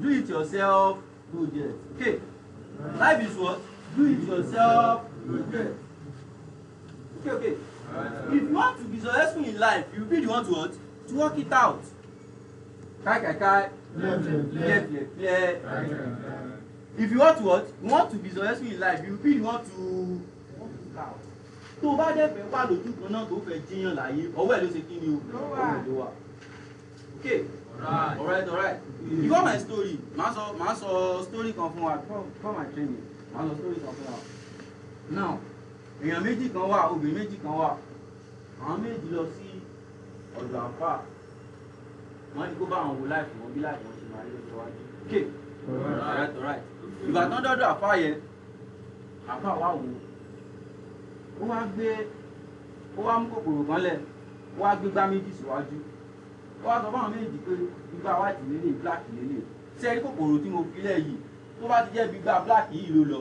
Do it yourself project. Okay. Life is what? Do it yourself project. Okay. If you want to be successful in life, you really want to what? To work it out. Kai. Clear. If you want to what? You want to be successful in life, you really want to work it out. Tó bá dẹ̀ fẹ́ wà lójú kan náà tó fẹ́ jiyàn láyé, ọwọ́ ẹ̀ ló ṣe kí ni o? Ọwọ́ ẹ̀ ló wà. Okay. Alright. You got my story. Màá sọ story kan fún wa for my training. Màá sọ story kan fún wa. Now, èèyàn méjì kan wà, obìnrin méjì kan wà. Àwọn méjì lọ sí ọ̀dọ̀ àfà. Wọ́n ní kó bá àwọn wo láìpẹ́ wọn bí láìpẹ́ wọn ṣe máa rí lọ́jọ́ iwájú. Okay. Alright. Ìgbà tán dọ́dọ̀ àfà yẹn, àfà wà wò. Ó wá mú kòkòrò kan lẹ̀, ó wá gbégbá méjì síwájú. Ó wá sọ fún àwọn méjì pé gbígbá white lélẹ̀ black lélẹ̀. Ṣé ẹ rí kòkòrò tí mo fi lẹ̀ yìí? Tó bá ti jẹ́ gbígbá black yìí ló lọ.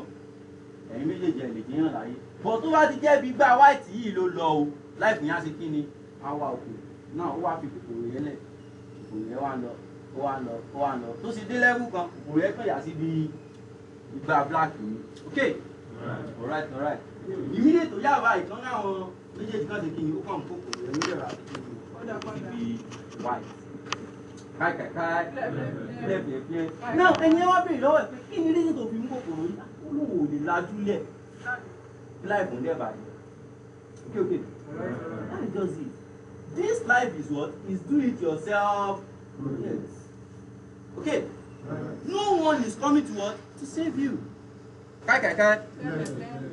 Ẹ̀yin méjèèjì ẹ̀ lè jẹ́ yàn láyé. Bọ̀ tó bá ti jẹ́ gbígbá white yìí ló lọ o. Láìpẹ́ yẹn á ṣe kí ni? Á wá òkè. Náà ó wá fi kòkòrò yẹn lẹ̀. Kòkòrò yẹn wá lọ. Tó ṣe dé lẹ́wù kan, kòkòrò yẹn kàn yà sí bí gbígbá black yìí. Okay? Alright. Immediate tó yà báyìí kan láwọn méjèèjì kan ṣe kí ni ó kàn kòkòrò yẹn nílẹ̀ rà sí white. Kai. Now, ẹni wá bèèrè lọ́wọ́ ẹ̀ pé kí ni reason tó fi mú kòkòrò yìí? Ó lóun ò lè lajúlẹ̀ life on there by okay. That is just it. This life is what? Is do it yourself. Yes. Okay. No one is coming to what? To save you. Kai.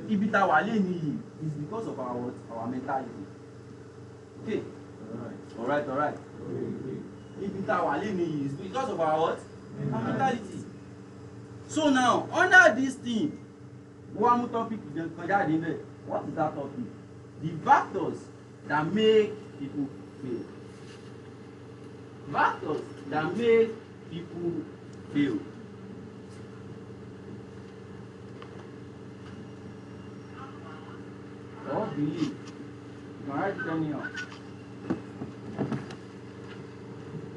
Ibi tá wà lé nìyí is because of our mentality. Okay. Alright. Ibi tá wà lé nìyí is because of our what? Our mentality. So now, under this thing, one topic is jáde. What is that topic? The factors that make people fail. Factors that make people fail. Or believe. You can write it anyhow.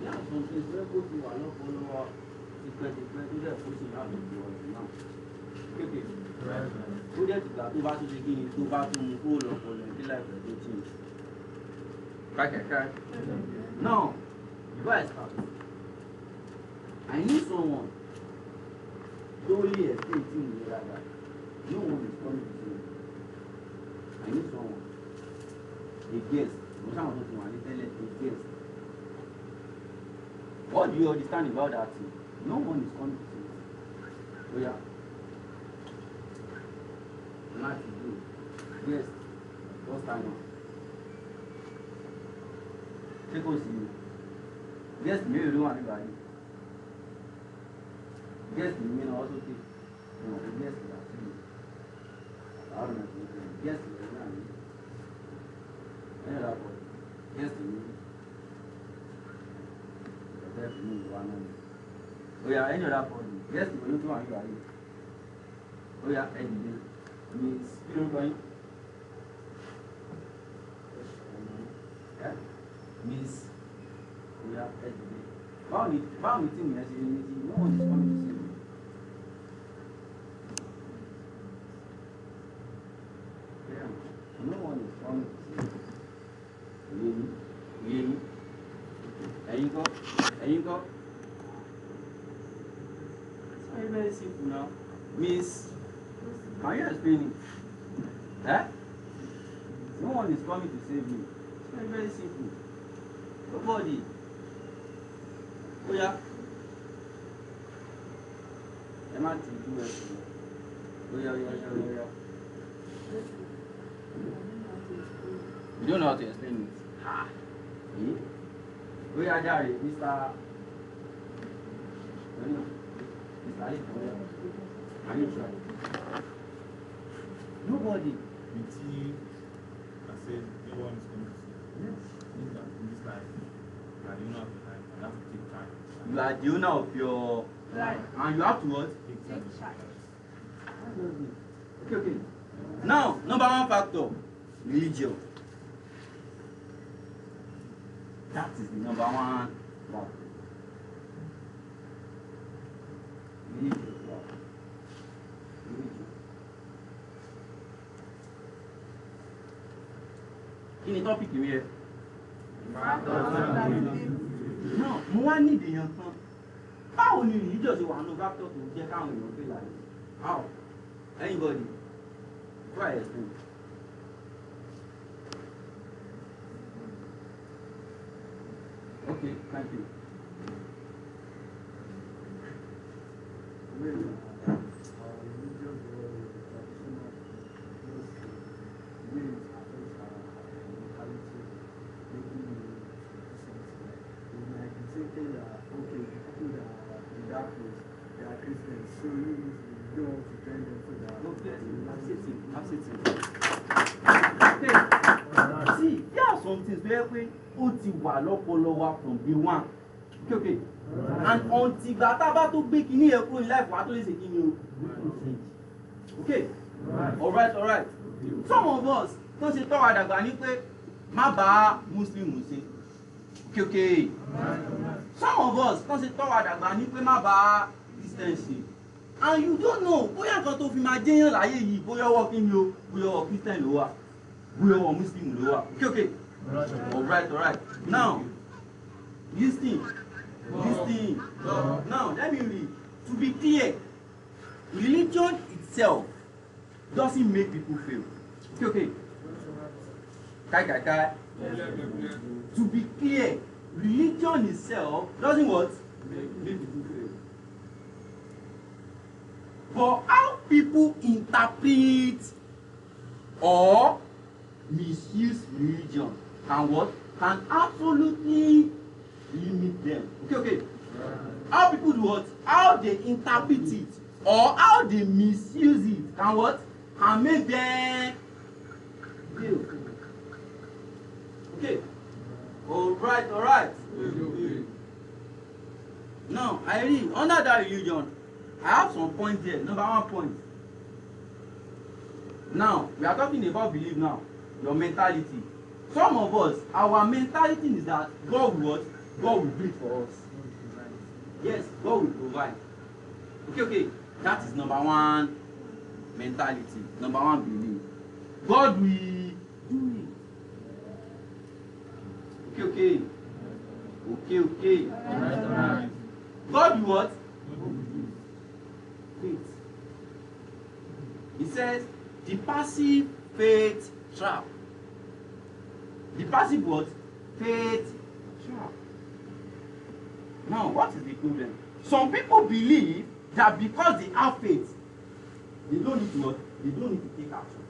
Yeah, some things very good to allow follow up. Tipẹ́ tó dẹ̀ kó sí láti fi ọ̀sìn náà. Kéèké. Ó jẹ́ tìgbà tó bá tún ṣe kí ni tó bá tún mú kó lọ pọ̀ lẹ́yìn tí láìpẹ́ tó change. Kai. Now, before I start, I need someone to only explain things like that. No one is coming to see me. I need someone. A guest. Mo ṣáà wọ́n tó wà ní tẹ́lẹ̀ a guest. What do you understand about that thing? No one is coming to see me. Oh yeah. Not to do. Guest. First time. Ṣé kò sí mi? Guest mi ò rí wà nígbà yìí. Guest mi náà also take. No, the guest is actually. I don't know. Guest is not me. Any other boy? Guest mi. Guest mi is one of them. Oh yeah, any other boy? Guest mi ló tún wà nígbà yìí. Oh yeah, ẹ̀dìdì. Miss kí ló ń kọ́ yín? Miss Oya ẹ̀dìdì. Báwo ni tí mi ẹ ṣe ní ti no one is coming to see me. Yeah, no one is coming to see me. Yéyí. Ẹ̀yin kọ́. It's very very simple now. Miss, can you explain it? No one is coming to save me. It's very very simple. Nobody. Oya. Ẹ má ti dúró ẹ̀sìn. Oya. You don't know how to explain it. Oya jàre, Mr. Ali, can you try? Nobody. I said no one is coming to see you. Yes. Means that in this life, you are the owner of your life, and you have to take time. You are the owner of your life, and you have to what? Take time. Okay. Now, number one factor, religion. That is the number one factor. Kí ni topic mi yẹ? Náà mo wá ní ìdèyàn kan. Báwo ni religion ṣe wà nínú factor tó jẹ́ káwọn èèyàn fẹ́ láyé? How? Anybody? Try explain. Okay, thank you. See, there are some things where we ti wà lọ́pọlọ wa from day one. Okay. And until that about to gbé kíní yẹn kúrò ní life wa tó lè ṣe kíní o. Okay. Alright. Some of us tó ṣe tọ́ wa dàgbà ní pé má bá Muslim ṣe. Okay. Some of us tó ṣe tọ́ wa dàgbà ní pé má bá Christian ṣe. And you don't know bóyá nǹkan tó fi máa jẹ́yàn láyé yìí bóyá ọwọ́ kíní o bóyá ọwọ́ Christian ló wà bóyá ọwọ́ Muslim ló wà. Okay. Alright. Now, listen. Now, let me read. To be clear, religion itself doesn't make people fail. Okay. Kai. To be clear, religion itself doesn't what? Make people fail. But how people interpret or misuse religion and what can absolutely limit them. Okay. How people do what? How they interpret it or how they misuse it can what? Can make them fail. Okay. Alright. Now, I read under that religion, I have some points here. Number 1 point. Now, we are talking about belief now. Your mentality. Some of us, our mentality is that God will what? God will do it for us. Yes, God will provide. Okay. That is number 1 mentality. Number 1 belief. God will do it. Okay. Alright. God will what? Faith. He says the passive faith trap. The passive what? Faith trap. Now, what is the problem? Some people believe that because they have faith, they don't need to what? They don't need to take action.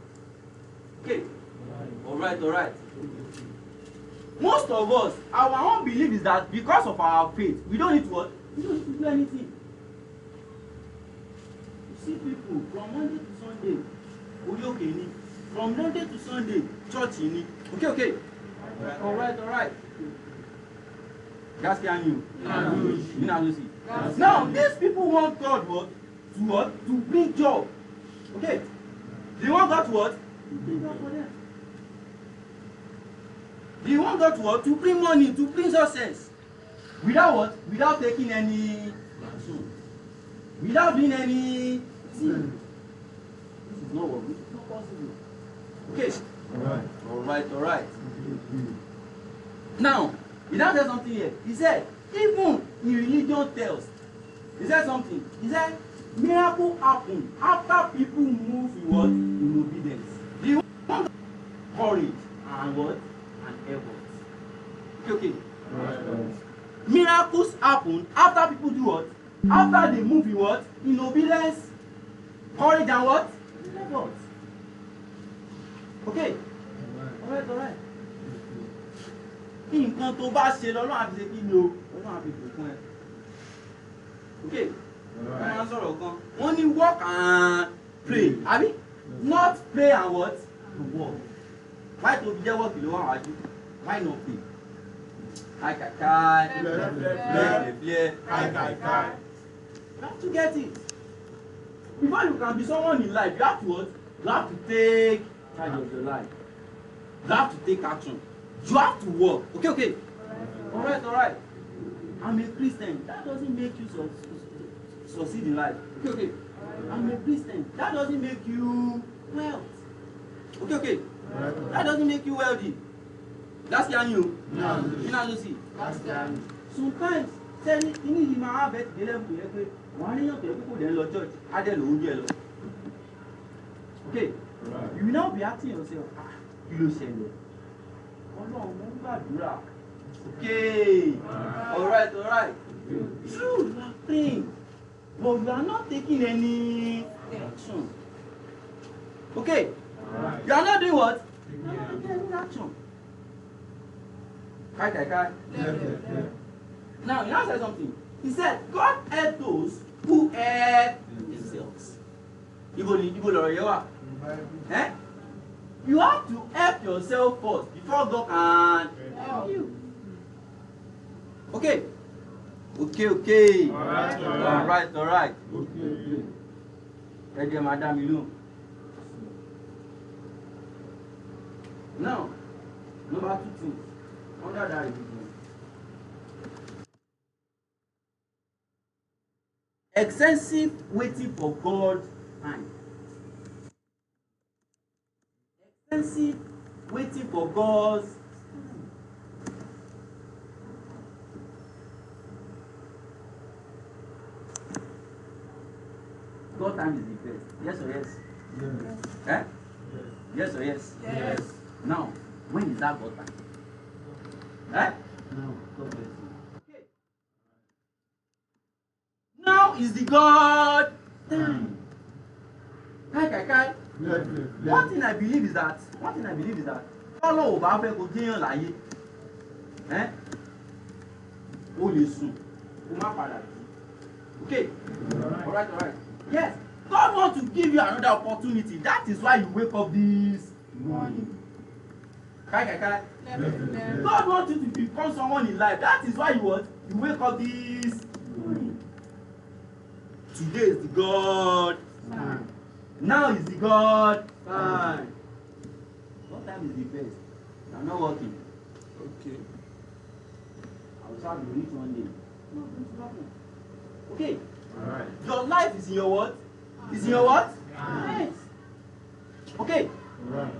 Okay. Alright. Most of us, our own belief is that because of our faith, we don't need to what? We don't need to do anything. You see people from Monday to Sunday, Oyoke. From Monday to Sunday, church in it. Okay. Alright. That's can you. Now, these people want God what? To what? To bring job. Okay. They want God to what? To bring job for them. They want God to what? To bring money, to bring success. Without what? Without taking any action. Without doing any sin. This is not what? This is not possible. Okay. Alright. Now, he now said something here. He said, even in religion tells, he said something. He said, miracle happen after people move in what? In obedience. They want courage and what? And effort. Okay. Miracles happen after people do what? After they move in what? In obedience, courage and what? Effort. Okay. Alright. Nǹkan tó bá ṣe lọ́lọ́run àfi ṣe kí ni o? Ọlọ́run àfi bùkún ẹ. Okay. Wọ́n máa ń sọ̀rọ̀ kan. Wọ́n ní work and pray. Àbí? Not pray and what? To work. Why tó fi jẹ́ work ló wà wájú? Why not pray? Kai. You have to get it. Before you can be someone in life, you have to what? You have to take charge of your life. You have to take action. You have to work. Okay. Alright. I'm a Christian. That doesn't make you succeed in life. Okay, okay. I'm a Christian. That doesn't make you wealth. Okay, okay. That doesn't make you wealthy. That's can you. You know see. Sometimes you need my habit. One year people then love church. I then love you. Okay. You will now be asking yourself, you say okay. Alright. True, you are praying, but you are not taking any action. Okay? You are not doing what? You are not taking any action. Kai. Now, he now said something. He said, God help those who help themselves. Eh? You have to help yourself first before God can help you. Okay. Alright. Okay. Madam, you know. Now, number 2 things. Under that religion. Excessive waiting for God's time. Excessive waiting for God's time. God's time is the best. Yes or yes? Yes. Eh? Yes or yes? Yes. Now, when is that God's time? Eh? No. God bless you. Okay. Now is the God time. Kai. One thing I believe is that Ọlọ́run ò bá fẹ́ kó jẹ́yàn láyé. O lè sùn, o má padà jí. Okay? Alright. Yes. God wants to give you another opportunity. That is why you wake up this morning. Kai. God wants you to become someone in life. That is why you wake up this morning. Today is the God time. Now is the God time. What time is the best? You are not working. Okay. I will start to reach one day. No, it's nothing. Okay. Alright. Your life is in your what? Is in your what? Yes. Okay.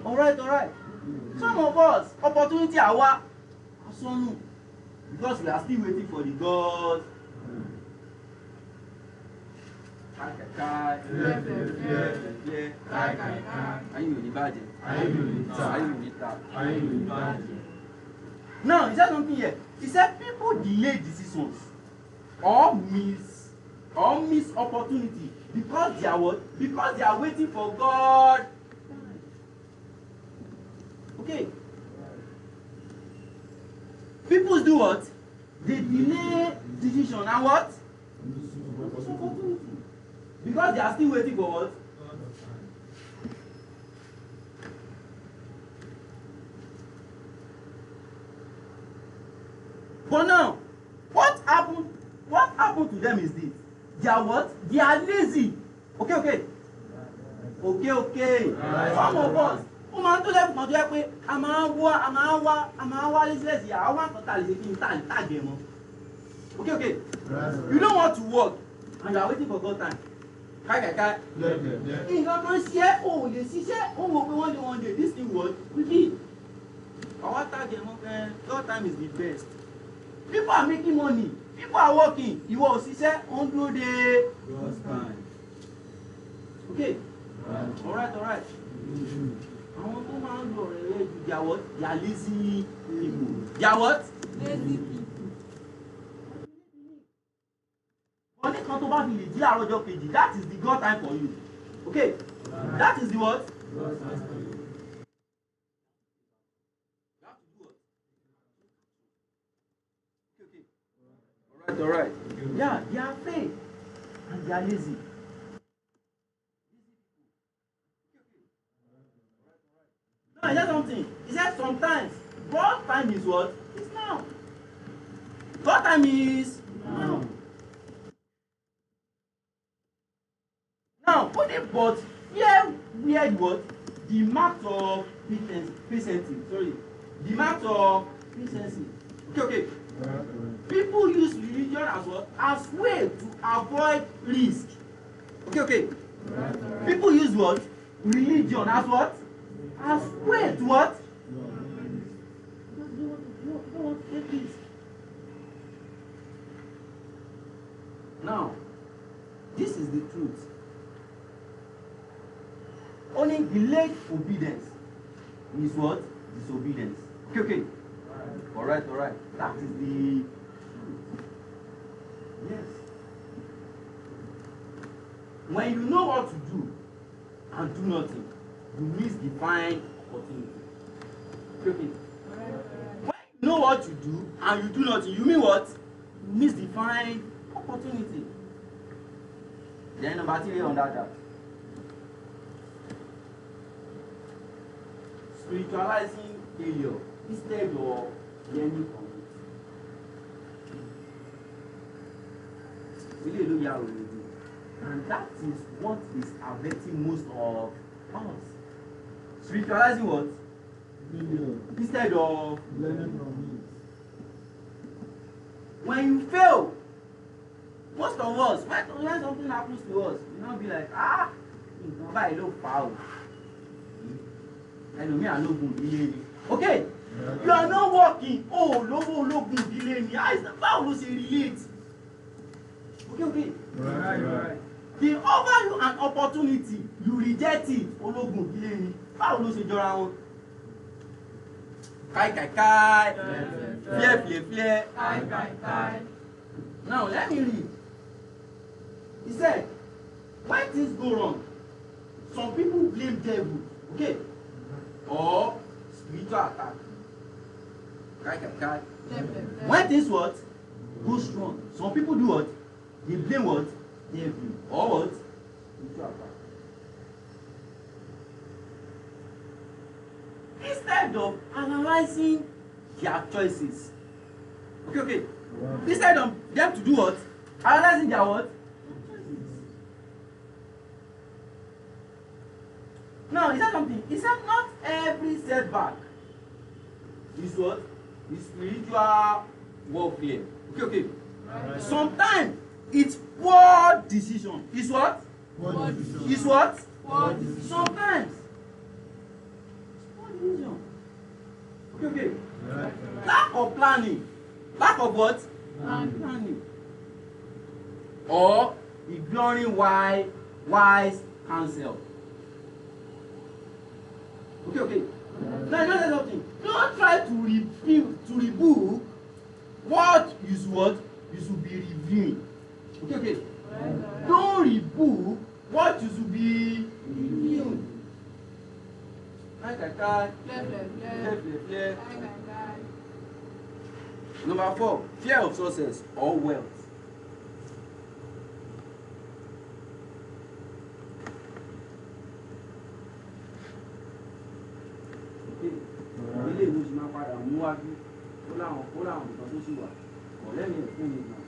Alright. Some of us, opportunity awa asonu because we are still waiting for the God. Kai. Now, he said something here. He said people delay decisions or miss opportunity because they are what? Because they are waiting for God. Okay. People do what? They delay decision and what? Opportunity. Because they are still waiting for what? But now, what happened to them is this. They are what? They are lazy. Okay. Some of us, ó máa ń tó lẹ́bùn kan tó yẹ pé a máa wá laziness yà á wá nǹkan tá a lè ṣe kí n tàgé mọ́. Okay. You don't want to work and you are waiting for God time. Kai. Nǹkan kan ṣe ò lè ṣiṣẹ́ ó wò pé one day this thing work quickly. Our target God time is the best. People are making money. People are working. Ìwọ ò ṣiṣẹ́ ó ń dúró de God's time. Okay. Alright. Àwọn tó máa ń lọ rẹ̀ ju they are what? They are lazy people. They are what? Lazy people. Only kan tó bá fi lè jí àárọ̀ ọjọ́ kejì, that is the God time for you. Okay? That is the what? God time for you. You have to do what? Okay. Alright. Yeah, they are afraid and they are lazy. Now, he said something. He said sometimes God time is what? It's now. God time is now. Now, but where what? The marks of patience. The marks of patience. Okay. People use religion as what? As way to avoid risk. Okay. People use what? Religion as what? As way to what? Because they don't want to take risk. Now, this is the truth. Only delayed obedience is what? Disobedience. Okay. Alright. That is the truth. Yes. When you know what to do and do nothing, you miss divine opportunity. Okay. When you know what to do and you do nothing, you mean what? You miss divine opportunity. Then number 3 on that. Spiritualizing failure instead of learning from it. And that is what is affecting most of us. Spiritualizing what? Failure instead of learning from it. When you fail, most of us, when something happens to us, you not be like, nobody don't foul. Okay, you are not working. How will you relate? Okay. Right. They offer you an opportunity, you reject it. How will you jọra wọn? Kai. Flare. Now let me read. He said, when things go wrong, some people blame devil. Okay. Or spiritual attack. Kai. When things what? Go strong. Some people do what? They blame what? Devil. Or what? Spiritual attack. Instead of analyzing their choices. Okay. Wow. Instead of them to do what? Analyzing their what? Now, is that something? Is that not every setback is what? Is spiritual warfare. Okay. Right. Sometimes it's poor decision. Is what? Poor decision. Is what? Poor decision. Sometimes it's poor decision. Okay. Right. Lack of planning. Lack of what? Planning. Or ignoring wise counsel. Okay. Now another something. Don't try to reboot what you should be reviewing. Okay. Don't reboot what you should be reviewing. Kai. Number 4, fear of success or wealth. Ilé ìwé ṣe máa padà mú wájú ó láwọn nǹkan tó ṣì wà ọ̀rẹ́ mi fún mi náà.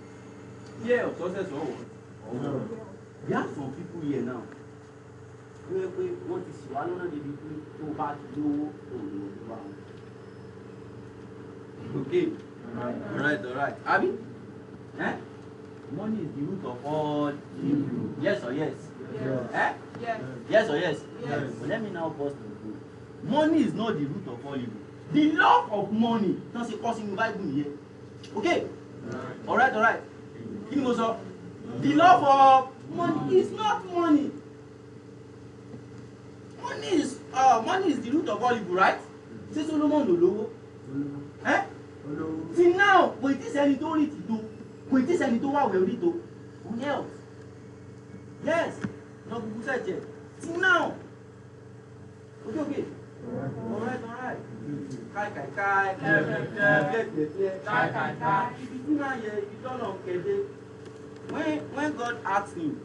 Fear of success or wealth. There are some people here now who pé wọ́n ti ṣì wá lọ́nà débi pé tó bá ti lówó òun ló wà wọn. Okay. Alright. Abi? Money is the root of all evil. Yes or yes? Yes. Yes or yes? Yes. But let me now pause the book. Money is not the root of all evil. The love of money does it cause in the Bible here. Okay? Alright. Kini mo sọ? The love of money is not money. Money is the root of all evil, right? Say Solomon ló lówó. Till now, kò tí sẹ́ni tó rí ti tó, kò tí sẹ́ni tó wà wẹ̀ orí tó, on health. Yes, no Google search it. Till now. Okay. Alright. Kai. When God asked him,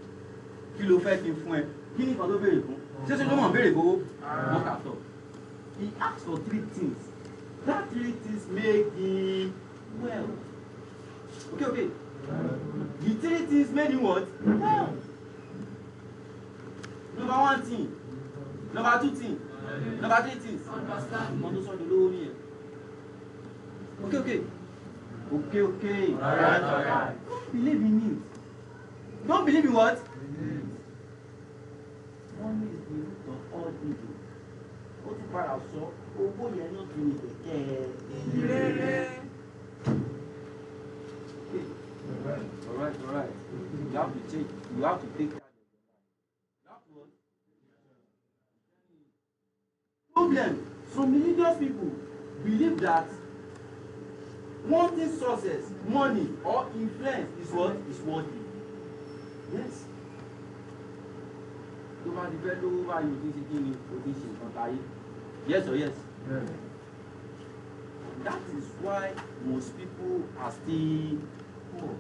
kí ló fẹ́ kí n fún ẹ? Kí ni kan tó béèrè fún? Ṣé Solomon béèrè fowó? Wọ́n kà sọ. He asked for 3 things. That 3 things make him well. Okay. The 3 things made him what? Well. Number 1 thing. Number 2 thing. Number 3 things. Understand. Okay. Okay, okay. Alright. Don't believe in it. Don't believe in what? Money is the root of all evil. Ó ti padà sọ owó yẹn náà tún ní kẹ̀kẹ́ ìrere. Alright. You have to take. You have to take charge of your life. You have to what? Problem. Some religious people believe that wanting success, money, or influence is what is worthy. Yes. Tó bá ti fẹ́ lówó báyìí o ti ṣe kí ni o ti ṣe nǹkan táyé. Yes or yes? Yes. That is why most people are still poor.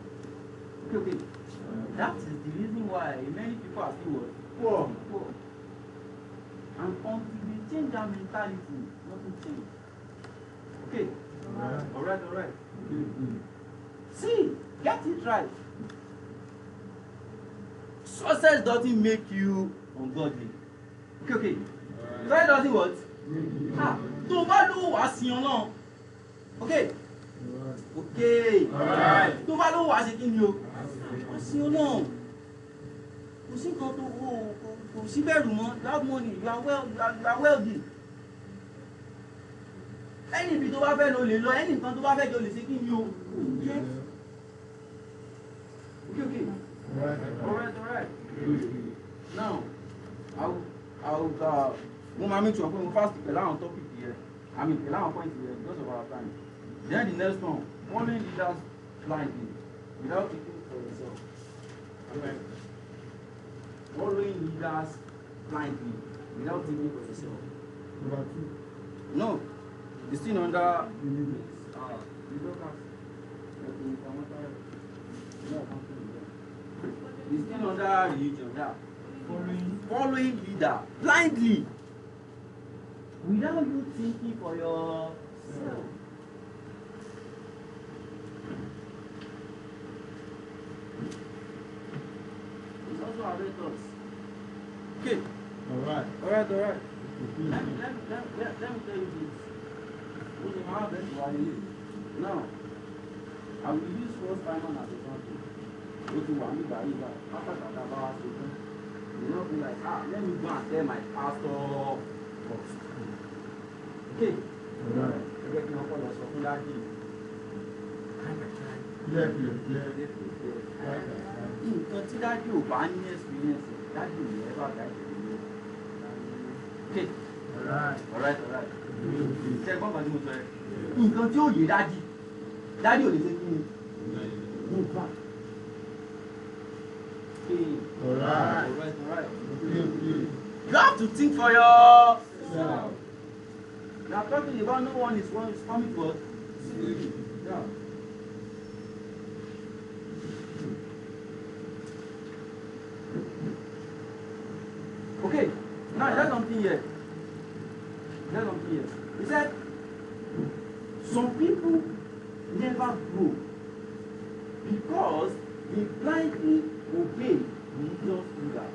Okay. That is the reason why many people are still what? Poor. And until they change their mentality, nothing change. Okay. Alright. See, get it right. Success doesn't make you ungodly. Okay. Success doesn't what? Tó bá lówó wá sí Ọlọ́run. Okay. Tó bá lówó wá ṣe kí ni o? Wá sí Ọlọ́run. Kò sí nǹkan tó kò sí bẹ̀rù mọ́. You have money. You are wealthy. Ẹni ibi tó bá fẹ́ lọ lè lọ. Ẹni nǹkan tó bá fẹ́ jọ lè ṣe kí ni o? Okay. Alright. Now, mo máa make sure pé mo fast pẹ̀lú àwọn topic here. I mean, pẹ̀lú àwọn point here because of our time. Then the next one, following leaders blindly without thinking for yourself. Amen. Following leaders blindly without thinking for yourself. Number 2. No, it's still under Believers. It's still under religion, yeah. Following leader blindly without you thinking for yourself. It's also affect us. Okay. Alright. Let me tell you this. Now, I will use First Simon as a example. You know, be like, let me go and tell my pastor first. Okay. Nǹkan tí dájú ò bá ní experience, dájú ò yẹ bá dájú ò yẹ. Okay. Alright. Ṣé ẹgbọ́n kan tí mo sọ ẹ? Nǹkan tí ó yẹ dájú ò lè ṣe kí ni? Nǹkan. Alright. You have to think for yourself. We are talking about no one is coming to us. Yeah. Okay. Now there's something here. He said some people never grow because they blindly obey religious leaders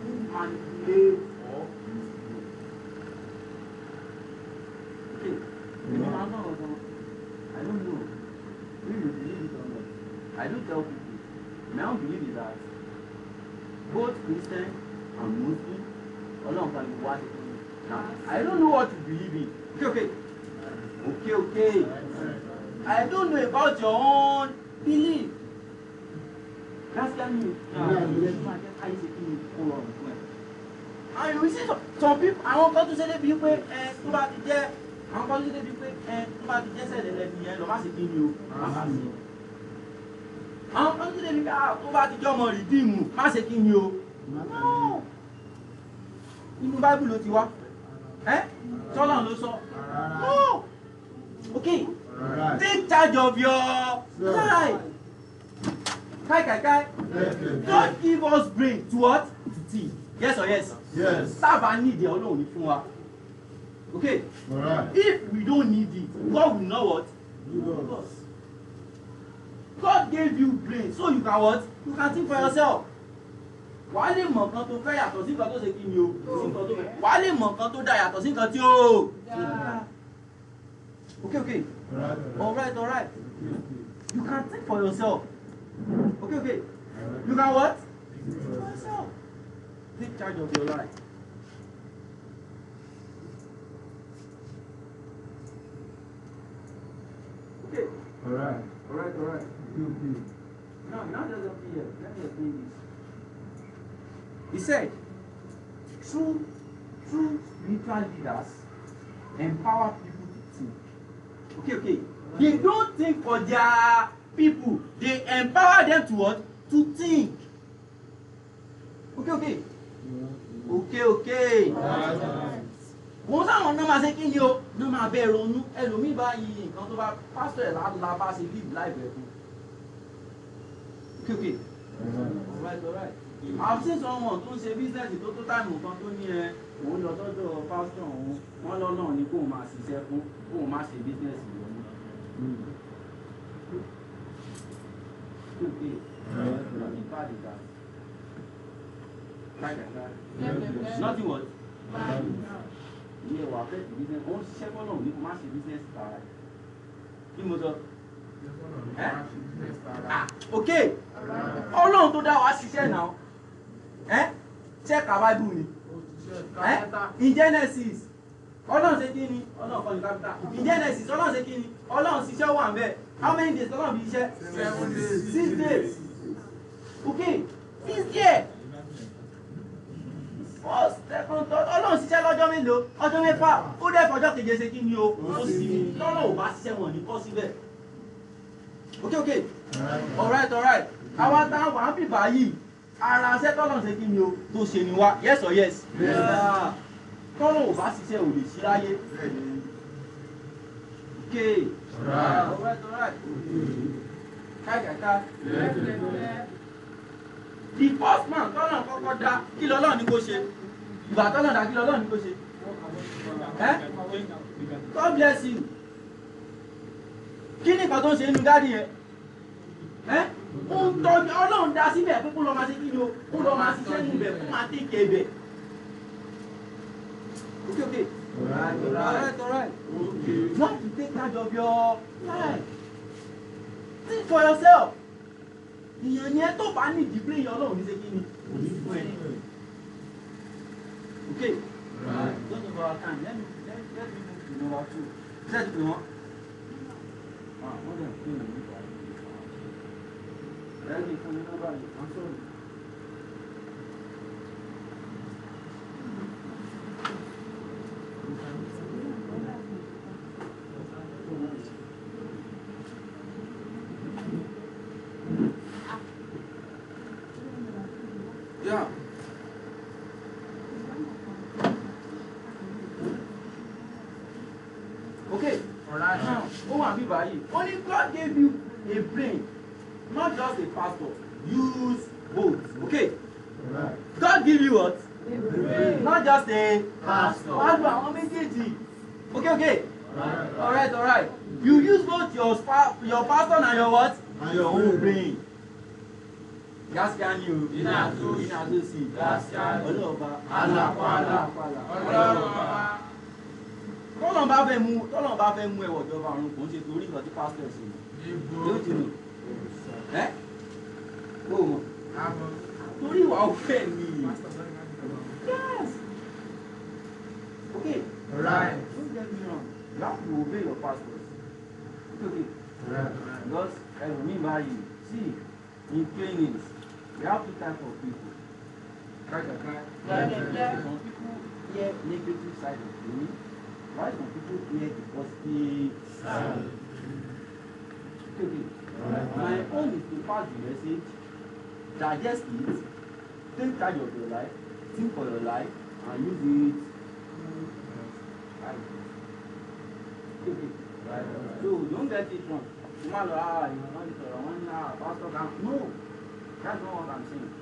who manipulate or mislead. Okay. I don't know if you believe it or not. I do tell people, my own belief is that both Christian and Muslim, Ọlọ́run kan ni wá sí fún mi. Now, I don't know what you believe in. Okay. I don't know about your own belief. That's me. And you see some people, àwọn kan tún ṣe débi pé tó bá ti jẹ́ sẹ́lẹ̀ lẹ́nu yẹn lọ má ṣe kí ni o. Àwọn kan tún ṣe débi pé tó bá ti jẹ́ ọmọ rìdíìmù má ṣe kí ni o. Inú Báíbù ló ti wá. Sọ́lọ́run ló sọ. No. Okay. Take charge of your life. Kai. Don't give us brain to what? To think. Yes or yes? Yes. Sábà need the Ọlọ́run ní fún wa. Okay. Alright. If we don't need it, God will know what? Give us. God gave you brain so you can what? You can think for yourself. Wàá lè mọ̀ nǹkan tó fẹ́ yàtọ̀ sí nǹkan tó ṣe kí ni o. Wàá lè mọ̀ nǹkan tó dá yàtọ̀ sí nǹkan tí ó. Okay. Alright. You can think for yourself. Okay. You can what? Think for yourself. Take charge of your life. Okay. Alright. Okay. Now there's something here. Let me explain this. He said, true spiritual leaders empower people to think. Okay. They don't think for their people. They empower them to what? To think. Okay. Wọ́n sáwọn náà máa ṣe kí ni o? Náà máa bẹ̀rẹ̀ ronú. Ẹlòmíì báyìí nǹkan tó bá pásítọ̀ ẹ̀ la bá ṣe live life ẹ̀ fún. Okay. Alright. I've seen someone tó ń ṣe business tó táìmù kan tó ní ẹ òun lọ sọ́dọ̀ pásítọ̀ òun wọ́n lọ́nà ní kóun máa ṣiṣẹ́ fún kóun máa ṣe business ìwọ̀n. Okay. Bad is that. Nothing what? Iye wà fẹ́ ti business òun ṣiṣẹ́ fọ́nà ní kó má ṣe business tààrà. Kí mo sọ? Okay. Ọlọ́run tó dá wa ṣiṣẹ́ náà. Check our Bible ni. In Genesis. Ọlọ́run ṣe kí ni? Ọlọ́run kọ́ ni capital. In Genesis, Ọlọ́run ṣe kí ni? Ọlọ́run ṣiṣẹ́ wà ń bẹ̀. How many days Ọlọ́run fi ṣiṣẹ́? 7 days. 6 days. Okay. 6 days. First, second, third. Ọlọ́run ṣiṣẹ́ lọ́jọ́ mélòó? Ọjọ́ mẹ́fà. Ó dẹ̀ fọjọ́ keje ṣe kí ni o? Ó sì ní. Lọ́nà ò bá ṣiṣẹ́ wọn ní kọ́ síbẹ̀. Okay. Alright. Àwa táwọn wà ń bì báyìí. Ara ṣẹ́ tọ́lọ̀ ṣe kí ni o? Tó ṣe ni wá. Yes or yes? Tọ́lọ̀ ò bá ṣiṣẹ́ ò lè ṣí láyé. Okay. Alright. Ká. The first man tọ́lọ̀ kọ́kọ́ dá kí lọ́lọ́ ní kó ṣe. Ìgbà tọ́lọ̀ dá kí lọ́lọ́ ní kó ṣe. God bless you. Kí ni nǹkan tó ń ṣe inú dáàdì yẹn? Ọlọ́run dá síbẹ̀ pé kó lọ máa ṣe kí ni o? Kó lọ máa ṣiṣẹ́ nínú ibẹ̀ kó máa tẹ̀kẹ̀ ibẹ̀. Okay. Alright. You have to take charge of your life. Think for yourself. Ìyẹn ni ẹ tó bá ní ìdìbò èèyàn Ọlọ́run ní ṣe kí ni? Fún ẹ. Okay. Don't over our time. Let me move to number 2. Ṣé ẹ ti pè wọ́n? Wọ́n dẹ̀ pè mí nípa ẹ̀ ní fún mi nọ́mbà yìí. I'm sorry. Yeah. Okay. Alright. Now, only God gave you a brain, not just a pastor. Use both. Okay. Alright. God give you what? A brain. Not just a pastor. Okay. Alright. You use both your pastor and your what? And your own brain. Gaskan you. Inazo si. Gaskan. Ọlọ́ba. Alakwala. Ọlọ́ba. Tọ́lọ́n bá fẹ́ mú ẹwọ̀ ìjọba àrùn kò ń ṣe torí ìgbà tí pásítọ̀ sí i. Yóò ti nù. Ó mọ̀. Torí ìwà ọ̀fẹ́ ni. Yes. Okay. Right. Don't get me wrong. You have to obey your pastors. Okay. Right. Because everybody, see, in trainings, we have 2 types of people. Some people hear negative side of training. Why some people hear the positive side? Okay. My own is to pass the message, digest it, take charge of your life, think for your life, and use it. Okay. So don't get it wrong. No, that's not what I'm saying.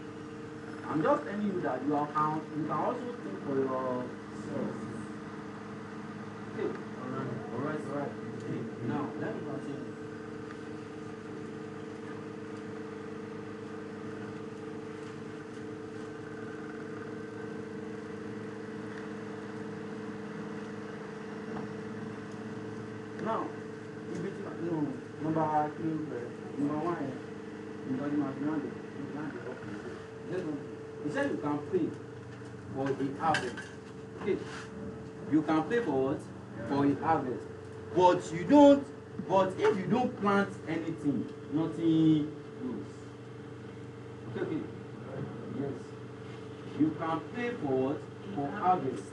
I'm just telling you that you can also think for yourself. Okay. Alright. Okay. Now, let me continue. Now, no. Number 1, he said you can pray for a harvest. Okay. You can pray for what? For a harvest. But you don't, but if you don't plant anything, nothing grows. Okay. Yes. You can pray for what? For harvest.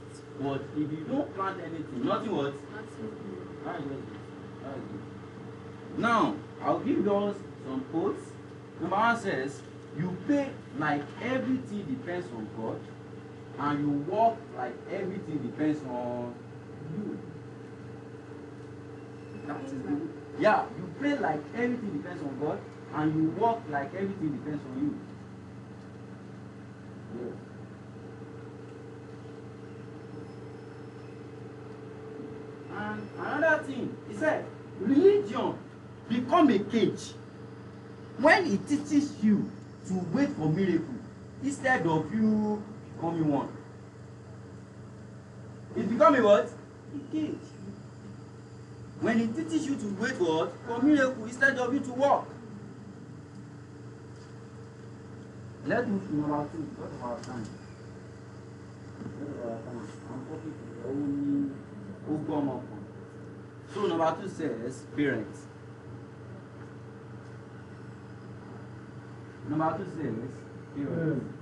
But if you don't plant anything, nothing what? Now, I'll give you us some quotes. Number 1 says, you pay like everything depends on God, and you walk like everything depends on you. That is the, yeah, you pray like everything depends on God, and you walk like everything depends on you. Yes. And another thing, he said, religion become a cage when it teaches you to wait for miracle instead of you becoming one. It become a what? A cage. When it teaches you to wait for what? For miracle instead of you to walk. Let's move to number 2 because of our time. I'm talking to only Ogbomoko. So number 2 says parents. Number 2 says parents.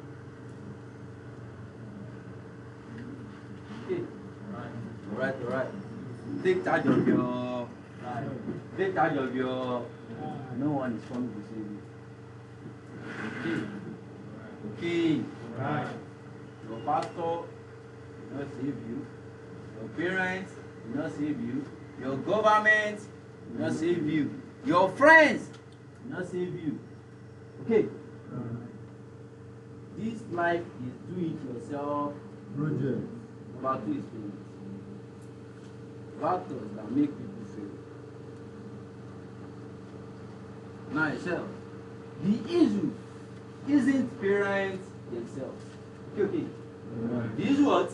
Okay. Alright. Take charge of your life. Take charge of your. No one is coming to save you. Okay. Right. Your pastor will not save you. Your parents will not save you. Your government will not save you. Your friends will not save you. Okay. This life is do it yourself project. Number 2 is parents. Factors that make people fail. Now yourself. The issue isn't parents themselves. Okay. The issue what?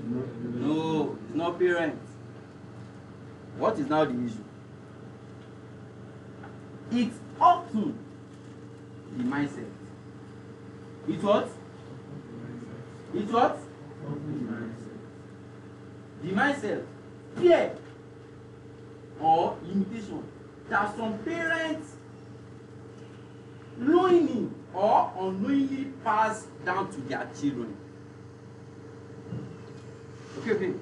No, it's not parents. What is now the issue? It's often the mindset. It's what? It's what? The mindset. Fear or limitation that some parents knowingly or unknowingly pass down to their children. Okay.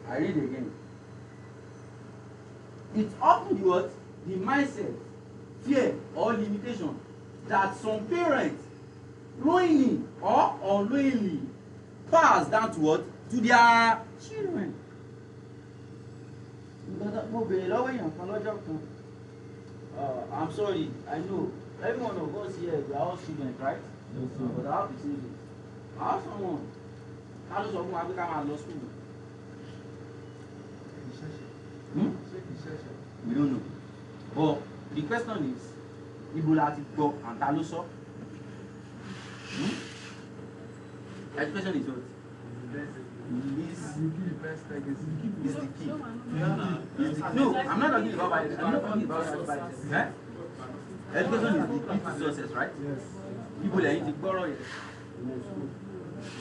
I read again. It's often the what? The mindset, fear or limitation that some parents knowingly or unknowingly pass down to what? To their children. I'm sorry, I know every one of us here, we are all students, right? Yes, sir. But I have to say this. I have someone. How does someone have become law school? We don't know. But the question is, Ibola ti go and ta ló sọ? Education is what? Is the key. No, I'm not talking about Bible. I'm not talking about Bible. Eh? Education is the key to success, right? Yes. People are in gbọ́rọ̀ yẹn.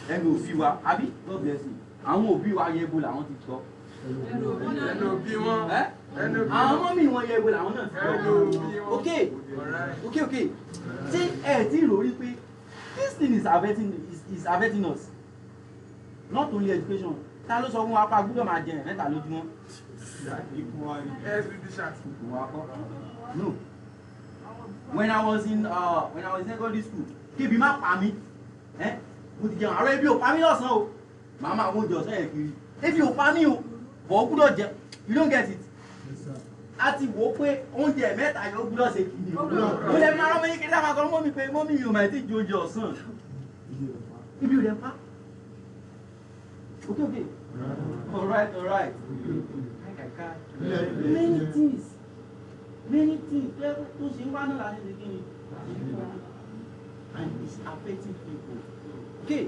Ẹnu òbí wa, àbí? God bless you. Àwọn òbí wa yẹ ebo làwọn ti gbọ́. Ẹnu òbí wọn. Àwọn ọmọ mi wọn yẹ ebo làwọn náà ti gbọ́. Okay. Ṣé ẹ ti rò rí pé this thing is affecting us? Not only education. Ta ló sọ fún wa pa gbọ́dọ̀ máa jẹ mẹ́ta lójúmọ́? No. When I was in secondary school, kébi má pa mí. Mo ti jẹun àárọ̀ ebi ò pa mí lọ́sàn-án o. Màmá àwọn oúnjẹ ọ̀sán yẹn kiri. Ebi ò pa mí o. Bọ̀ gbọ́dọ̀ jẹ. You don't get it. A ti wò ó pé oúnjẹ mẹ́ta yóò gbọ́dọ̀ ṣe kiri. Mo lè máa rán mi kí dábàá kan mọ́ mi pé mọ́ mi yóò máa ti jẹ oúnjẹ ọ̀sán. Ibi ò lè pa. Okay. All right. Many things. And it's affecting people. Okay.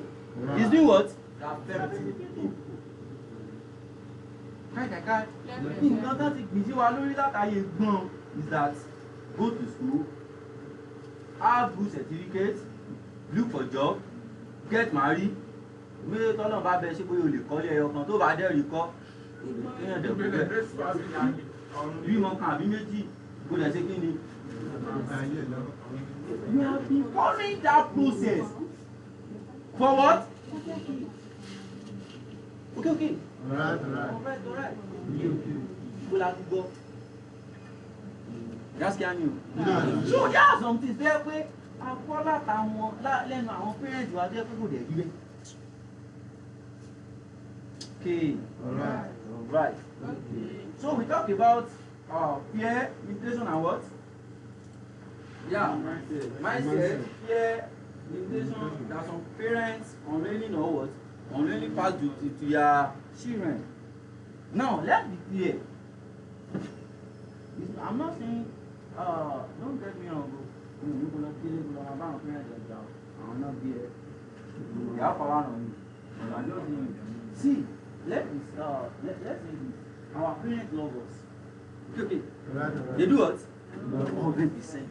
It's doing what? Affecting people. káìkàìkàì nǹkan tán ti gbìn sí wa lórí látàyè gbọ́n is that go to school have good certificate look for job get married bí tọ́lọ̀ bá bẹ ṣe pé o lè kọ́lé ẹyọ kan tó bá dẹ́rìí kọ́ kéèyàn dẹ̀ kú bẹ́ẹ̀ bí mo kan àbí méjì kó dẹ̀ ṣe kí ni. You have been following that process for what? Okay. Alright. Go. That's can you. So there are some things there pé akọ́ látàwọn lẹ́nu àwọn parents wa jẹ́ pé kò dẹ̀ rí bẹ́ẹ̀. Okay. Alright. So we talk about fear, limitation, and what? Yeah, mindset, fear, limitation. There are some parents unwilling or what? Unwilling pass duty to their children. Now, let's be clear. I'm not saying, don't get me wrong, bro. I'm not there. They have power on me. I'm not saying it. See, let's say this. Our parents love us. Okay. They do what? 100%.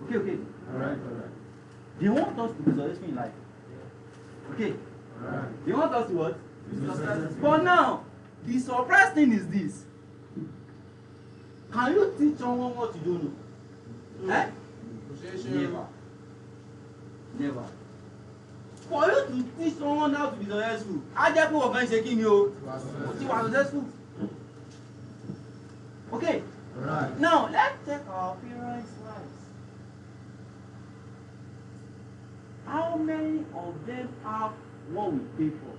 Okay. Alright. They want us to be successful in life. Okay. Alright. They want us to what? Be successful. But now, the surprise thing is this. Can you teach someone what you don't know? Eh? Never. For you to teach someone how to be successful, I just put a shaking you. You are successful. Okay. Right. Now let's check our parents' lives. How many of them have what we pay for?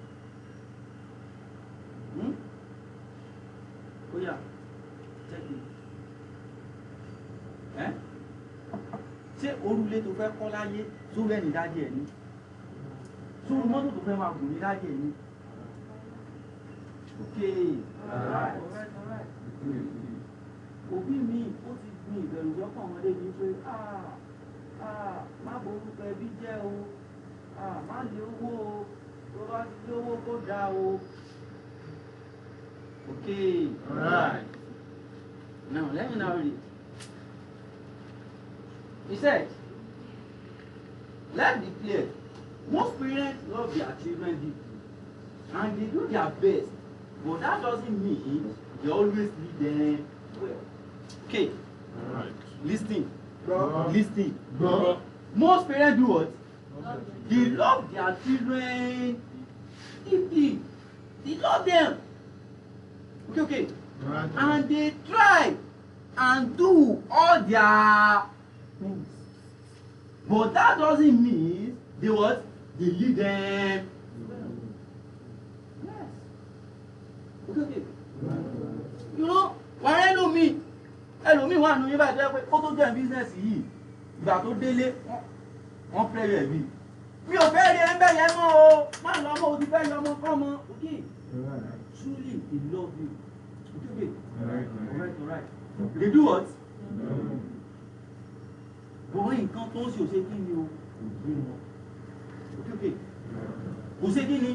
Oh yeah. Check it. Ṣé orúlé tó fẹ́ kọ́ láyé sórí ẹni dájú ẹ̀ ní? Sórí mọ́tò tó fẹ́ máa gùn ní dájú ẹ̀ ní? Okay. Alright. Òbí mi ó ti gbin ìbẹ̀rù lọ́kàn ọmọdé mi pé má borúkọ ẹbí jẹ́ o, má lé owó o, tó bá ti lé owó kó dáa o. Okay. Alright. Now let me now read. He said, let's be clear. Most parents love their children deeply and they do their best, but that doesn't mean they always lead them well. Okay. Alright. Listen. Listen. Most parents do what? They love their children deeply. They love them. Okay. Right. And they try and do all their things. But that doesn't mean they what? They lead them. Yes. Okay. You know, why know me? Ẹlòmíì wà nínú yín báyìí tó yẹ pé ó tó jẹ́ bísínẹ́sì yìí ìgbà tó délé wọ́n fẹ́ rẹ̀ bí. Mi ò fẹ́ rí ẹgbẹ́ yẹn mọ́ o, má lọ mọ́ o ti fẹ́ yọ ọmọ kọ́ mọ́. Okay. Truly they love you. Okay. Alright. They do what? Bọ̀wọ́ nǹkan tó ń ṣe òṣè kí ni o? Òbí wọn. Okay. Òṣè kí ni?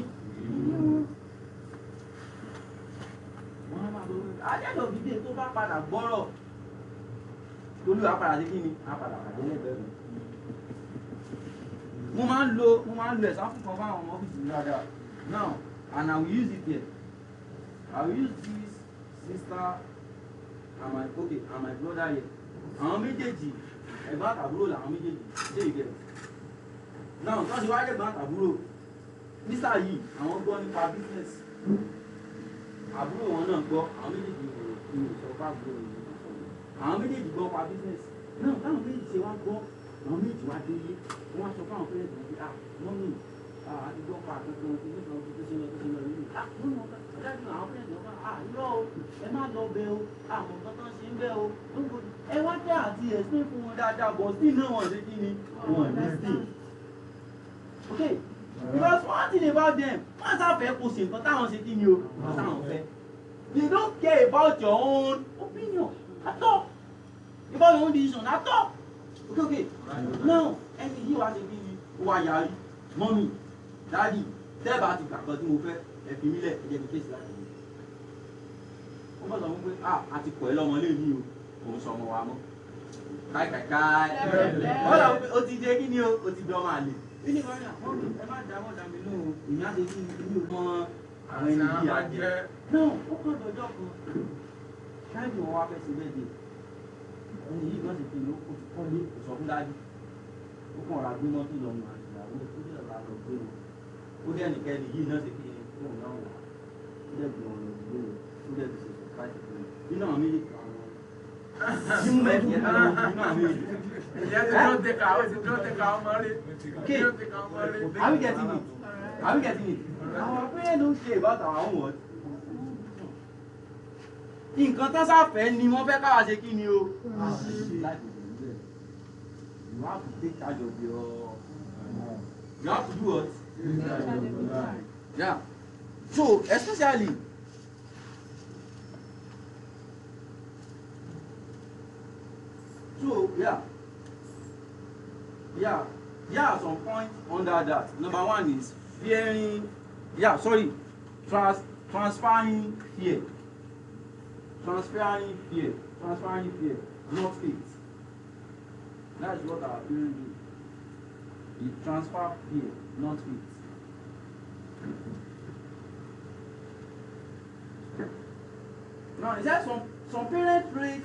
Wọ́n á máa lọ rí. Ajẹ́dọ̀ bídé tó bá padà gbọ́rọ̀. Olú àpàdà sí kí ni? Àpàdà pàdé lẹ́gbẹ̀ẹ́ mi. Mo máa ń lo ẹ̀sáfù kan fáwọn ọmọ ọ́fíìsì mi dáadáa. Now, and I will use it here. I will use this sister and my brother here. Àwọn méjèèjì ẹ̀gbọ́n àtàbúrò làwọn méjèèjì ṣé ìgẹ̀. Now, tó ṣe wáyé ẹ̀gbọ́n àtàbúrò. Nísà yìí, àwọn gbọ́ nípa business. Àbúrò wọn náà gbọ́, àwọn méjèèjì ìròsọ bá gbọ́ ìròsọ. Àwọn méjèèjì gbọ́ pa business. Náà táwọn méjèèjì ṣe wá gbọ́, àwọn méjèèjì wá délé. Wọ́n á sọ fáwọn fẹ́rẹ̀ tó ń fi mọ́mí àti gbọ́ pa àtúntò tó ṣe lọ nínú. Nínú ọ̀dájú àwọn fẹ́rẹ̀ tó ń bá irọ́ o, ẹ má lọ bẹ o, àwọn nǹkan tó ń ṣe ń bẹ o. Ẹ wá tẹ́ àti explain fún wọn dáadáa, but still náà wọ́n ṣe kí ni? Wọ́n ní still. Okay, because one thing about them, wọ́n sáfẹ́ kò ṣe nǹkan táwọn ṣe kí ni o? Wọ́n sáwọn fẹ́. They don't care about your own opinion at all. About your own decision at all. Okay. Now, ẹni yìí wá ṣe bí wà yàrí, mọ́mí, dáàdì, tẹ́ẹ̀bà ti gbàgbọ́ tí mo fẹ́, ẹ̀fì mílẹ̀, ẹ̀jẹ̀ mi kéṣì láti mi. ó bá sọ fún pé a ti kọ̀ ẹ́ lọ́mọ lé ní o òun sọ ọmọ wa mọ́ káìkàìkáì wọ́n lọ pé o ti jẹ́ kí ni o ti dán máa lè bí ní wọ́n ní ẹ má dá wọ́n dá mi lóhùn ìyá ṣe kí ni o mọ àwọn ẹni bí àjẹ́ náà ó kọ́ lọ́jọ́ kan káìdì wọn wá fẹ́ sí bẹ́ẹ̀ dé ẹni yìí kan sì fi ó ti kọ́ lé kò sọ fún dájú ó kàn ra gbé mọ́tò lọ́nà àtìyàwó ó dẹ̀ ra lọ gbé wọn ó dẹ̀ nìkẹ́ni yìí náà ṣe kí ni fóun náà wà ó dẹ̀ gbé wọn lọ gbé wọn ó dẹ̀ ti ṣe sọ̀káìtì fún mi nínú àwọn méjì kan Are we getting it? Are we getting it? Our parents don't care about our own words. Nǹkan tán sáfẹ́ ni wọ́n fẹ́ káwa ṣe kí ni o. You have to take charge of your. You have to do what? Yeah. So especially. So there are some points under that. Number one is fearing, transferring fear, not faith. That's what our parents do. They transfer fear, not faith. Now, is that some parents raise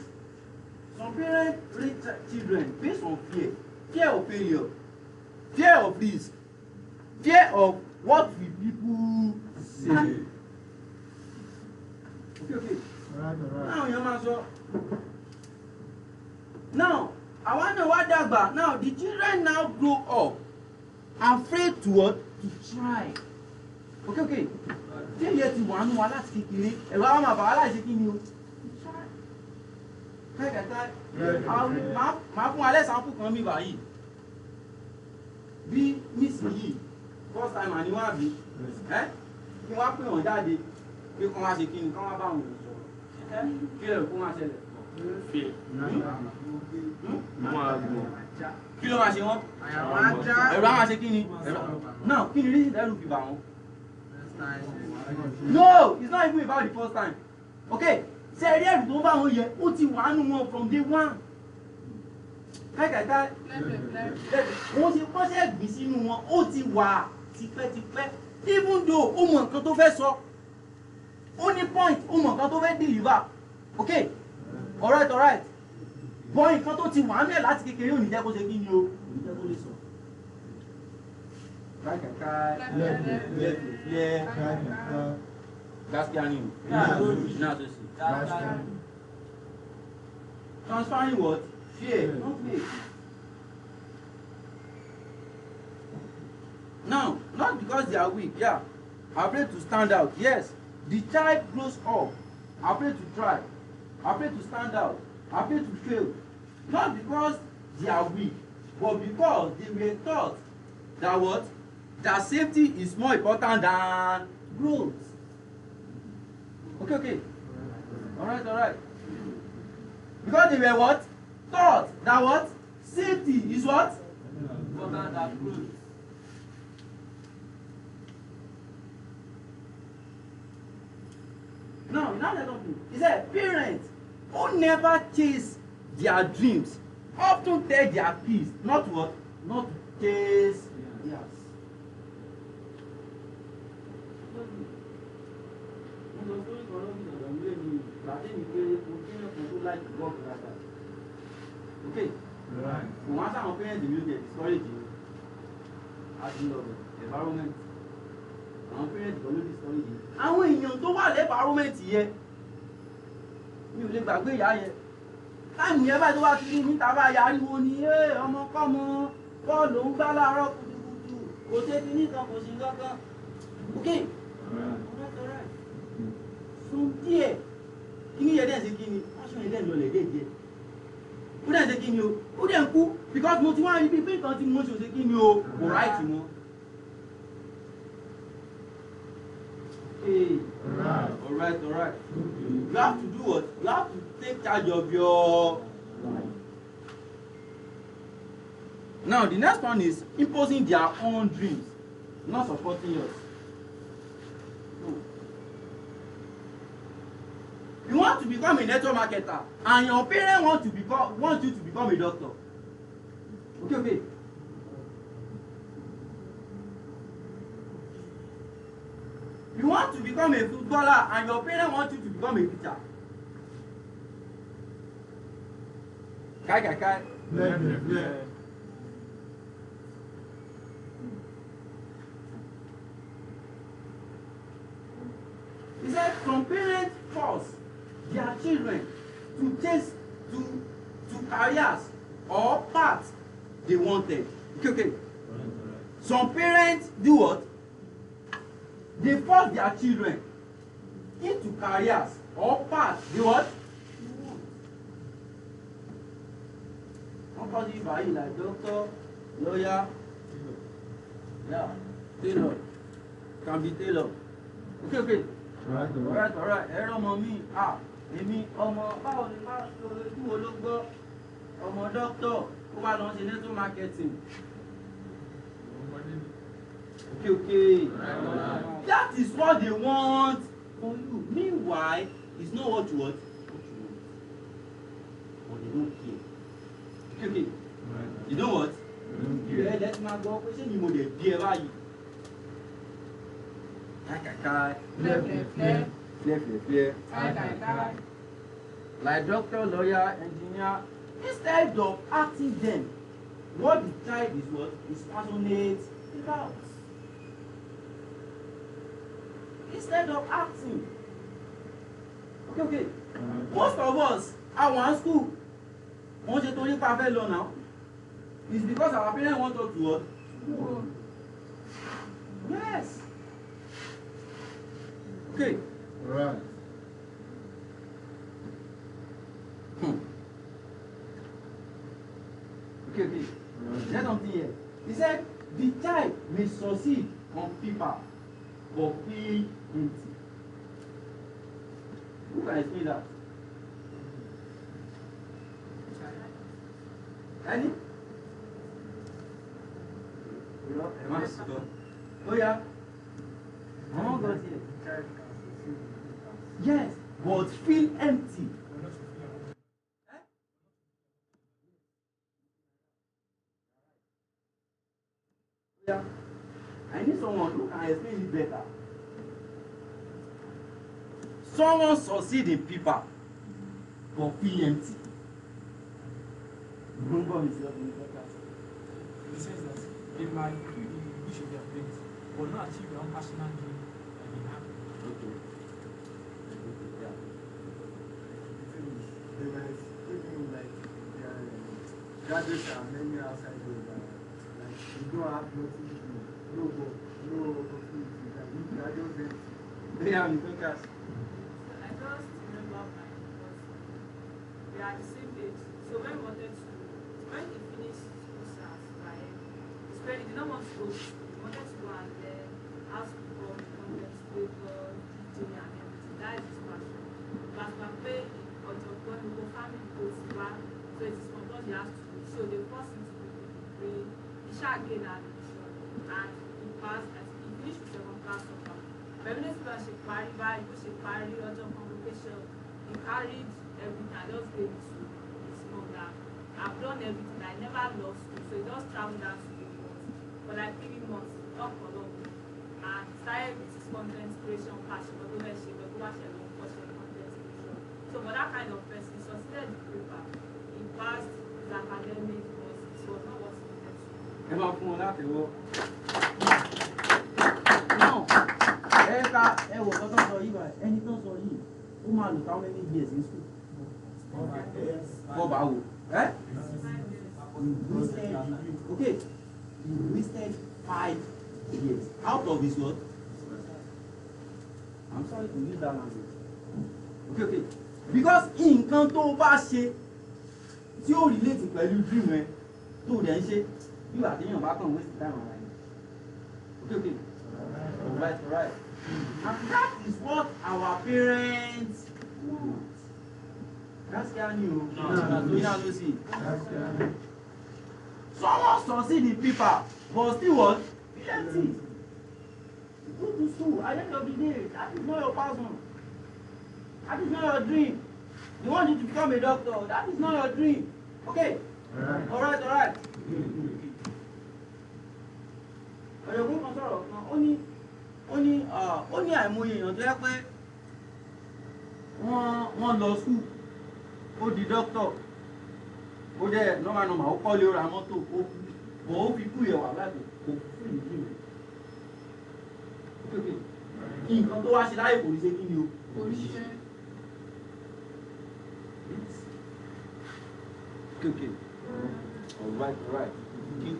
children based on fear of failure, fear of risk, fear of what will people say. Okay. Now your man so. Now I want to what dagba. Now the children now grow up afraid to what? To try. Okay. Tell you to one wala láti kékeré. Ẹ̀rọ àwọn àbá wala ṣe kí ni o. Máa fún alẹ́ sample kan mi báyìí bí nísìnyí first time àníwọ̀n àbí kí wọ́n pè wọ́n jáde pé kán wá ṣe kí ni kán wá bá wọn sọ̀rọ̀ kí lè kó máa ṣẹlẹ̀ kí ló máa ṣe wọ́n ẹ̀rọ á máa ṣe kí ni náà kí ni rí ìdẹ́rù fi bà wọ́n. No, it's not even about the first time. Okay. Ṣé ẹ̀rí ẹ̀rù tó bá wọn yẹ ó ti wà nù wọn from day one. Káìkàìká wọ́n ṣe gbìn sínú wọn ó ti wà tipẹ́tipẹ́ even though ó mọ nǹkan tó fẹ́ sọ ó ní point ó mọ nǹkan tó fẹ́ deliver. Okay, alright bọ́ nǹkan tó ti wà ń bẹ̀ láti kékeré ò ní jẹ́ kó ṣe kí ni o ò ní jẹ́ kó lè sọ. Káìkàìká lẹ́ẹ̀kẹ́ gaskiya ni na so si. Transferring what? Fear, not faith. Now, not because they are weak, afraid to stand out. Yes, the child grows up, afraid to try, afraid to stand out, afraid to fail. Not because they are weak, but because they were taught that what? That safety is more important than growth. Okay. Alright. Because they were what? Taught that what? Safety is what? Important than growth. Now let us do. He said, parents who never chase their dreams often tell their kids not what? Not to chase theirs. Okay. Right. So once our parents will get discouraged as in the environment. Our parents will discourage you. Àwọn èèyàn tó wà lẹ́ environment yẹn mi ò lè gbàgbé ìyá yẹn. Táìmù yẹn báyìí tó wá sí níta bá yariwo ni ọmọ kọ́mọ bọ́ọ̀lù ń gbá láàárọ̀ kùtùkùtù kò ṣe ti nìkan kò sí kankan. Okay. Alright. From there kí ni yẹn dẹ̀ ṣe kí ni passion yẹn dẹ̀ lọ lẹ̀ díẹ̀. Ó dẹ̀ ṣe kí ni o ó dẹ̀ ń kú because mo ti wá ibi pé nǹkan tí mo ṣe kí ni o kò ráìtì wọn. Alright. You have to do what? You have to take charge of your life. Now the next one is imposing their own dreams, not supporting yours. You want to become a network marketer, and your parents want you to become a doctor. Okay. You want to become a footballer, and your parents want you to become a teacher. Kai. Yeah. He said some parents force their children to chase to careers or paths they wanted. Okay. Some parents do what? They force their children into careers or paths they what? One person you buy like doctor, lawyer, yeah, tailor, can be tailor. Okay. Alright. Ẹ̀rọ ọmọ mi, èmi ọmọ báwo ni bá ojú wo ló gbọ́ ọmọ dọ́kítọ̀ ó bá lọ ṣe network marketing. Okay. That is what they want from you. Meanwhile, it's not what you want. But they don't care. Okay. You know what? Yeah, let's not go. Ṣé ni mo lè bí ẹ báyìí? Kai. Like doctor, lawyer, engineer, instead of asking them what the child is passionate about. Instead of asking. Okay. Most of us are one school. Wọ́n ṣe torí pa fẹ́ lọ now. It's because our parents want us to what? Yes. Okay. Right. Okay. There's something here. He said the child may succeed on paper but feel empty. Who can explain that? Any? Oh yeah. How got here? Yes, but feel empty. Yeah. I need someone who can explain it better. Someone succeed in paper but feel empty. He says that they might do the wish of their parents, but not achieve their own personal dream that they have. Okay. Yeah. They might even like their graduates are many outside those like you don't have nothing to do, no work, no opportunity, like you graduate them. Yeah, you think that's I just remember mine because we are the same age. So when we wanted to, when he finished school SARS, he did not want to go to school. He wanted to go and learn how to become a content creator, DJ and everything. That is his passion. But when we got the family goes to work, so it is compulsory he has to do. So they forced him to do the degree. He shall gain admission and he passed. He finished with 7th class of that. Feminist class she carried by, she carried other convocation. He carried everything. I just gave it to his mom that I've done everything. I never lost school, so he just traveled down to the course for like 3 months, not for long. And started with his content creation passion, but over she was watching content creation. So for that kind of person, he succeeded the paper. He passed his academic, but it was not what he wanted to do. ẹ máa fún wọn láti wọ. Now, ẹ wò tó sọ yìí báyìí, ẹni tó sọ yìí, ó máa lò how many years in school? 4 bá wò. Okay, he wasted 5 years out of his what? I'm sorry to use that language. Okay. Because nǹkan tó bá ṣe tí ó relate pẹ̀lú dream ẹ tó dẹ̀ ń ṣe bí wà téèyàn bá kàn waste time ara yẹn. Okay. Right. And that is what our parents want. That's can you. No, see. Someone succeed in paper, but still what? Empty. Go to school. At the end of the day, that is not your passion. That is not your dream. They want you to become a doctor. That is not your dream. Okay? Alright. Ọ̀yọ̀gbọ́n kan sọ̀rọ̀ kan, ó ní àìmọye èèyàn tó yẹ pé wọ́n lọ school, ó di doctor, ó jẹ́ normal, ó kọ́lé ó ra mọ́tò, ó fi kú ìyẹ̀wà láti kò fún ìdí rẹ̀. Nǹkan tó wá ṣe láyé kò ní ṣe kí ni o? Kò ní ṣe. Okay. All right. Okay.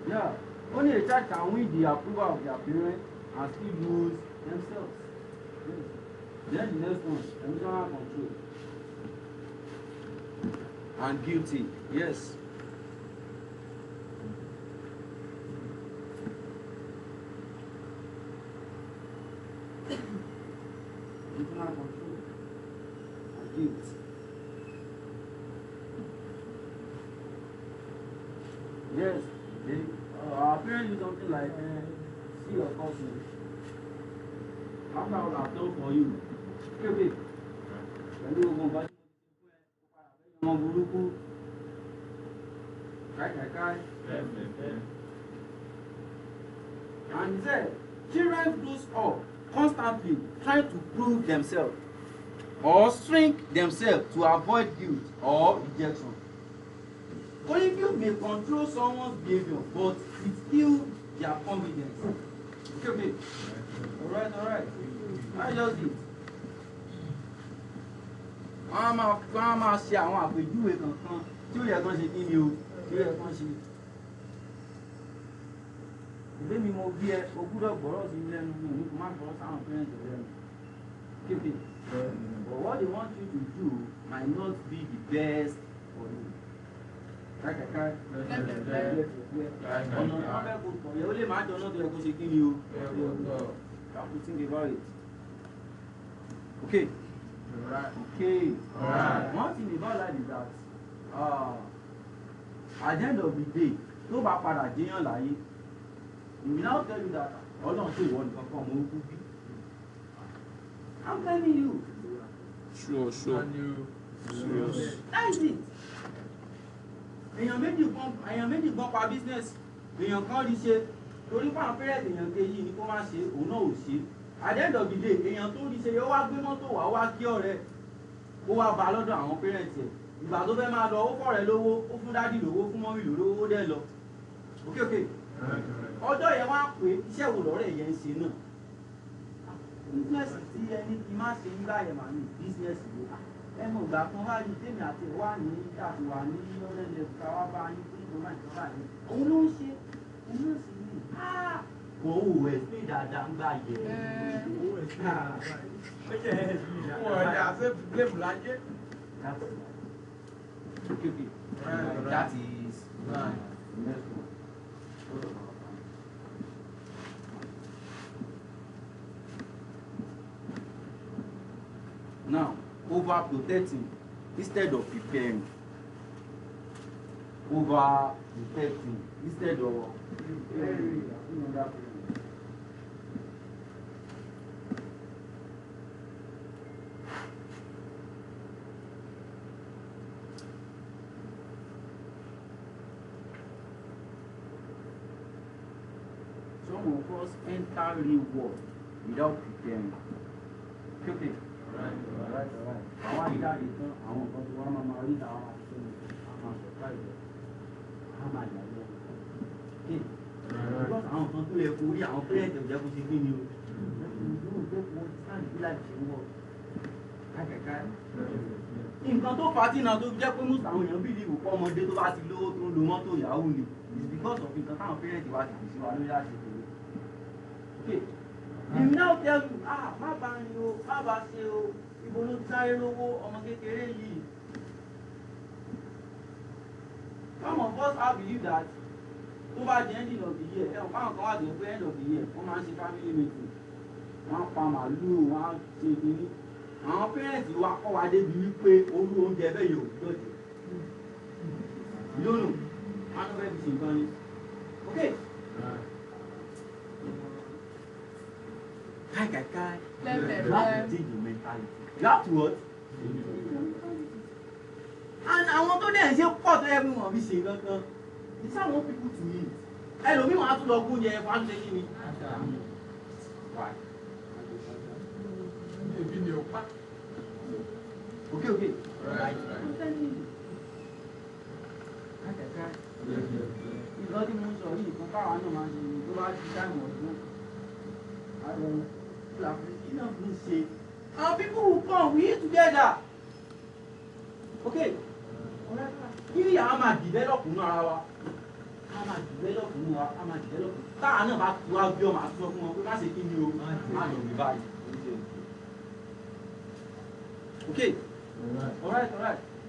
Yeah, only a child can win the approval of their parents and still lose themselves. Yes. Then the next one, emotional control. And guilty, yes. Emotional control and guilt. Yes. Our parents do something like, see your cousin. After all I've done for you. Okay. Pẹ̀lú ogun bá ọmọ burúkú. Káìkàìkáì. And he said, children grow up constantly trying to prove themselves or shrink themselves to avoid guilt or rejection. Conflict may control someone's behavior, but it kills their confidence. Okay. Alright. I just did. Wọ́n máa ṣe àwọn àpèjúwe kankan tí ó yẹ kán ṣe kí ni o, tí ó yẹ kán ṣe. Ìgbé mi mo bí ẹ, o gbúdọ̀ gbọ́rọ̀ sí lẹ́nu mi, ní kò má gbọ́rọ̀ sáwọn parents lẹ́nu. Okay. But what they want you to do might not be the best for you. Ọ̀nà ọ̀fẹ́ kò pọ̀ yẹ ó lè máa jọ náà tó yẹ kó ṣe kí ni o. Have to think about it. Okay. One thing about life is that at the end of the day, tó bá padà jẹ́yàn láyé, he will now tell you that Ọlọ́run tó wọ nìkan kan mọ́ kú bí. I'm telling you. Sure. That is it. Èèyàn méjì gbọ́n pa business, èèyàn kan rí ṣe, torí fún àwọn parents èèyàn kejì ni kó má ṣe, òun náà ò ṣe. At the end of the day, èèyàn tó rí ṣe yóò wá gbé mọ́tò wá kí ọ̀rẹ́, ó wá bá lọ́dọ̀ àwọn parents ẹ̀. Ìgbà tó fẹ́ máa lọ, ó fọ̀rẹ́ lówó, ó fún dádì lówó, fún mọ́mì lówó, ó dẹ̀ lọ. Okay. Ọjọ́ yẹn wá pé iṣẹ́ wo lọ́rẹ́ yẹn ń ṣe náà. Business tí ẹni kì í má ṣe ń gbà yẹn màá ní business wo. Ẹnu ìgbà kan wá rí tèmi àti wà ní àti wà ní ọ̀rẹ́lẹ̀ káwá bá yín fún ìjọba ìjọba yẹn. Òun ló ń ṣe, òun ló sì ní. Kò wù ẹ̀ sí dáadáa ń gbà yẹ. That is next one. Now, overprotecting instead of preparing. Overprotecting instead of preparing. Some of us enter real world without preparing. Okay. Right. Àwọn àjáde tán àwọn nǹkan tí wọ́n máa rí àwọn àṣìṣe àwọn surprise àwọn máa yà lọ. Àwọn nǹkan tó yẹ kó rí àwọn parents ò jẹ́ kó ṣe gbé ni o. Yóò jẹ́ kó sáà bí láti ṣe wọ̀. Nǹkan tó fà á tí náà tó jẹ́ pé most àwọn èèyàn bìlì ìwòkọ́ ọmọdé tó bá ti lówó tó ń lo mọ́tò yahoo ni is because of nǹkan táwọn parents wá ti fi sí wa lórí àṣìṣe. He will now tell you, má bá ń lo, má bá ṣe o, ibo ló sáré lówó ọmọ kékeré yìí. Some of us have believed that tó bá di ending of the year, ẹ̀ ọ̀pá nǹkan wà dé pé end of the year, wọ́n máa ń ṣe family meeting, wọ́n á pa màálù, wọ́n á ṣe ìdíní. Àwọn parents wa kọ́ wa débi wípé orú oúnjẹ bẹ́ẹ̀ yóò gbọ́dọ̀ jẹ. Lónù, wọn ló fẹ́ fi ṣe nǹkan ni. Okay. Kai. You have to change your mentality. You have to what? And àwọn tó dẹ̀ ń ṣe pọ̀ tó yẹ kí wọ́n fi ṣe gangan. It's how want people to eat. Ẹlòmíì wọn á tún lọ gún oúnjẹ ẹ̀fọ́ àti ṣe kí ni. Why? Okay. Right. Ìgbọ́n tí mo ń sọ yìí kan káwa náà máa ń ṣe tó bá ti dáìmọ̀ ọdún. Àwọn ìlànà náà fi ń ṣe. Our people will come, we eat together. Okay. Kí ni àwọn máa develop nínú ara wa? A máa develop nínú wa, a máa develop. Táwa náà bá tu wá bí ọmọ àti sọ fún wọn pé má ṣe kí ni o, má lọ rí báyìí. Okay. Alright.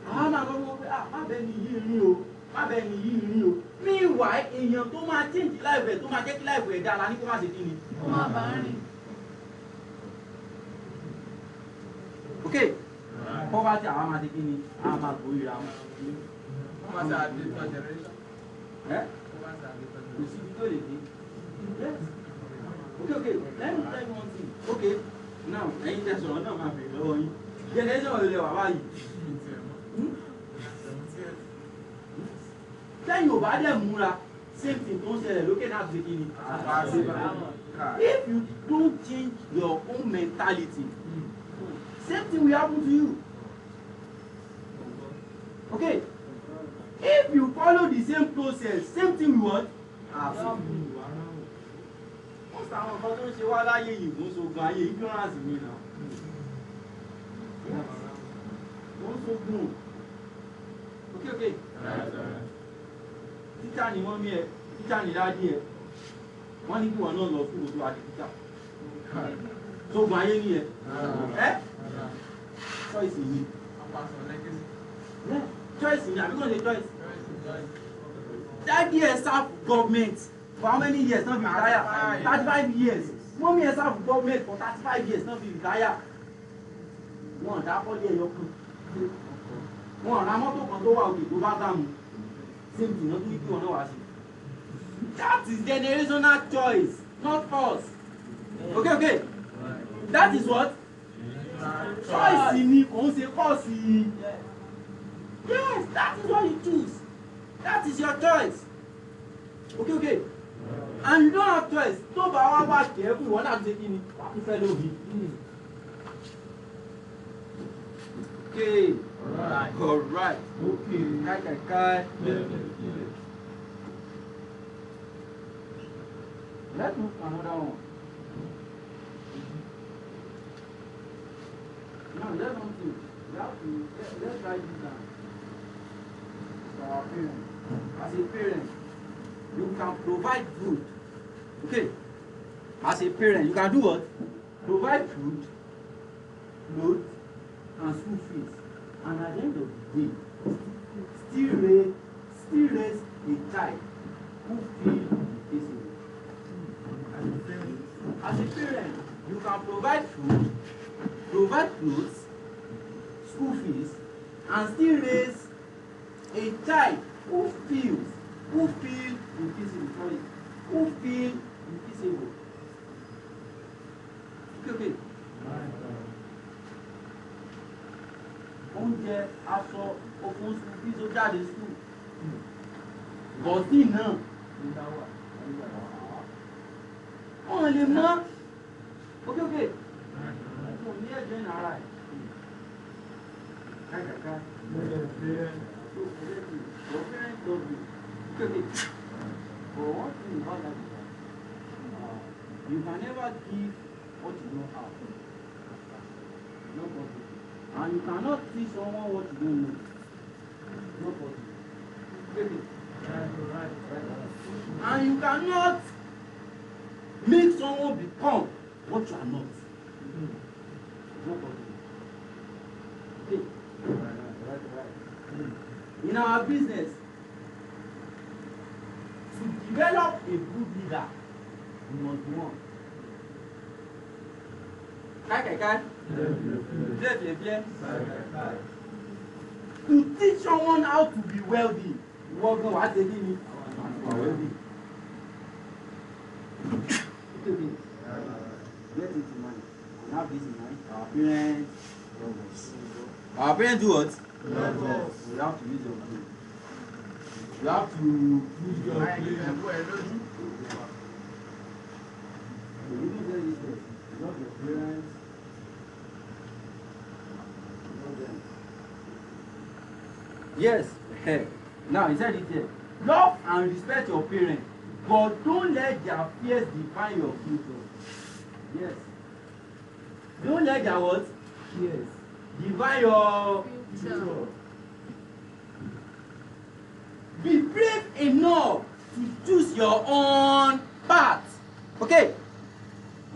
Àwọn máa gbọ́ wọn pé má bẹ́ẹ̀ ni yìí rí o, má bẹ́ẹ̀ ni yìí rí o. Meanwhile, èèyàn tó máa change life ẹ̀ tó máa jẹ́ kí life ẹ̀ dára ní kó má ṣe kí ni. Ó máa bá rìn. Okay. Poverty àwọn máa ṣe kí ni, àwọn máa gbóyè àwọn. Kò sí ibi tó lè dé. Okay. Let me tell you one thing. Okay. Now, ẹ̀yin tẹ́ sọ̀rọ̀ náà máa bèèrè lọ́wọ́ yín. Generation wo lè wà báyìí? Sẹ́yìn ò bá dẹ̀ múra, same thing tó ń ṣẹlẹ̀ lókè náà ṣe kí ni. If you don't change your own mentality, same thing will happen to you. Okay? If you follow the same process, same thing will what? Happen. Most àwọn nǹkan tó ń ṣe wá láyé yìí kò ń ṣogun ayé ignorance mi náà. Kò ń ṣogun. Okay. Títà ni wọ́n mí ẹ, títà ni dádì ẹ. Wọ́n ní kí wọ́n náà lọ fún òdo àti títà. Ṣogun ayé ni ẹ. Choice ni. Choice ni, àbí kò ṣe choice. Daddy ẹ serve government for how many years? Not be retire. 35 years. Mommy ẹ serve government for 35 years. Not be retire. Wọ́n dá kọ́lé ẹyọ kan. Wọ́n ra mọ́tò kan tó wà òkè tó bá dàmú. Same thing, not to give you one. That is generational choice, not us. Okay. That is what? Choice ni kò ń ṣe course. Yes, that is what you choose. That is your choice. Okay. And you don't have choice. Tó bá wá wá careful, ìwọ náà ṣe kí ni? Wà á fẹ́ lóbi. Okay. Alright. Okay. Kai. Let's move to another one. Now let's one thing. Let's write this down. For our parents. As a parent, you can provide food. Okay. As a parent, you can do what? Provide food, clothes, and school fees. And at the end of the day, still raise a child who feels disabled. As a parent, you can provide food, provide clothes, school fees, and still raise a child who feels invisible. Okay. Oúnjẹ, aṣọ, okun school fees ó jáde school. Bọ̀dí náà wọ́n lè mọ́. Okay. Mo ní ẹ̀jẹ̀ ní ara ẹ̀. Káàkiri. Your parents love you. Okay. But one thing about that is you can never give what you don't have. No possible. And you cannot teach someone what you don't know. No possible. Okay. Right. And you cannot make someone become what you are not. No possible. Okay. Right. In our business, to develop a good leader, you must be one. Kai. To teach someone how to be wealthy. What they need wealthy. Get it in mind. And have this in mind. Our parents do what? We have to use your brain. You have to use your brain. Love your parents. Love them. Yes. Now he said it here. Love and respect your parents, but don't let their fears define your future. Yes. Don't let their what? Fears define your future. Be brave enough to choose your own path. Okay.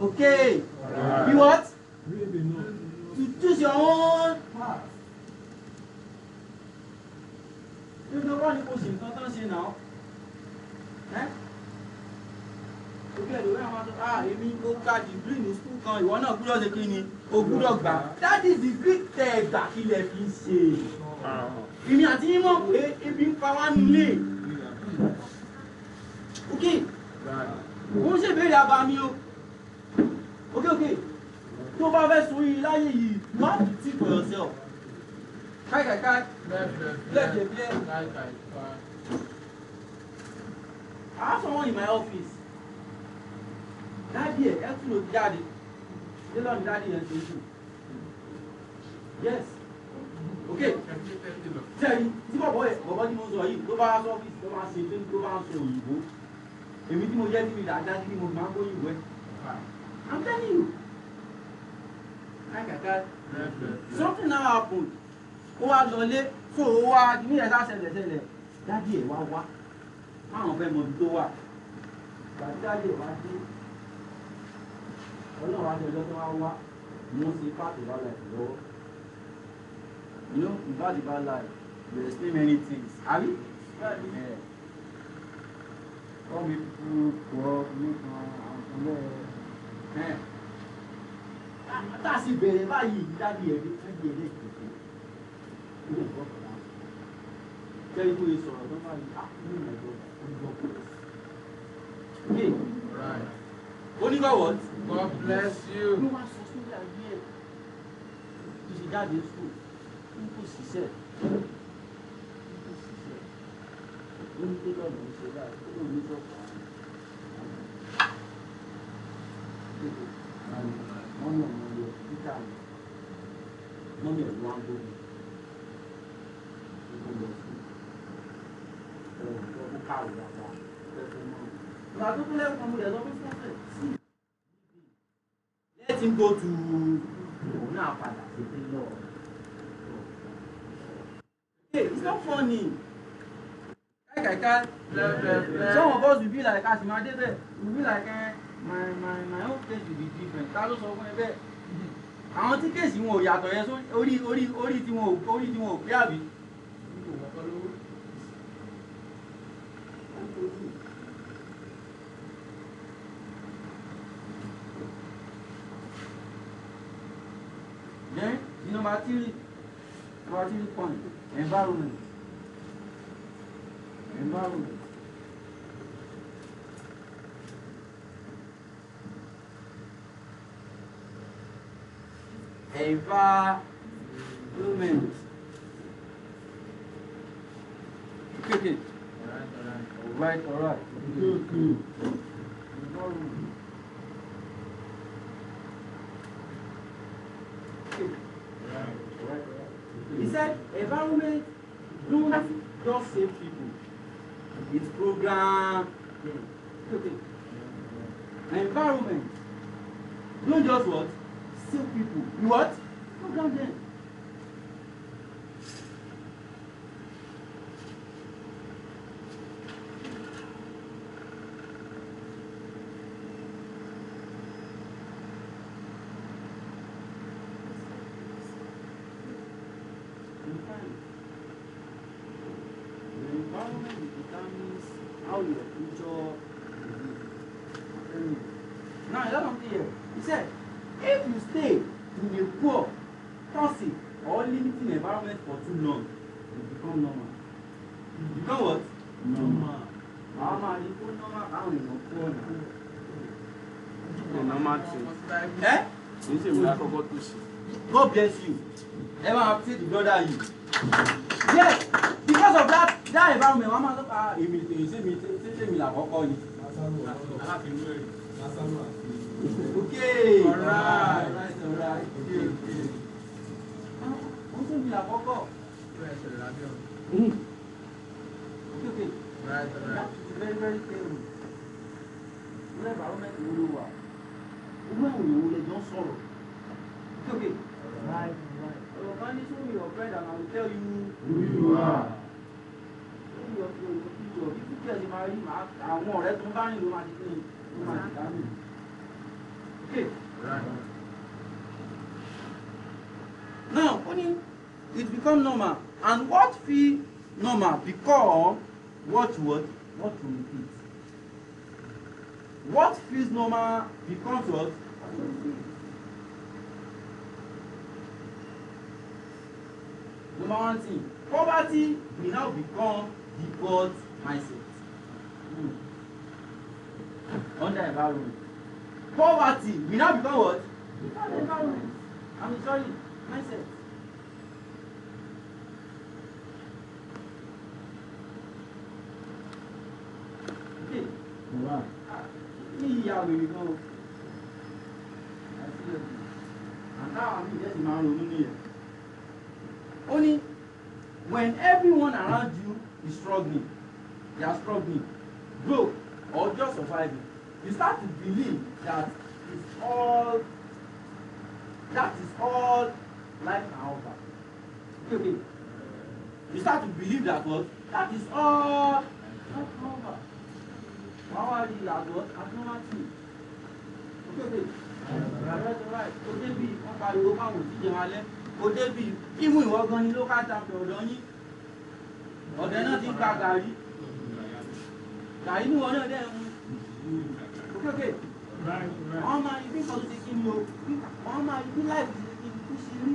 Okay. Right. Be what? Brave enough to choose your own path. You know what you push in now? Eh? Okay, the way I want to èmi ó ka degree ní school kan ìwọ náà gbúdọ̀ ṣe kí ni o gbúdọ̀ gbà. That is the great tẹ̀ gbà kí lẹ fi ṣe. Èmi àti yín mọ̀ pé ebi ń pa wá nílé. Okay. Wọ́n ṣe ìbéèrè abami o. Okay. Tó bá fẹ́ sọ yìí láyé yìí, you have to think for yourself. Kai. Left. I have someone in my office. Daddy, excellent daddy. They love daddy and station. Yes. Okay. Tell me, tí bọ̀bọ̀ tí mo sọ yìí tó bá sọ ọ́fíìsì tó máa ṣe tó bá ń sọ òyìnbó. Èmi tí mo jẹ́ tí mi dáadáa tí mo máa ń gbóyìnbó ẹ̀. I'm telling you. Something now happened. Ó wá lọlé so ó wá ní ẹ̀dá ṣẹlẹ̀ dádì ẹ̀ wá máwọn fẹ́ mọ ibi tó wà gbàtí dádì ẹ̀ wá dé ọlọ́run wá jẹjọ́ tó wá mo ṣe part of our life lọ́wọ́ you know in part of our life we explain many things abi all the people work make àwọn ọ̀lẹ́ tá a sì bẹ̀rẹ̀ báyìí dádì ẹ̀ dé Very good is right. Only God what? God bless you. No one sustains that here. You see that in school. People said. Don't take on and say that. Don't miss up. Mommy, one good. Let him go to okay, it's not funny. Some of us will be like Asimade, will be like my own case will be different. Àwọn tí kéèsì wọn ò yàtọ̀ yẹn só orí tí wọn ò pé àbí. Then the number three point, environment. Environment. Okay. All right. Good. Environment. He said, environment don't just save people. It's program. Okay. Environment don't just what? Save people. You what? Program them. The environment determines how your future is. Now, that's something here. He said, If you stay in a poor, toxic, or limiting environment for too long, you become normal. You become what? Normal. Normal. You become normal. I don't know. Poor now. The normal thing. Eh? You say we are forgot to see. God bless you. Ever have said the brother you. Yes, because of that environment, one man look you say me like alcohol. Okay. Alright. Okay. Also me like alcohol. Okay. Right. It's very, very terrible. The environment is really well. When we don't sorrow. Okay. Right. Can you show me your friend and I will tell you who you are. Show me your picture. If you tell him I want it, don't buy him. Okay. Right. Now, only it become normal. And what feel normal become what you repeat. What feels normal becomes what? Number one thing, poverty will now become default mindset. Under environment. Poverty will now become what? Default environment. Mindset. Okay. Wow. And now I'm just man only when everyone around you is struggling, they are struggling, broke, or just surviving, you start to believe that is all life can offer. Okay. You start to believe that what? That is all life can offer. How are you at what? At normal thing. Okay. Right. So they be on pariwo kan wo ti je male. O de bi imu ìwọ gan ni local champion ọ̀dọ̀ yín. Ọ̀dọ̀ náà ti gba gàrí. Gàrí ni wọ́n náà dẹ̀ ń. Okay. Wọ́n máa ibi kan tó ti kí ni o. Wọ́n máa ibi láìpẹ́ ti kí ni kú sí rí.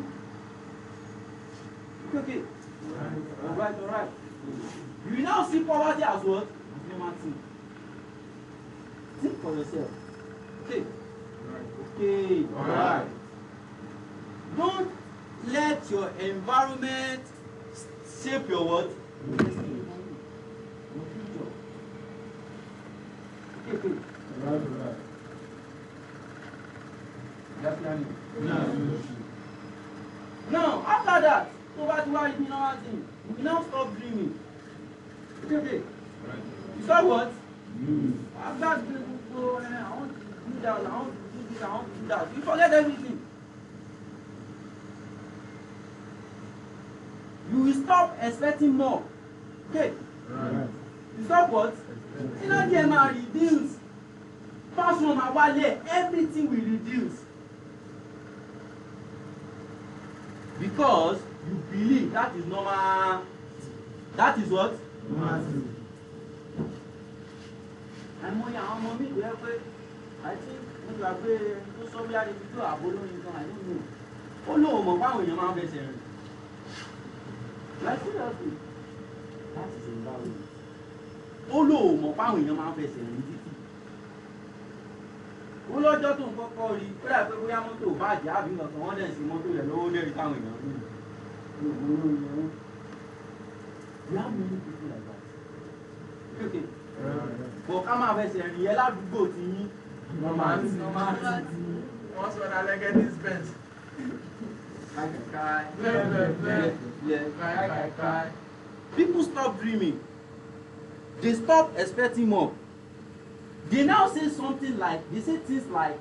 Okay. Alright. You will now see poverty as what? As normal thing. Think for yourself. Okay. Okay. Alright. Don't let your environment shape your what? Your destiny. Your future. Okay. Right. That's learning. Now, after that, over to why you know one thing. You now stop dreaming. Okay. You stop what? After that, I want to do that, I want to do this, I want to do that. You forget everything. You will stop expecting more. Okay? Right. You stop what? You know, the MR reduce. Pass from our wallet, everything will reduce. Because you believe that is normal. That is what? Normal. And when your mommy will have I think when you are very so we are to do a bolo in I don't know. Oh no, my when your mom is here. Like seriously. That is environment. Oh no, my when your mom is here. Ó lọ́jọ́ tó ń kọ́kọ́ rí ó dà pé bóyá mọ́tò bàjẹ́ àbí nǹkan wọ́n dẹ̀ sí mọ́tò rẹ̀ lọ́wọ́ dẹ́rì táwọn èèyàn rí òwúrò ìyẹn. You have many people like that. Okay. Bọ̀ ká máa fẹsẹ̀ rìn yẹn ládùúgbò tí yín. Normal. Wọ́n sọ na legacy spent. People stop dreaming. They stop expecting more. They now say something like, they say things like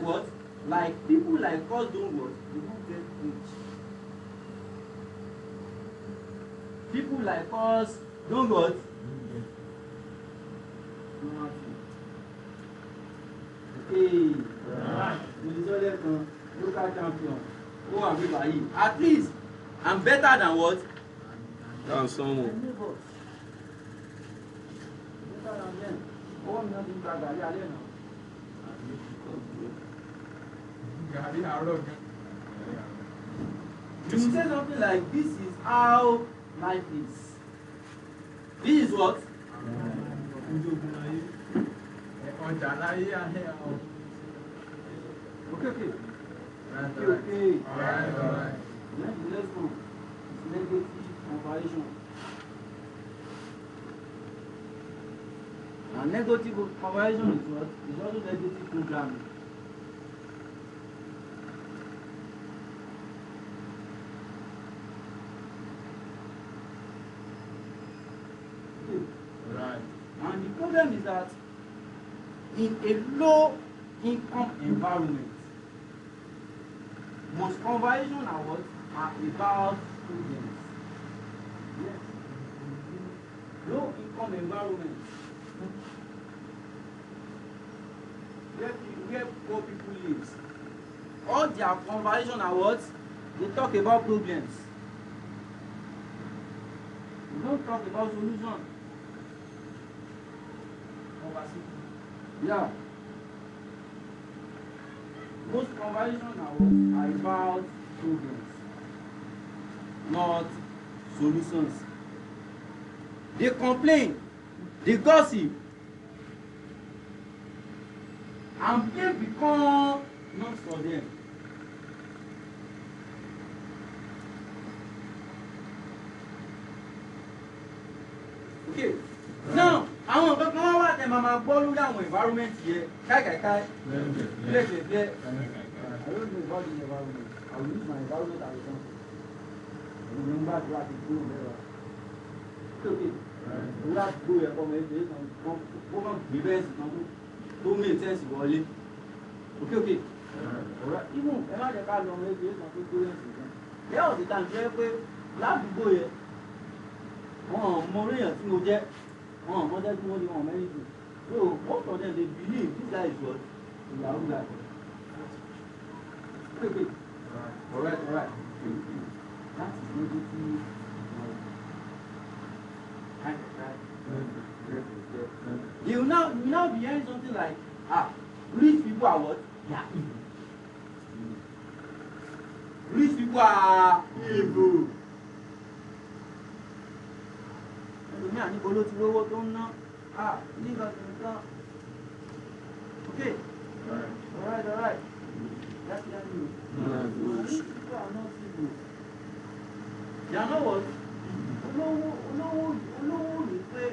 what? Like people like us don't what? They don't get rich. People like us don't what? Okay. Local champion. Oh, I'm at least I'm better than what? Than someone. Oh, mi náà ti ń gba gàrí alẹ́ náà. Gàrí àárọ̀ gan. You say something like, this is how life is. This is what? Ọjà láyé ahẹ́ àwọn. Okay. Alright. Then the next one is negative comparison. And negative comparison is what? It's also negative programming. Right. And the problem is that in a low income environment, most conversations are what? Are about students. Yes. Low income environment. Where poor people live. All their conversations are what? They talk about problems. They don't talk about solutions. Yeah. Most conversations are about problems, not solutions. They complain, they gossip, and they become not for them. Okay. Now, àwọn nǹkan kan wá wà tẹ́ máa gbọ́ lórí àwọn environment yẹn káìkàìkáì plẹ́plẹ́plẹ́. I don't know about this environment. I will use my environment as a example. Remember to have a good level. Okay. We have to go here for meditation. Come reverse to make sense wọlé. Okay. Alright. Even ẹ má jẹ́ ká lọ meditation tó tó yẹn sí kan. There was a time tó yẹ pé ládùúgbò yẹn wọ́n mọ orí èèyàn tí mo jẹ́. Mother to money on many things. So most of them they believe this guy is what? Yahoo guy. Okay. Alright. That is negative. You now be hearing something like, rich people are what? They are evil. Rich people are evil. Ní àníkò ló ti lówó tó ń ná nígbà tó ń tán. Okay. Alright. That's the end. These people are not evil. They are not what? Olówó rí pé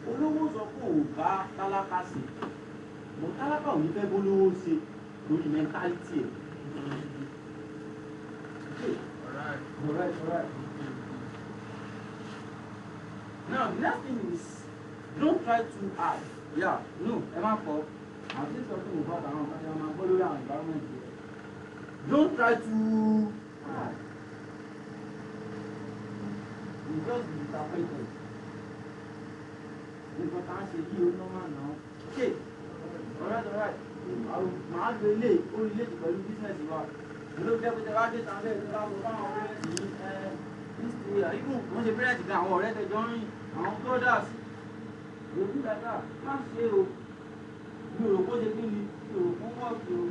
olówó sọ pé ò bá tálákà sí. Mo tálákà ò ní fẹ́ bólówó ṣe lórí mentality ẹ̀. Alright. Now, the next thing is, don't try too hard. Yeah, no, I'm saying something about our environment here. Don't try too hard. You just be disappointed. Because I say, you no man now. Okay, alright. Màá gbé ilé orílẹ̀-èdè pẹ̀lú business wa. Ìlú jẹ́ pé tẹ́wàá dé tàn bẹ́ẹ̀ tó bá wọ báwọn ọ̀rẹ́ sí even wọ́n ṣe bẹ́rẹ̀ jìgá àwọn ọ̀rẹ́ tẹjọ́ rìn àwọn brothers lòdì dáadáa má ṣe o mi ò rò kó ṣe kí ni mi ò rò kó wọ́ọ̀kì o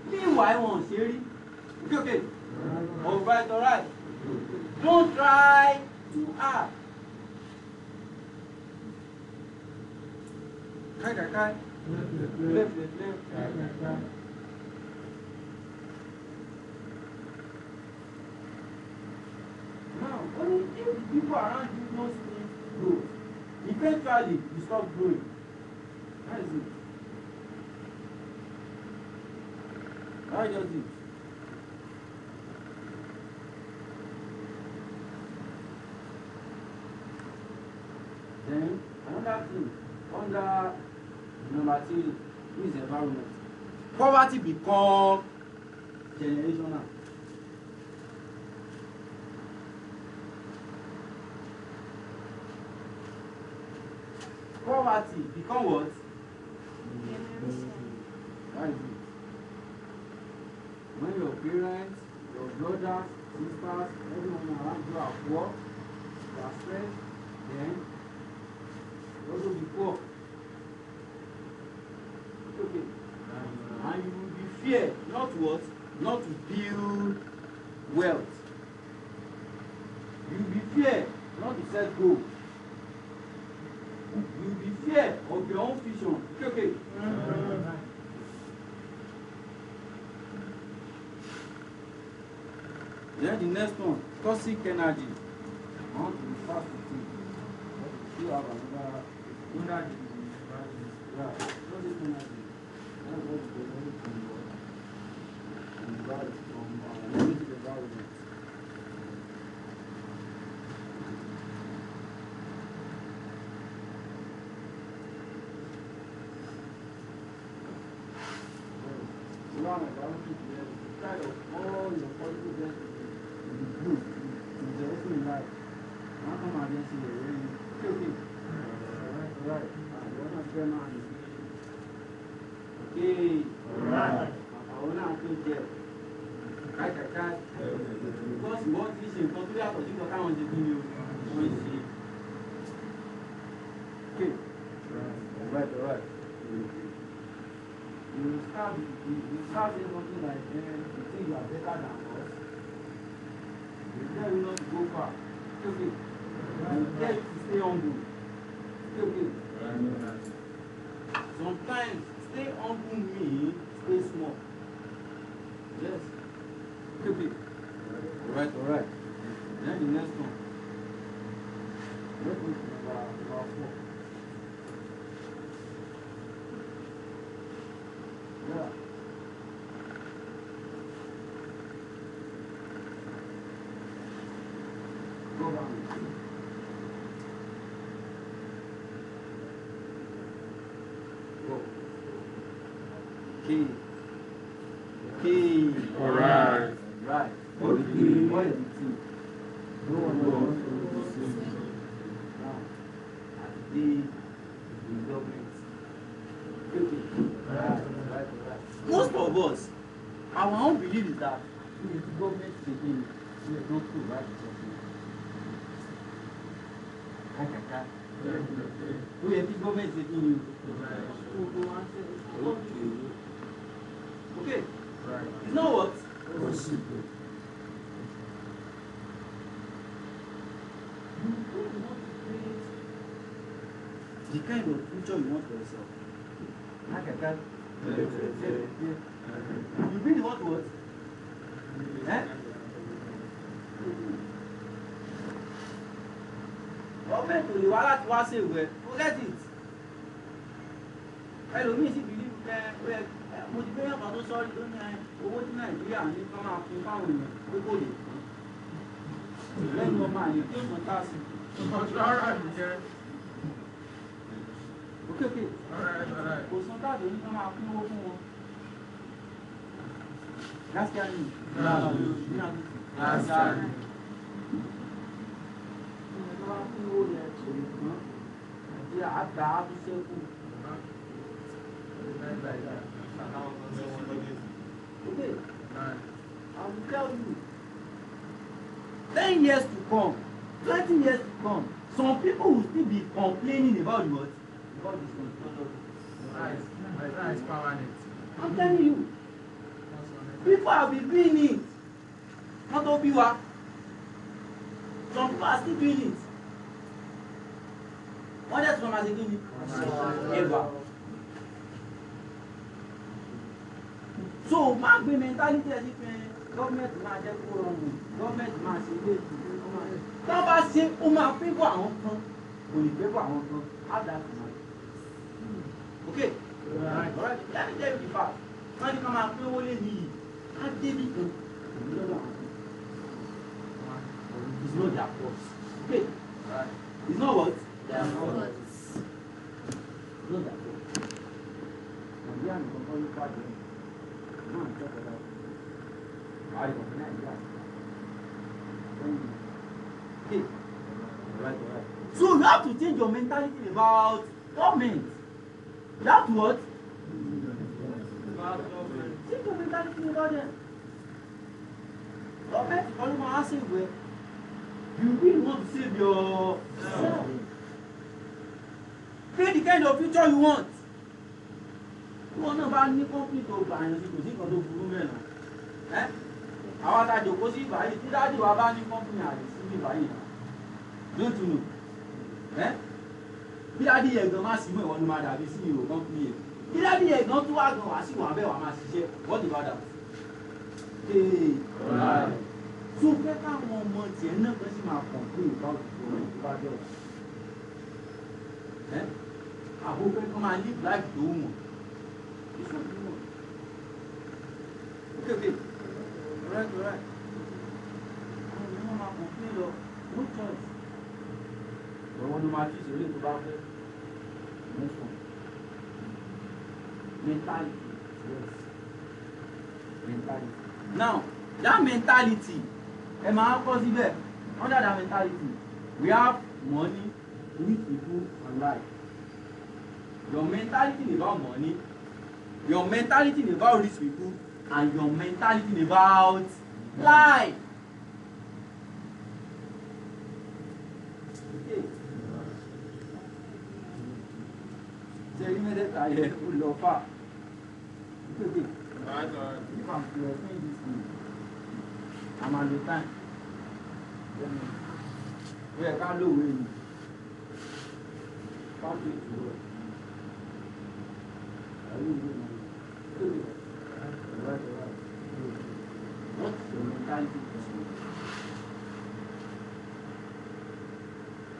ní ìwà ẹ̀wọ̀n ṣe rí okay alright don't try too hard kai Now, only if the people around you don't see growth, eventually you stop growing. That is it. That is it. Then, another thing, under number 3 is environment. Poverty become generational. Poverty become what? That is it. When your parents, your brothers, sisters, everyone around you are poor, you are stressed, then you also be poor. fear not what? Not to build wealth. You will be fear not to set goals. You will be fear of your own vision. Okay. Then the next one, toxic energy. I want to be fast with it. You have another energy. Yeah, toxic energy. That's what the environment from negative environment. Long as I don't keep there, kind of all your positive things will be good. It's the also in life. Not come against you, really. Okay. Alright. We're not sure now. Okay. Alright. I will not think there. Because what is in country after you can on the video. Okay. Alright. You start saying something like, you think you are better than us. You tell you not to go far. Okay. You tell you to stay humble. Okay. Sometimes stay humble means stay small. Yes. Okay. Alright. Then the next one. Let's go to number 4. Yeah. Go down. Go. Key. Alright. Right. What is the key? No one wants to see. Now, the government. Right. Most of us, our own belief is that if the government is taking we don't provide something. We have the government taking you. Okay. Right. It's not what? The kind of future you want for yourself. You really want what? Eh? Government to the wala to wa say well, forget it. Ẹlòmíì sì believe pé mo ti gbé yàtọ̀ tó sọ́ọ́rí tó ní owó tí Nàìjíríà ní kọ́ máa fún fáwọn èèyàn pé kò lè fún. Lẹ́nu ọmọ àyè tí ó sọ táàsì. Okay. Kò sọ táàsì ní kọ́ máa fún owó fún wọn. Gaskiya ne. Gaskiya ne. Ìjọba fún owó yẹn kò lè fún Nàìjíríà àgbà á tún ṣẹ́kù. Okay. I will tell you. 10 years to come, 20 years to come, some people will still be complaining about what? About this one. I'm telling you. People have been doing it. Not all people. Some people are still doing it. What else from us again? Ever. So, my mentality is government máa jẹ́ kó rọrùn, government máa ṣe ilé ìtura. Tí wọ́n bá ṣe, ó máa favour àwọn kan, kò ní favour àwọn kan. How that is right? Okay. Alright. Let me tell you the fact. Wọ́n ní ká máa pín owó lé nìyí. Á débì kan, kò ní lọ́dọ̀ àwọn kan. It's not their fault. Okay. It's not what? Their fault. It's not their fault. Nàìjíríà nìkan kọ́ ló pàdé. Okay. Right. So you have to change your mentality about government. You have to what? Change your mentality about them. Government is only going to save you. You really want to save yourself. Create the kind of future you want. wọn náà bá ní company tó gbà yẹn sí kò sí nǹkan tó burú mẹ́rin ẹ́ àwọn àtàjò kó sí ìbáyìí tí dájú wa bá ní company àlè sí ìbáyìí náà don't you know ẹ́ bí dájú yẹn gan má sí mọ́ ìwọ ni máa dàbí sí ìrò company yẹn bí dájú yẹn gan tó wà gan wá sí wà bẹ́ẹ̀ wà máa ṣiṣẹ́ what about that? So fẹ́ káwọn ọmọ tiẹ̀ náà kan sì máa complain about ìgbòho tó bá jọ ẹ́ àbò fẹ́ kọ́ máa live life tó wù wọ́n. Okay. Alright. Àwọn ọmọ máa complain lọ, no choice. Ọ̀wọ́n ló máa fi ìṣòro tó bá fẹ́. No fun. Mentality. Yes. Mentality. Now, that mentality, ẹ máa kọ́ síbẹ̀. Under that mentality, we have money, rich people, and life. Your mentality is about money. Your mentality is about rich people. And your mentality is about life. Okay. So you made it tired. You love her. Okay. If I'm to explain this thing, I'm at the time. We can't do it. Can't do it. What's your mentality?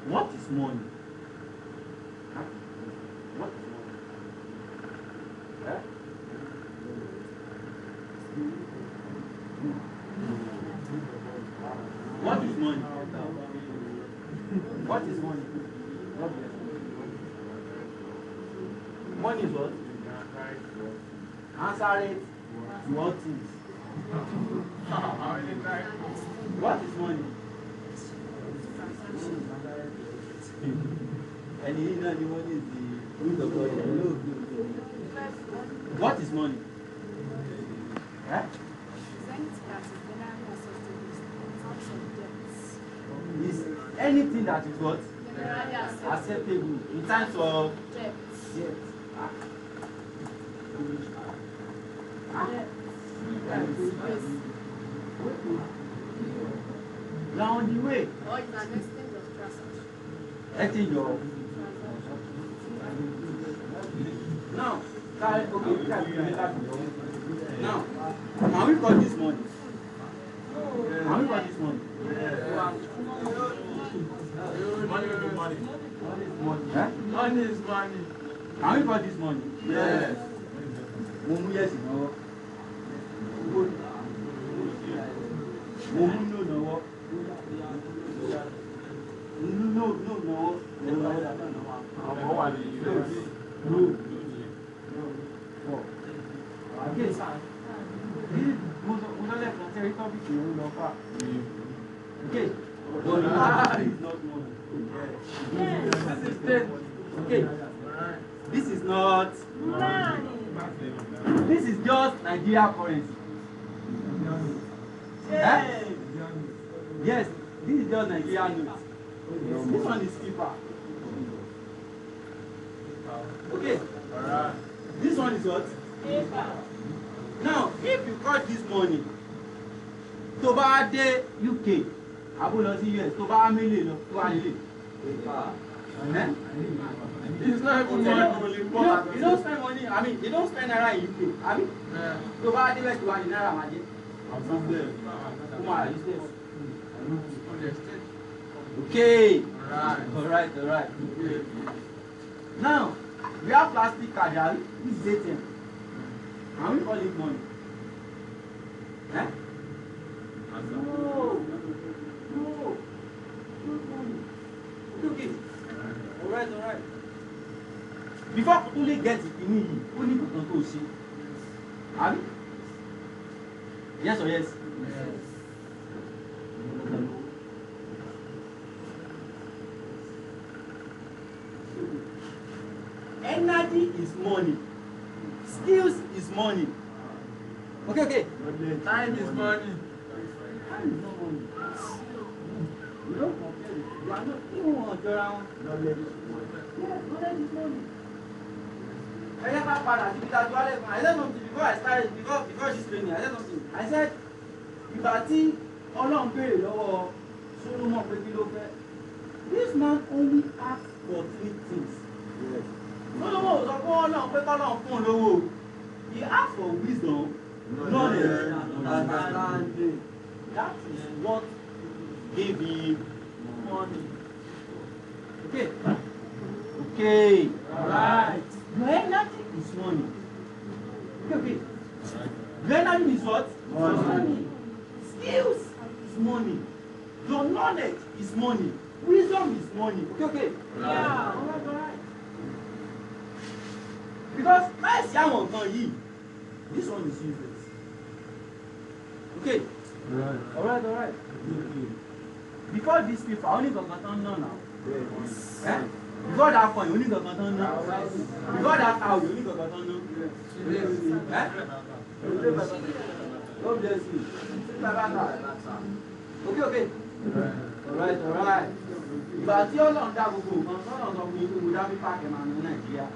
What is money? What is money? Eh? What is money? What is money? Money is what? Answer it. What is? What is money? And you know the money is the root of God. What is money? Eh? Is anything that is what? Acceptable in terms of debt. Now on the way. Or it's an exchange of transaction. Exchange of. Now, now, can we call this money? Can we call this money? Money is money. Eh? Money is money. Can we call this money? Yes. Mo mú yes náwó. Mo mú no náwó. No náwó. Àwọn wà ní US. No. Again, mo sọ lẹ́ẹ̀kan tẹ́rí tọ́pìkì òun lọ fà. Okay. But that is not money. Okay. This is not money. This is just Nigeria currency. Eh? Yes, this is just Nigeria note. This one is cheaper. Okay. This one is what? Now, if you cut this money, tó bá dé UK, àbó lọ sí US, tó bá mílè lọ, tó bá nílé. It's not even money. You don't spend money, I mean, you don't spend naira in UK, I mean, tó bá dé bẹ́ẹ̀ tó wà ní náírà máa jẹ́. Okay. Alright. Now, we have plastic card, this is ATM. Can we call it money? Eh? No. Okay. Alright. Before only get it, you need only to control see. Have you? Yes or yes? Yes. Energy is money. Skills is money. Okay. Time is money. Time is not money. You don't compare it. You are not even on around knowledge is money. Yes, knowledge is money. I never padà síbi tá a ti wálé kan. I said something before I started before this training. I said something. I said ìgbà tí Ọlọ́run béèrè lọ́wọ́ Solomon pé kí ló fẹ́. This man only asked for 3 things. Yes. Solomon sọ fún Ọlọ́run pé kọ́lọ́run fún un lówó. He asked for wisdom, knowledge, and understanding. That is what gave him money. Okay. Okay. Alright. Your energy is money. Okay. Your energy is what? Money. Skills is money. Your knowledge is money. Wisdom is money. Okay. Yeah. Alright. Because láìsí àwọn nǹkan yìí, this one is useless. Okay. Alright. Before these people, I only got know now. Eh? Before that coin, you only got know. Before that cow, you only got know. Eh? God bless you. Okay. Alright. Ìgbà tí Ọlọ́run dá gbogbo nǹkan, Ọlọ́run sọ fún yín pé mo dá pípa kẹ̀ máa ní Nàìjíríà.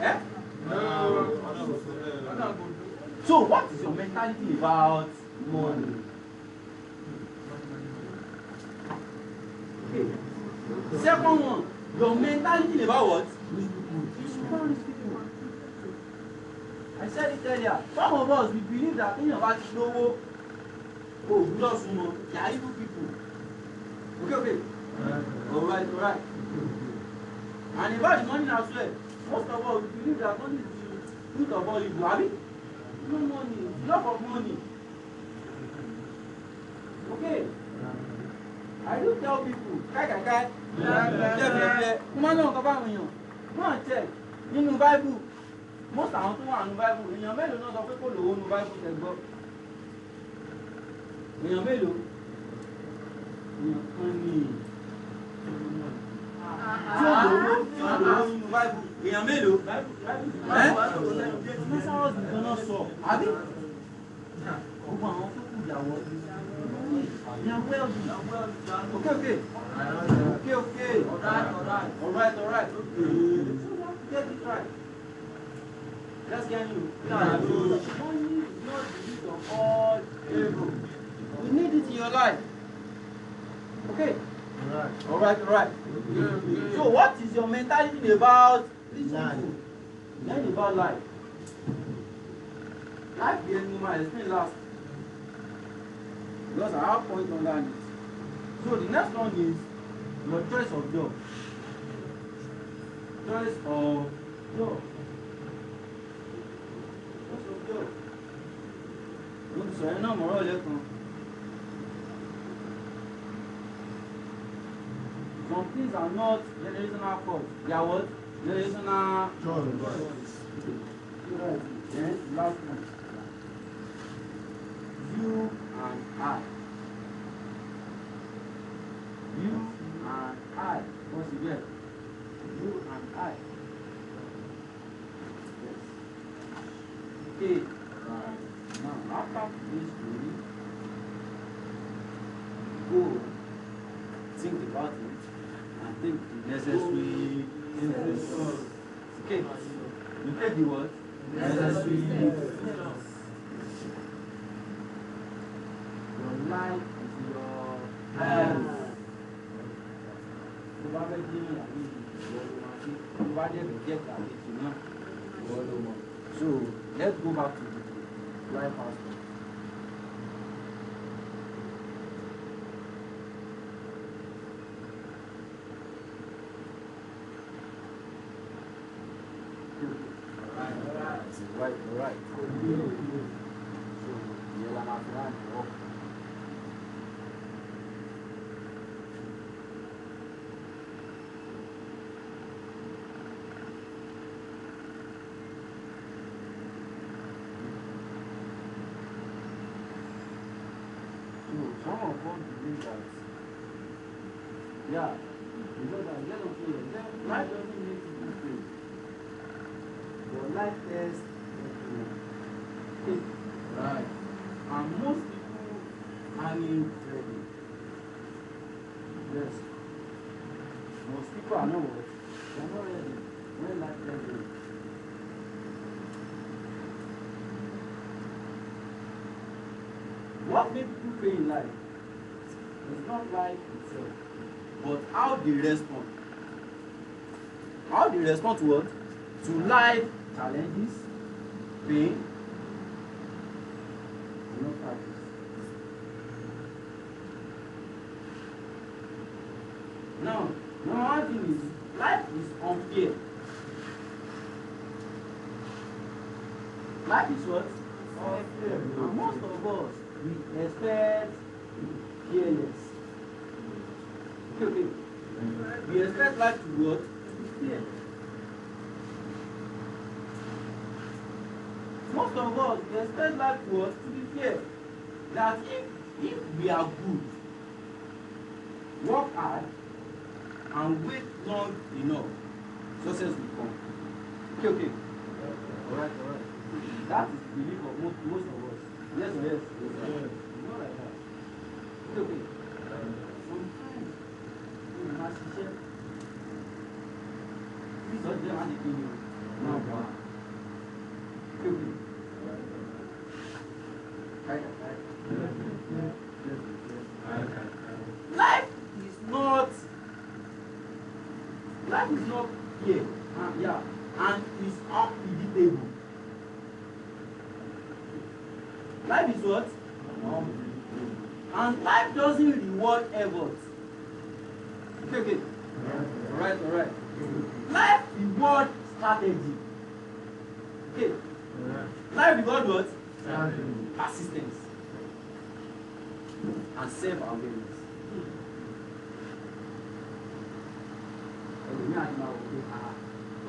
Eh? So what is your mentality about money? Okay. Second one, your mentality about what? I said it earlier. Some of us we believe that in about slow, oh, just they are evil people. Okay. Alright. And about the money as well. Most of us we believe that money is the root of all evil. Have you? No money, love of money. Okay. I do tell people, kai. Come on, go and check. In the Bible, most àwọn tó wà nínú Bible, èèyàn mélòó náà sọ pé kò lówó nínú Bible tẹ́ gbọ́. Èèyàn mélòó? Èèyàn kan ní tí ó lówó nínú Bible. Èèyàn mélòó? Mẹ́sàrọ́sì nìkan náà sọ. Àbí? Gbogbo àwọn tó kù ìyàwó. They are wealthy. Okay. Alright. Get it right. Just get you. Money is not the root of all evil. You need it in your life. Okay. Alright. So what is your mentality about this? Learn about life. Life the animal explain last. Because I have point on that. So the next one is your choice of job. Choice of job. So I know more or less. Some things are not generational cause. They are what? Generational choice. Then last one. You and I. Once again, you and I. Yes. Okay. Now, after this story, go think about it and take the necessary steps. Okay. You take the what? Necessary steps. Your life is your health. So let's go back to the life aspect. Right. So some of us believe that, because I get on to life doesn't make you do things. Your life test right. And most people are in trading. Yes. Most people are not ready. They are not ready when life test them. many people fail in life? It's not life itself, but how they respond. How they respond to what? To life challenges, pain, and not practice. Now, number one thing is life is unfair. Life is what? Unfair. And most of us, we expect fearless. Okay. We expect life to be what? To be fair. Most of us, we expect life to what? To be fair. That if we are good, work hard, and wait long enough, success will come. Okay. Alright. That is the belief of most of us. Yes or yes? Yes. Not like that. Okay. Sometimes we must share. We saw them at the beginning. Now, okay. Life is not here, and it's unpredictable. Life is what? And life doesn't reward effort. Okay. Alright. Life rewards strategy. Okay. Life rewards what? Persistence and self-awareness.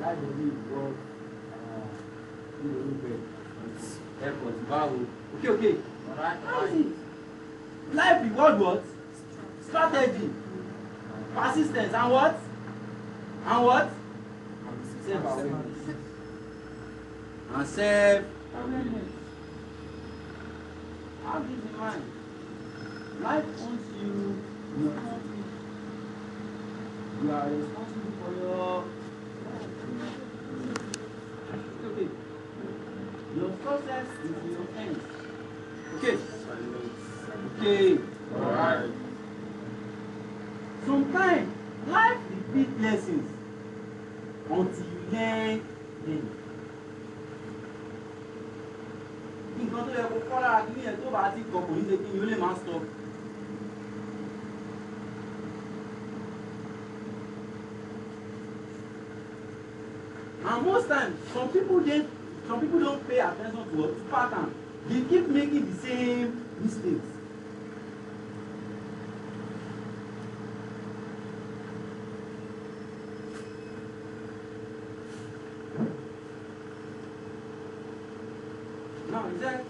Life doesn't reward effort. Okay. Alright. Life reward what? Strategy, persistence, and what? Self-awareness. And self-awareness. Have this in mind. Life owns you. You are responsible for your okay. Your success is in your hands. Okay. Alright. Sometimes life repeats lessons until you learn them. Nǹkan tó yẹ kó kọ́ lára kí nìyẹn tó bá ti kọ̀ kò ní ṣe kí ni ó lè máa stop. And most times, some people don't pay attention to pattern. They keep making the same mistakes. Now, he said,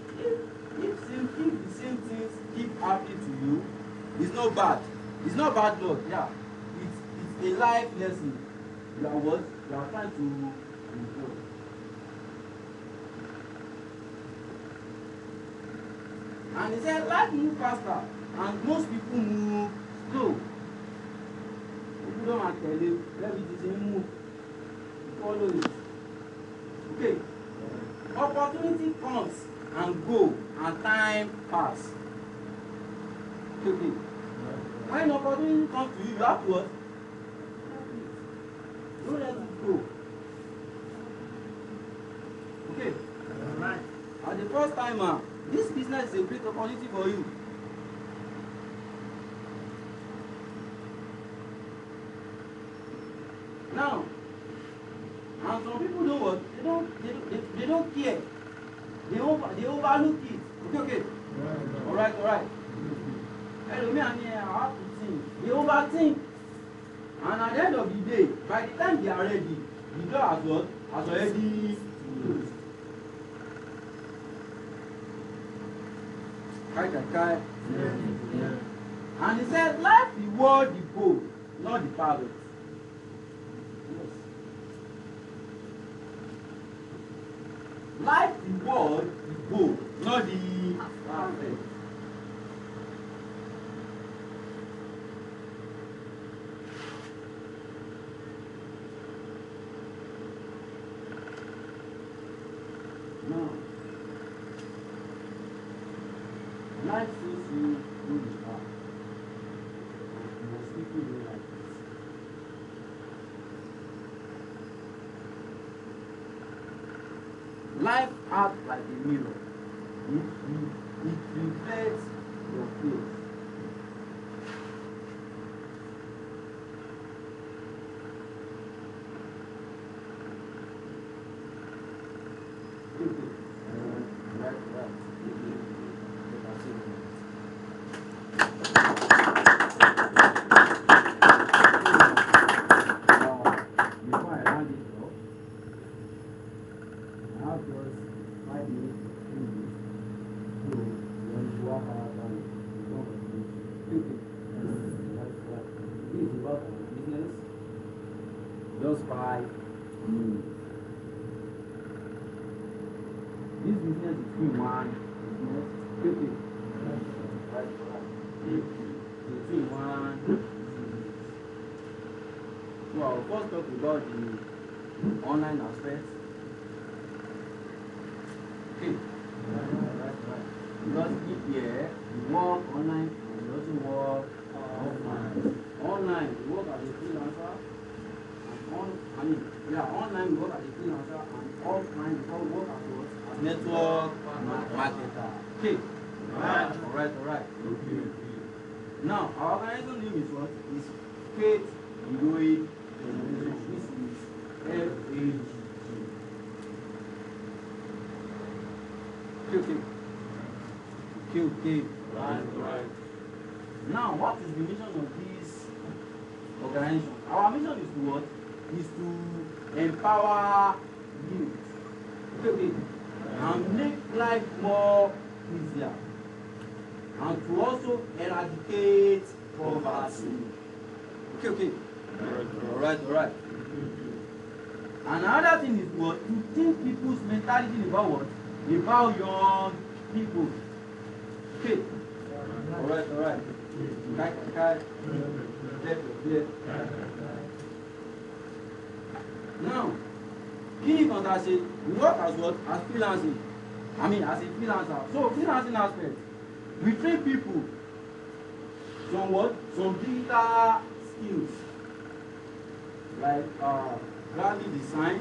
if the same things keep happening to you, it's not bad. It's not bad luck. Yeah, it's a life lesson. You are trying to improve. And he said, life moves faster, and most people move slow. People don't want to tell you, let me just move. Follow it. Okay. Opportunity comes and go, and time pass. Okay. When opportunity comes to you, you have to what? Don't let it go. Okay. Right. At the first time, this business is a great opportunity for you. Now, and some people know what? They don't care. They overlook it. Okay. Alright. Hello, me and here, I have to think. They overthink. And at the end of the day, by the time they are ready, the door has already closed. Kai. Yeah. And he said, life reward the bold, not the perfect. Yes. Life reward the bold, not the perfect. Life shows you who you are. Most people don't like it. Life acts like a mirror. It reflects your face. Before I round it up, I have just 5 minutes to finish. So when you walk out and you don't continue. This is about our business. Just 5 minutes. This business is between one business. Right. Between one business. So I'll first talk about the online aspect. Okay. Right. Because if here you work online and you also work offline. Online you work as a freelancer and online you work as a freelancer and offline you work as what? As network marketer. Okay. Alright. Okay. Now our organization name is what? Is Faith Heroic Generation. This is FAGG. Okay. Right. Now, what is the mission of this organization? Our mission is to what? Is to empower youth. Okay. And make life more easier. And to also eradicate poverty. Okay. Alright. Another thing is what? To change people's mentality about what? About young people. Okay. Alright. Now, key contact we work as what? As freelancing. As a freelancer. So freelancing aspect, we train people some what? Some digital skills like graphic design,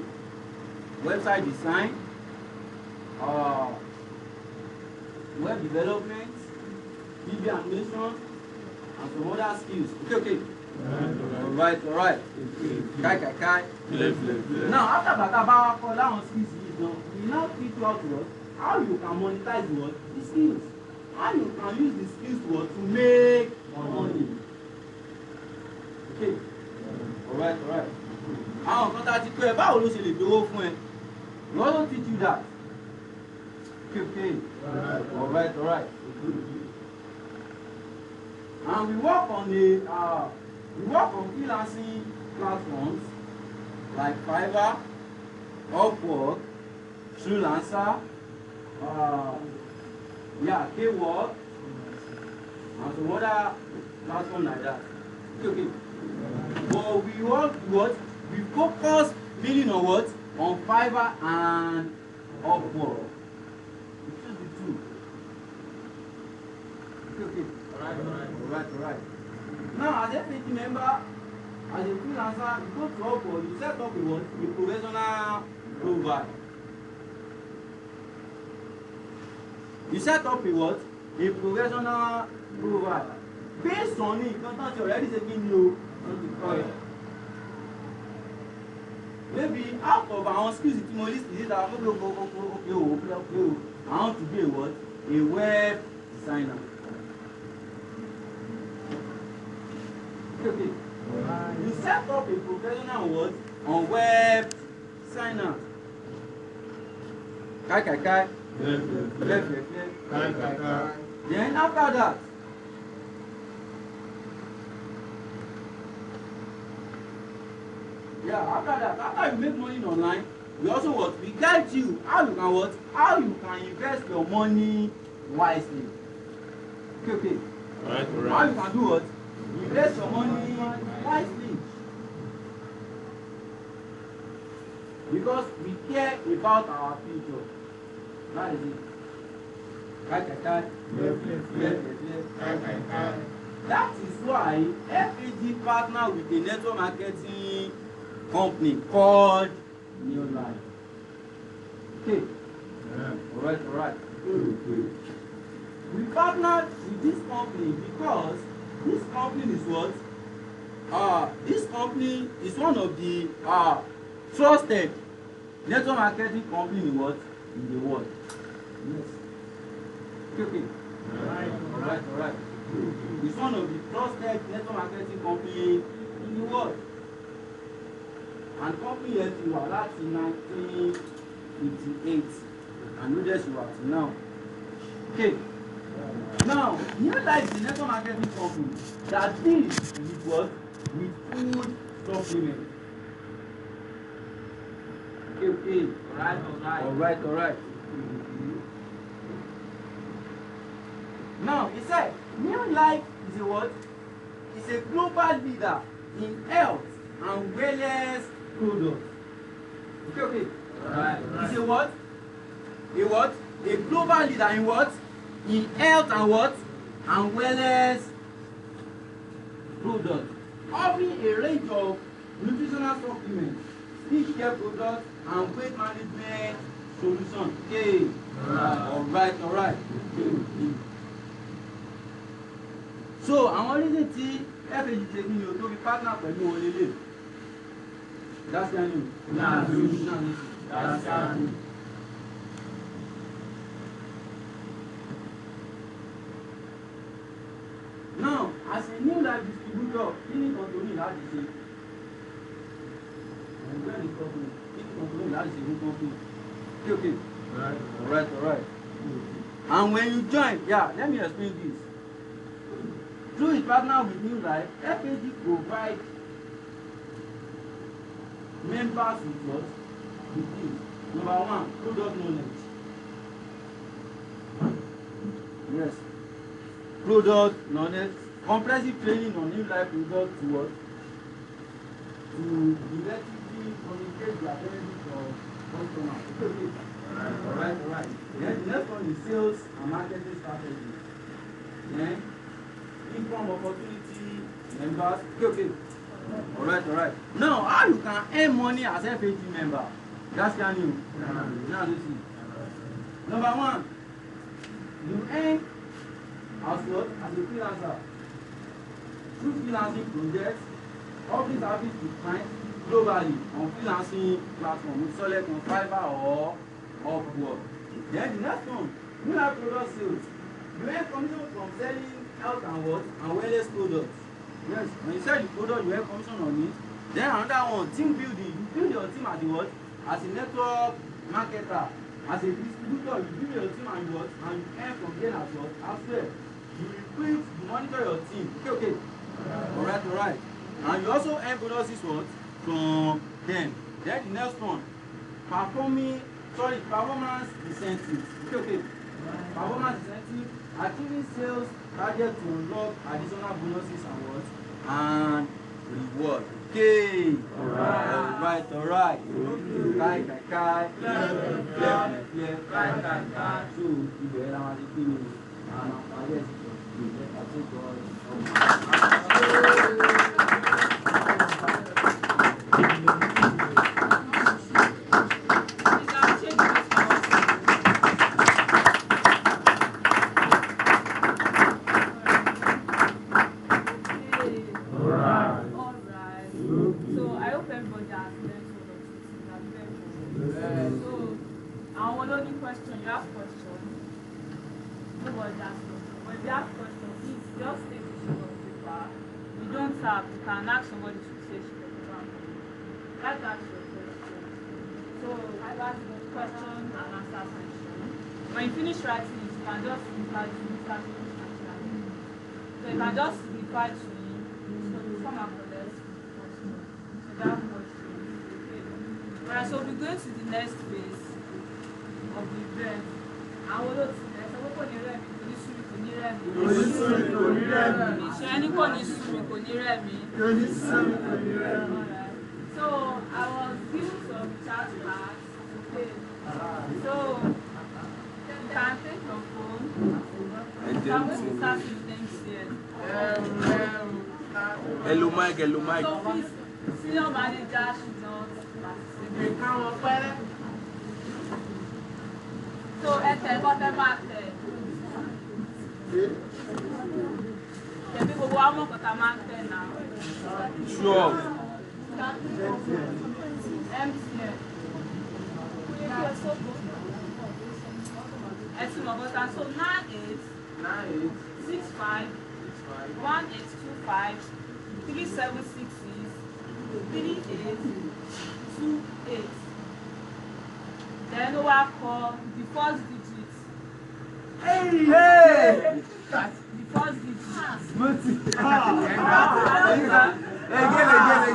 website design, web development, video animation, and some other skills. Okay. Alright. Kai. Now after Bakaba for that skills we now teach you how you can monetize what? The skills. How you can use the skills to make money. Okay. Alright. Àwọn kan tá a ti pẹ́ báwo ló ṣe lè gbowó fún ẹ? We also teach you that. Okay. Alright. And we work on freelancing platforms like Fiverr, Upwork, Freelancer, Kwork, and some other platforms like that. Okay. But we work what? We focus mainly on what? On Fiverr and Upwork. We choose the two. Okay. Alright. Now, as a FAT member, as a freelancer, you go to Upwork, you set up a professional profile. You set up a professional profile. Based on it, content already taking you on the maybe out of our skills, it list is that I want to be a web designer. Okay. You set up a professional on web designer. Kai. Then after that, after you make money online, we also we guide you how you can invest your money wisely. Okay. Right. How you can do invest your money wisely. Because we care about our future. That is it. That is why FAG partner with a network marketing company called New Life. Okay. All right. We partnered with this company because this company is what? This company is one of the trusted network marketing company in what? In the world. Yes. Okay. All right. It's one of the trusted network marketing company in the world. And company yẹn ti wà láti 1958 and no just wà till now. Okay. Now, New Life is a network marketing company that deals with what? With food supplement. Okay. All right. Now, he said, New Life is a what? It's a global leader in health and wellness products. Okay. Right. It's a what? A global leader in what? In health and what? And wellness products. Offering a range of nutritional supplements, skincare care products, and weight management solutions. Okay. All right. So, àwọn reason tí FAG ṣe kí ni o tó fi partner pẹ̀lú wọn lélẹ̀. That's the new. That's the new. Now, as a New Life distributor, kí ni kan tó ní láti ṣe? Ẹgbẹ́ ní company, kí ni kan tó ní láti ṣe fún company? Okay. All right. And when you join, let me explain this. Through his partner with New Life, FAG provides members with what? With things. Number one, product knowledge. Yes. Product knowledge. Comprehensive training on New Life product to what? To effectively communicate their benefits for customers. Okay. All right. Then the next one is sales and marketing strategy. Then income opportunity members. Okay. All right. Now, how you can earn money as a FAG member? That's can you. Now this is. Number one, you earn as what? As a freelancer. Through freelancing projects, offering service to clients globally on freelancing platform, we select on Fiverr or Upwork. Then the next one, New Life product sales. You earn commission from selling health and what? And wellness products. Yes, when you sell the product, you earn commission on it. Then another one, team building. You build your team as a what? As a network marketer. As a distributor, you build your team and what? And you earn from there as what? As well. You recruit, you monitor your team. Okay. All right. And you also earn bonuses what? From them. Then the next one, performance incentives. Okay. Performance incentive, achieving sales target to unlock additional bonuses and what? And reward. Okay. All right. Kai. So, ìbẹ̀rẹ̀ la máa ti pín ní àwọn àpáyé ìjọba àti when you finish writing it, you can just reply to me. So you can just reply to me. So you come up with this. So that question. Okay. Alright, so we're going to the next phase of the event. And we'll go to the next. So we're going So I was given some chat cards. Okay. So you can take your phone. I'm going to start with MCN. Hello, Mike. Hello, Mike. So please, senior manager should not participate. So whatever. The people who are more contaminated now. Sure. MCN. So 98 65 1825 3766 3828. Then we will call the first digit. Hey! The first digit.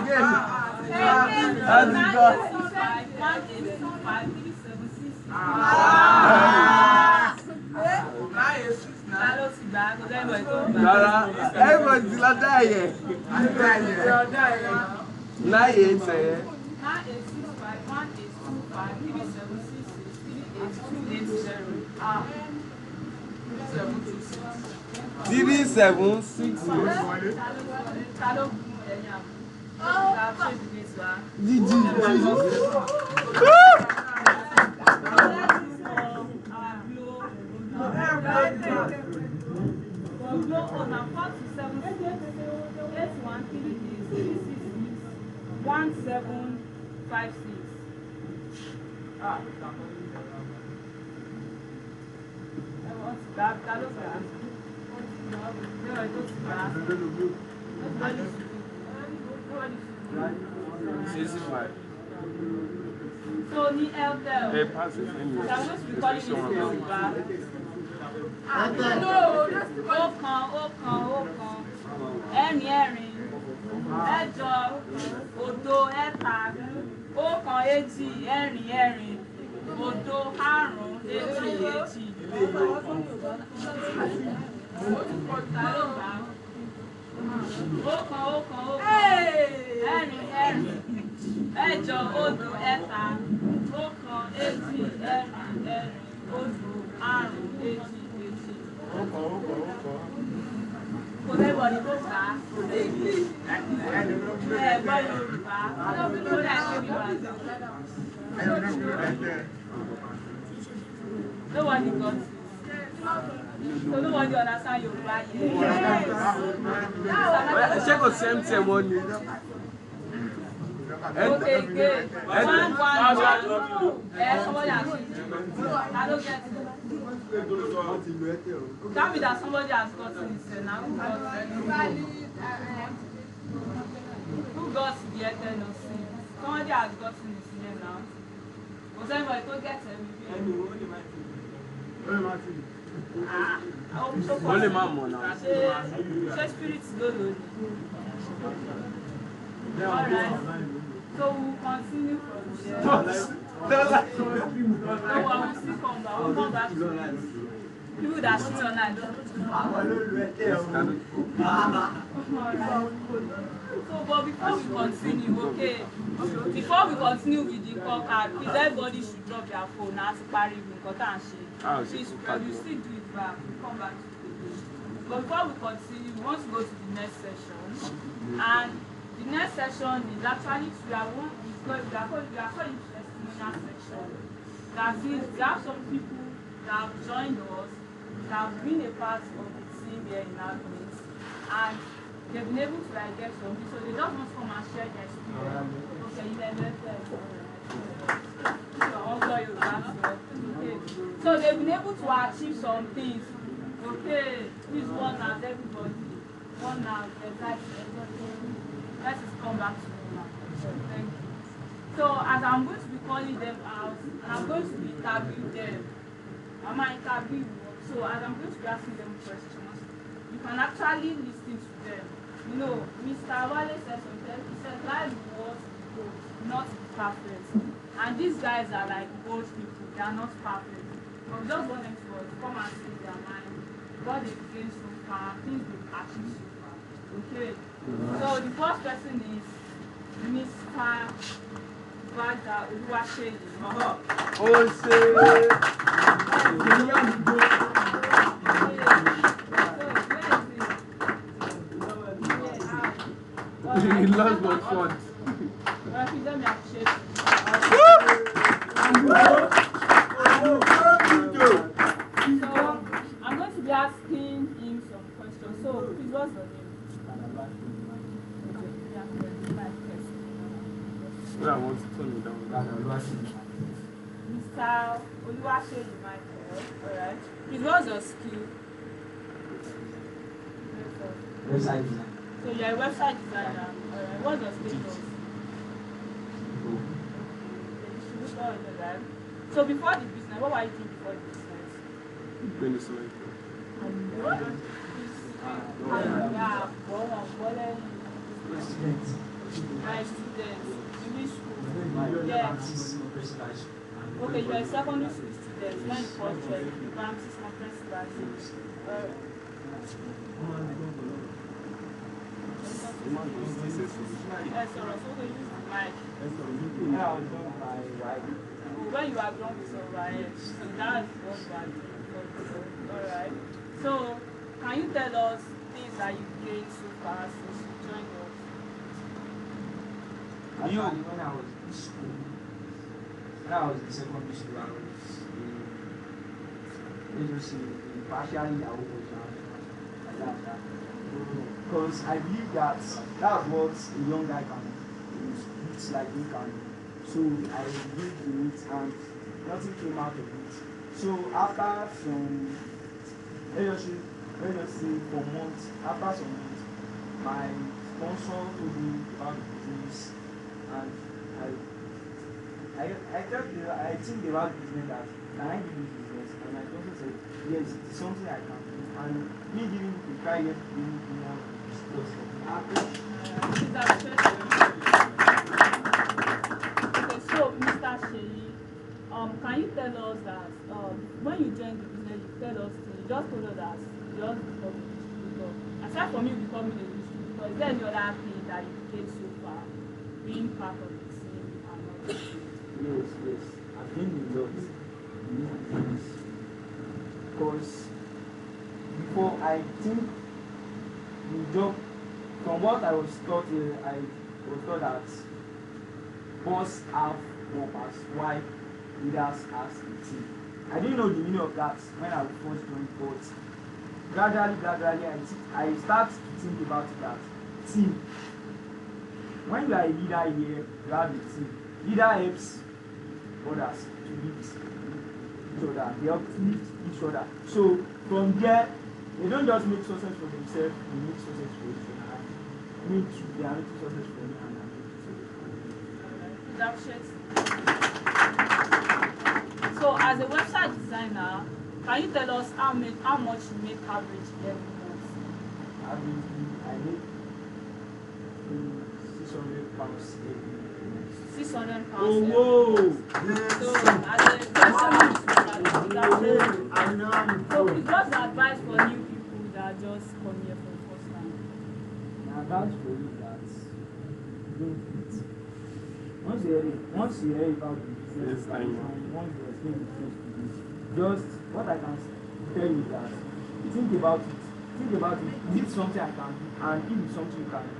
Again. That's Everybody's like that, yeah. 98, say. 3766. So ni Eltel. Hey, pass it in I'm going to be calling this Yoruba. Ọ̀kan. Ẹ̀rin. Ẹ̀jọ. Òdo. Ẹ̀ta. Ọ̀kan. Èjì. Ẹ̀rin. Òdo. Àrún. Èjì. Ọ̀kan. Ẹ̀rin. Ẹ̀jọ. Òdo. Ẹ̀ta. Ọ̀kan. Èjì. Ẹ̀rin. Òdo. Àrún. Èjì. Kò lẹ́bọ̀ ní kó fà á. Ẹ̀gbọ́n Yorùbá. Ló dà ṣe bí wà lọ. Nobody got it. So nobody understand Yorùbá yet. Ṣé kò sí MTN wọn ni? Okay, good. One. Somebody has it. I don't get it. Tell me that somebody has gotten it. Now who got the Airtel no SIM? Somebody has gotten it here now. Was anybody to get it? Only Mammo now. Ṣé spirit ló lò ní? Alright. So we'll continue from there. So we'll still come back. We'll come back to it. People that sit online don't. So, but before we continue, okay? Before we continue with the call card, please everybody should drop their phone as Barry will cut and shake. Please, we still do it back. We'll come back to it. But before we continue, we want to go to the next session. And the next session is actually we are calling testimonial section. That means we have some people that have joined us, that have been a part of the team here in Agnes, and they've been able to get something, so they just want to come and share their experience. Okay, you okay. So they've been able to achieve some things. Okay, please one out everybody. One out, let us come back to you now. Thank you. So as I'm going to be calling them out, and I'm going to be interviewing them. I'm an interview. So as I'm going to be asking them questions, you can actually listen to them. You know, Mr. Wale said something. He said life was not perfect. And these guys are like old people. They are not perfect. But we just want them to come and see their mind. What they've gained so far, things they've achieved so far. Okay. So the first person is Mr. Vada Oluwaseyi. fund. Well, please let me appreciate you. So, I'm going to be asking him some questions. So, please, what's your name? I want to turn me down. Mr. Oluwaseyi Michael. Alright. Please, what's your skill? Website design. So, you're a website designer. Alright. What's your status? So before the business, what were you doing before the business? Venezuela. Student. My students, English school. Yeah. Okay, you're a secondary school student. When you first join, you practice my principles. So okay, use the mic. When you are done with your right, so that's what you are doing. Alright. So, can you tell us things that you gained so far since you joined us? Actually, when I was in school, when I was in secondary school, I was partially like that. Because I believe that's what a young guy can do. It's like me can do. So I believed in it and nothing came out of it. So after some, let us say for months, after some months, my sponsor told me about the business and I think about business that can I do this business? And my sponsor said, yes, it's something I can do. And me giving the try yet to do more discuss. Okay, so Mr. Sheyi, can you tell us that when you joined the business, you tell us you just told us that you just become a distributor. Aside from you becoming a distributor, is there any other thing that you did so far, being part of the team and all that? Yes. I've been in lot because before I think the job, from what I was taught, I was taught that boss have workers, why leaders as a team. I didn't know the meaning of that when I first joined, but gradually I start to think about it that team. When you are a leader here, you have a team. Leader helps others to lift each other. They help lift each other. So from there, they don't just make success for themselves, they make success for each other. Me too, they are making success for me and I'm making success for them. So as a website designer, can you tell us how much you make average every month? I make £600 every month. £600. Oh, whoa! So as a website designer, so it's just advice for new people that just come here for the first time. My advice for you that don't quit. Once you hear about the business, Yes, I know. and once you explain the business to you, just what I can tell you is that think about it. Think about it. Is it something I can do? And if it's something you can do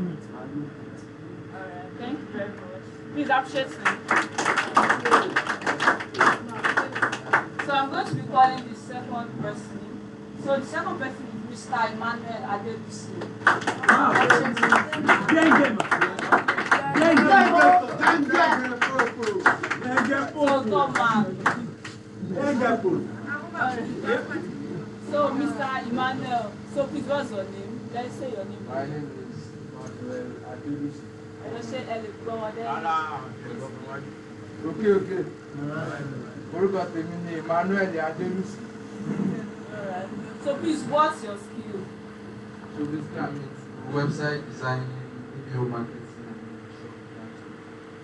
it and do it. Alright, thank you very much. Please appreciate me. So I'm going to be calling the second person. So the second person is Mr. Emmanuel Adebusi. So top man. So Mr. Emmanuel, so please what's your name? Let's say your name. My name is Emmanuel Adebusi. Let's say Elebron. Okay. Orúkọ tèmi ni Emmanuel Adebusi. Alright. So please, what's your skill? So basically I'm in website design, video marketing.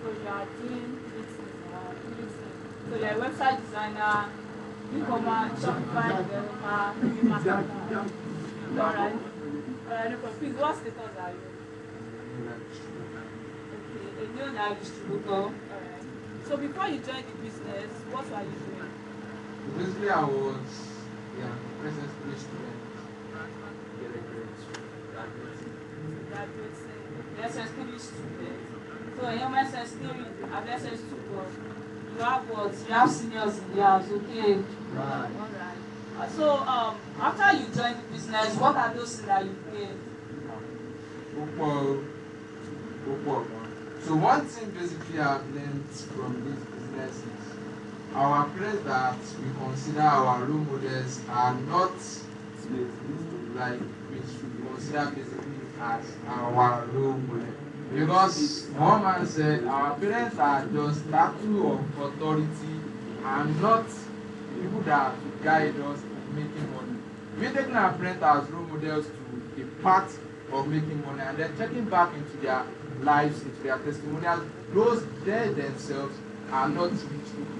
So you are doing this. So you're a website designer, e-commerce, Shopify developer, maybe marketer. Alright. No problem. Please, what status are you? Okay, a new distributor. Alright. So before you joined the business, what were you doing? So basically I was present student. Graduating. the SS3 student. So in SS3 and SS2, you have what? You have seniors in the house, okay? Right. Alright. So after you join the business, what are those things that you gain? So one thing basically I've learned from this business is our friends that we consider our role models are not like we should consider basically as our role model. Because one man said our parents are just statue of authority and not people that guide us in making money. We're taking our parents as role models to a path of making money and then checking back into their lives, into their testimonials. Those they themselves are not rich people.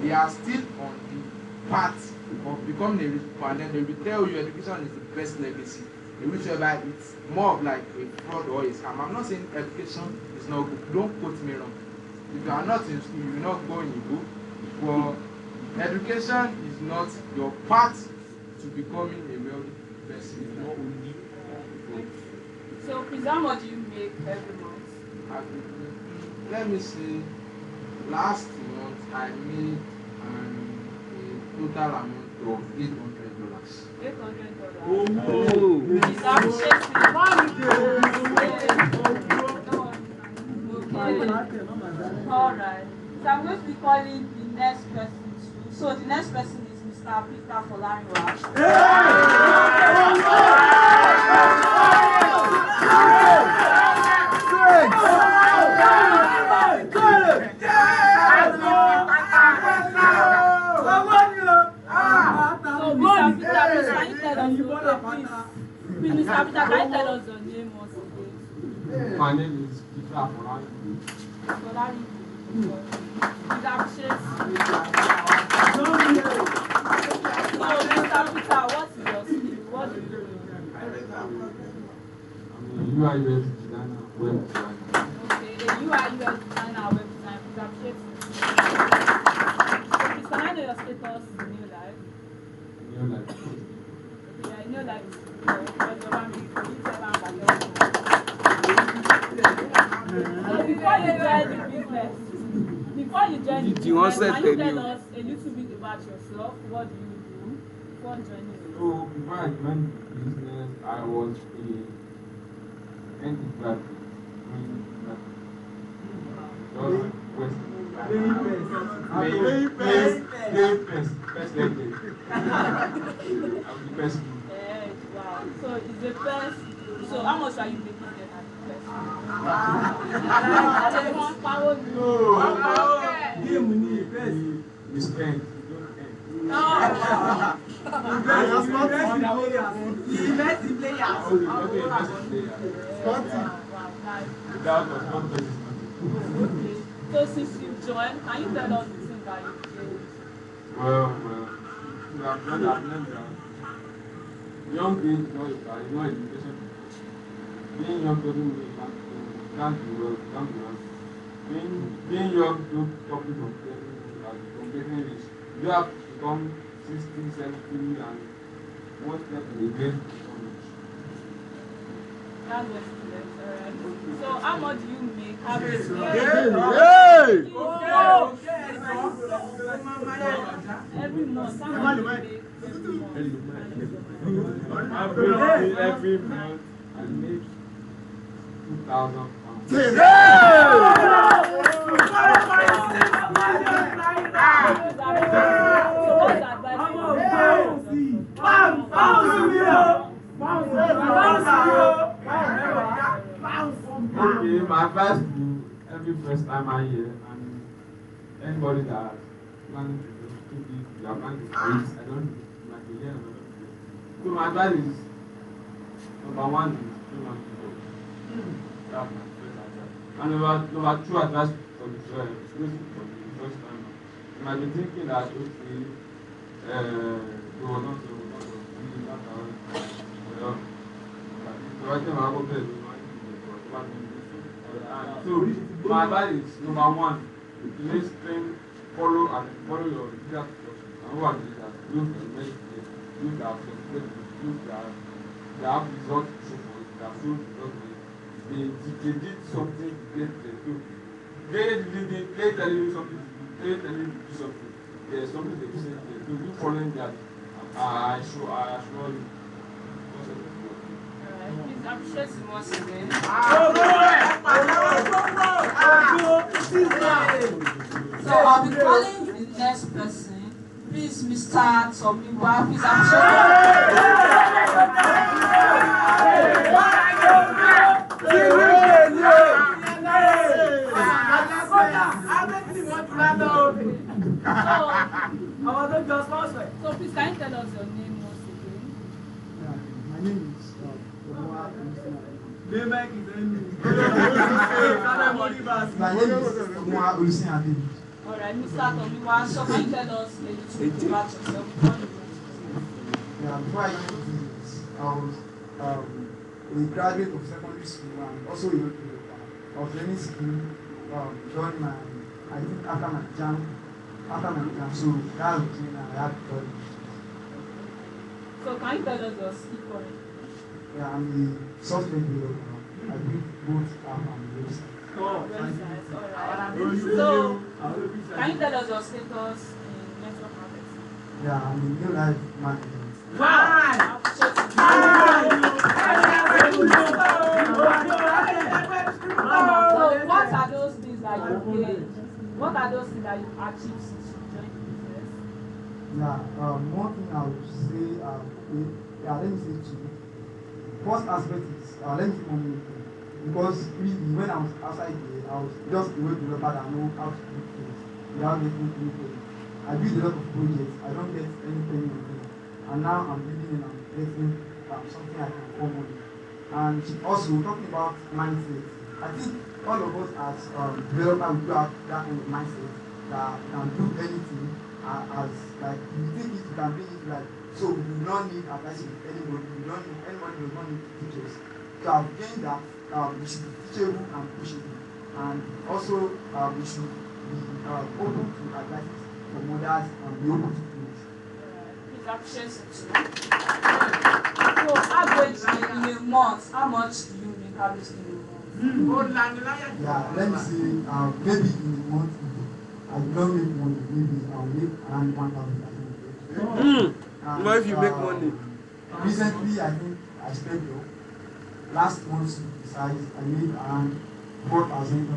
They are still on the path of becoming a rich people, and then they will tell you education is the best legacy. Whichever it's more of like a fraud or a scam. I'm not saying education is not good. Don't quote me wrong. If you are not in school, you will not go in the book. But education is not your path to becoming a wealthy person. Not only. So, please, how much do you make every month? Let me see. Last month I made a total amount of $800. $800. Oh, Please appreciate it. Okay. Alright. So I'm going to be calling the next person too. So the next person is Mr. Peter Folariwa. So Mr. Peter, can you tell us, please, Mr. Peter, can you tell us your name once again? My name is Peter Afonso. Folariwa. Please appreciate. So Mr. Peter, what is your skill? What do you do? I'm a UI UX designer, web designer. Okay, you are US designer, web design. Please appreciate. So please, can I know your status in real life? New life. Yeah, I know that so before you join the business, before you join the business, can you tell us a little bit about yourself? What do you do before joining it? So before I joined the business, I was a ND graduate. First level. I'm the best. Wow. So it's the best. So how much are you making then at the best? One power. We spend. We don't end. No. That was not business. Okay. So since you joined, can you tell us the thing that you did? Well, I've learned that young age is not education. Being young doesn't mean you can't do well, you can't do well. Being young don't stop you from getting rich. You have to become 60, 70 and one step in the game. That's what it is, alright. So how much do you make average? Every month, how much do you make Every month I make 2,000 pounds. So what's the advice Okay, my advice to every first timer here and anybody that planning to do this, you are planning to do this, I don't like to hear another place. So my advice is number one is do not give up. That's my first advice. And number two advice for the first timer. You might be thinking that okay, you will not do so my advice is number one, listen, follow your leader's instructions. And who are the leaders? Those that make it, those that have succeeded, those that have results to show for it, that show results for it. they did something to get there. So they tell you something, they tell you to do something. There's something they say there. So you following that, I assure you. Please appreciate him once again. So I'll be calling the next person. Please, Mr. Tomiwa, please So please, can you tell us your name once again? My name is Omwa Olusin Ade. Alright, Mr. Tomiwa, so can you tell us a little bit about yourself? Yeah, before I came to this, I was a graduate of secondary school and also a worker. I was learning skill during my, I think after my exam, so that was when I had to study. So can you tell us your skill currently? Yeah, I'm a software developer. I do both app and website. Websites, alright. So, can you tell us your status in network marketing? Yeah, I'm a new life manager. Wow! So, what are those things that you gained? What are those things that you've achieved since you joined the business? Yeah, one thing I would say, let me say two. First aspect is, let me say money. Because really, when I was outside there, I was just a web developer that know how to do things without getting anything. I build a lot of projects, I don't get anything in them. And now I'm building and I'm getting something I can form on. And also, talking about mindset, I think all of us as developers, we do have that kind of mindset that can do anything as like, you think it, you can bring it like, so we do not need advice with anybody, anybody does not need to teach us. So I've gained that. We should be teachable and pushable, and also we should be open to advice from others and be open to things. Please appreciate it too. So, averagely in a month, how much do you make averagely in a month? Yeah, let me say, maybe in a month, I don't make money, maybe I'll make around 1,000. What if you make money? Recently, I think I spent last month's size, I made around 4,000.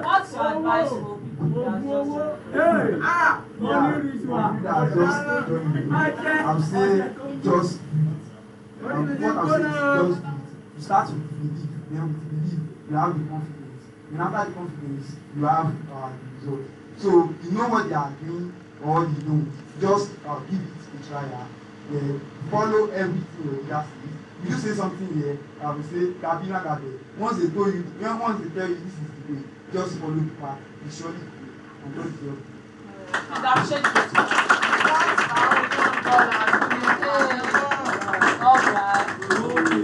What's your advice for people I'll say just what I'll say is just you start with belief, then with belief you have the confidence, and after the confidence you have the result. So you know what they are doing or you don't, just give it a try. Follow everything your leader says. You say something here, we say Kabina Gabe. Once they tell you this is the way, just follow the path. You surely and don't fail. Alright.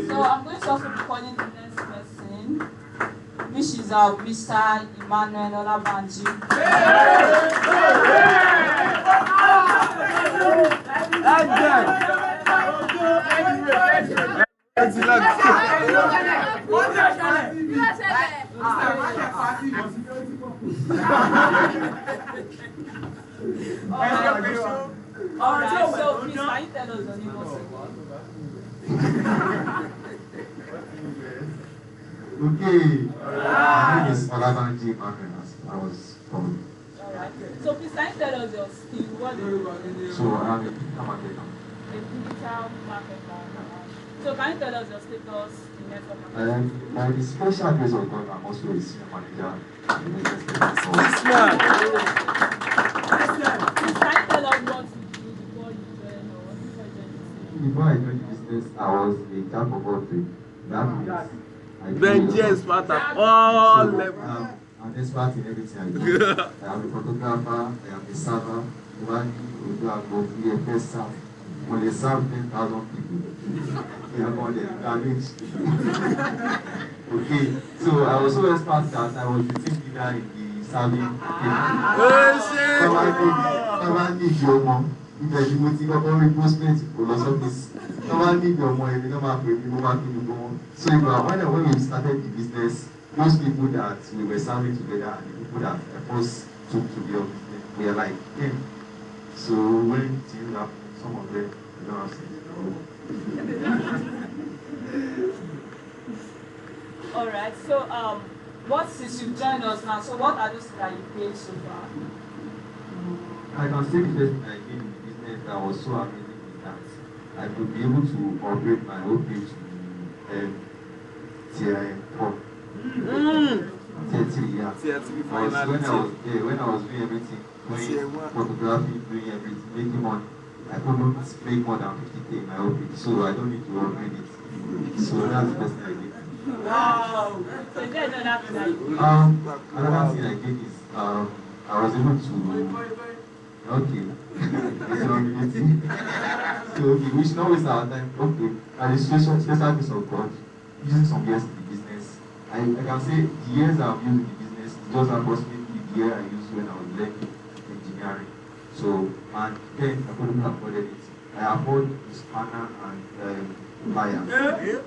So I'm going to also be calling the next person, which is Mr. Emmanuel Olabanji. Alright, so please can you tell us your name once Okay. My name is Olabanji Makinas. I was from. Alright. So please can you tell us your skill? What do you do? So I'm a digital marketer. A digital marketer. So can you tell us your status in network marketing? By the special grace of God, I'm also a senior manager. This man. Please can you tell us what you do before you join or what before you join the business? Before I joined the business, I was a jack of all trades. That means I Benji expert at all levels. I'm an expert in everything I do. I am a photographer, I am a server, one do a go VFS serve. When they serve 10,000 people, they are on the damage. Okay, so I was so expert that I was the team leader in the serving. Never need your mom. ibẹ̀ ni mo ti kọ́kọ́ rí postmate kò lọ sọ́fíìsì tó bá ní ìdí ọmọ ẹni tó máa pè mí mo máa kí gbogbo wọn. So when we started the business, most people that we were serving together and the people that first took to the business were like him. So when things happen, some of them you don't have to. All right. So what since you've joined us now? So what are those that you paid so far? I can say the first thing I did in the business that was so amazing is that I could be able to operate my own page to tier 4. Tier 3, yeah. Tier 3 when I was doing everything, doing photography, doing everything, making money, I couldn't make more than 50K in my own page, so I don't need to upgrade it. So that's the best thing I did. Wow. So there's another thing that you did. Another thing I did is I was able to okay. So okay, we should not waste our time. Okay. Administration, special piece of God, using some years in the business. I can say the years I've used in the business is just approximately the year I used when I was learning engineering. So and then I couldn't afford it. I afford spanner and pliers. And I took it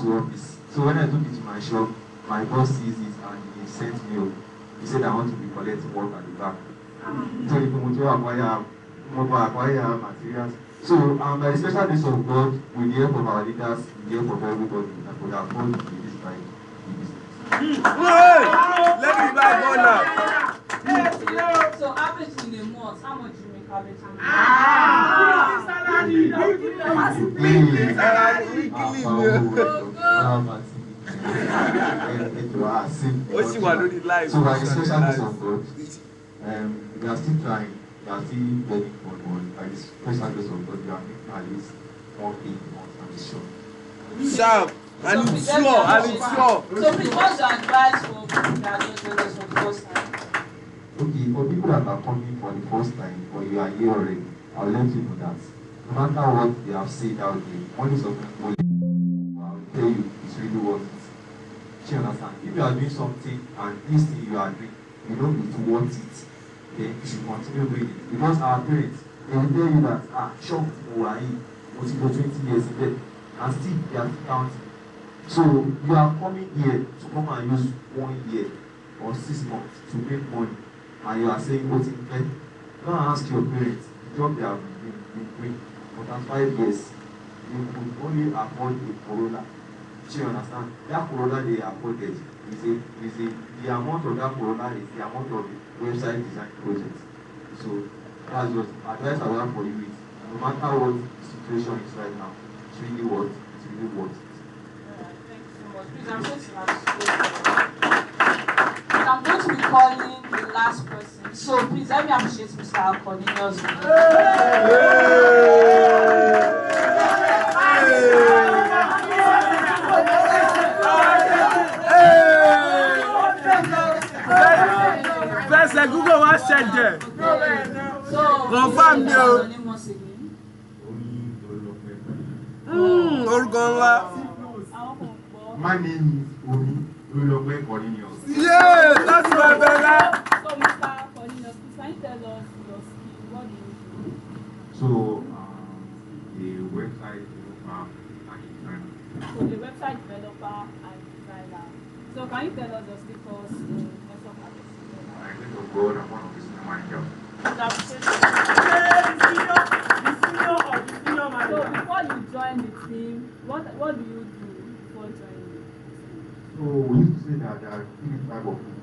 to office. So when I took it to my shop, my boss sees it and he sent me home. He said I want to be collecting work at the back. So if you want to acquire materials. So by the special grace of God, with the help of our leaders, with the help of everybody, I could afford to be this by the business. Let me buy one now. So average in a month, how much do you make average in a month? So by the special grace of God, we are still trying, we are still begging for money. By the special grace of God, we are making at least 1K a month, I'm sure. Sharp. And it's sure. So please, what's your advice for people that are just doing this for the first time? Okay, for people that are coming for the first time, or you are here already, I'll let you know that no matter what they have said out there, money is something I'll tell you it's really worth it. Do you understand? If you are doing something and this thing you are doing, you know it's worth it, then you should continue doing it. Because our parents, they will tell you that, shop for 20 years in bed, and still they are counting. So you are coming here to come and use 1 year or 6 months to make money, and you are saying what's in bed. Go and ask your parents, the job they have been doing for 5 years, they could only afford a Corolla. Do you understand? That Corolla they afforded is the amount of that Corolla is the amount of the website design project. So that's what advice I want for you is no matter what the situation is right now, it's really worth it. It's really worth it. Thank you so much. Please, I'm going to be calling the last person. So please let me appreciate Mr. Cornelius. First, Google was check there. So confirm you. My name is Omi Olope Cornelius. Yeah, that's my brother. So Mr. Cornelius, can you tell us your skill? What do you do? So the website developer and designer. So the website developer and designer. So can you tell us your skill first? I think of God, I'm one of the senior managers. So before you join the team, what do you do before joining the team? So we used to say that there are 3 types of people.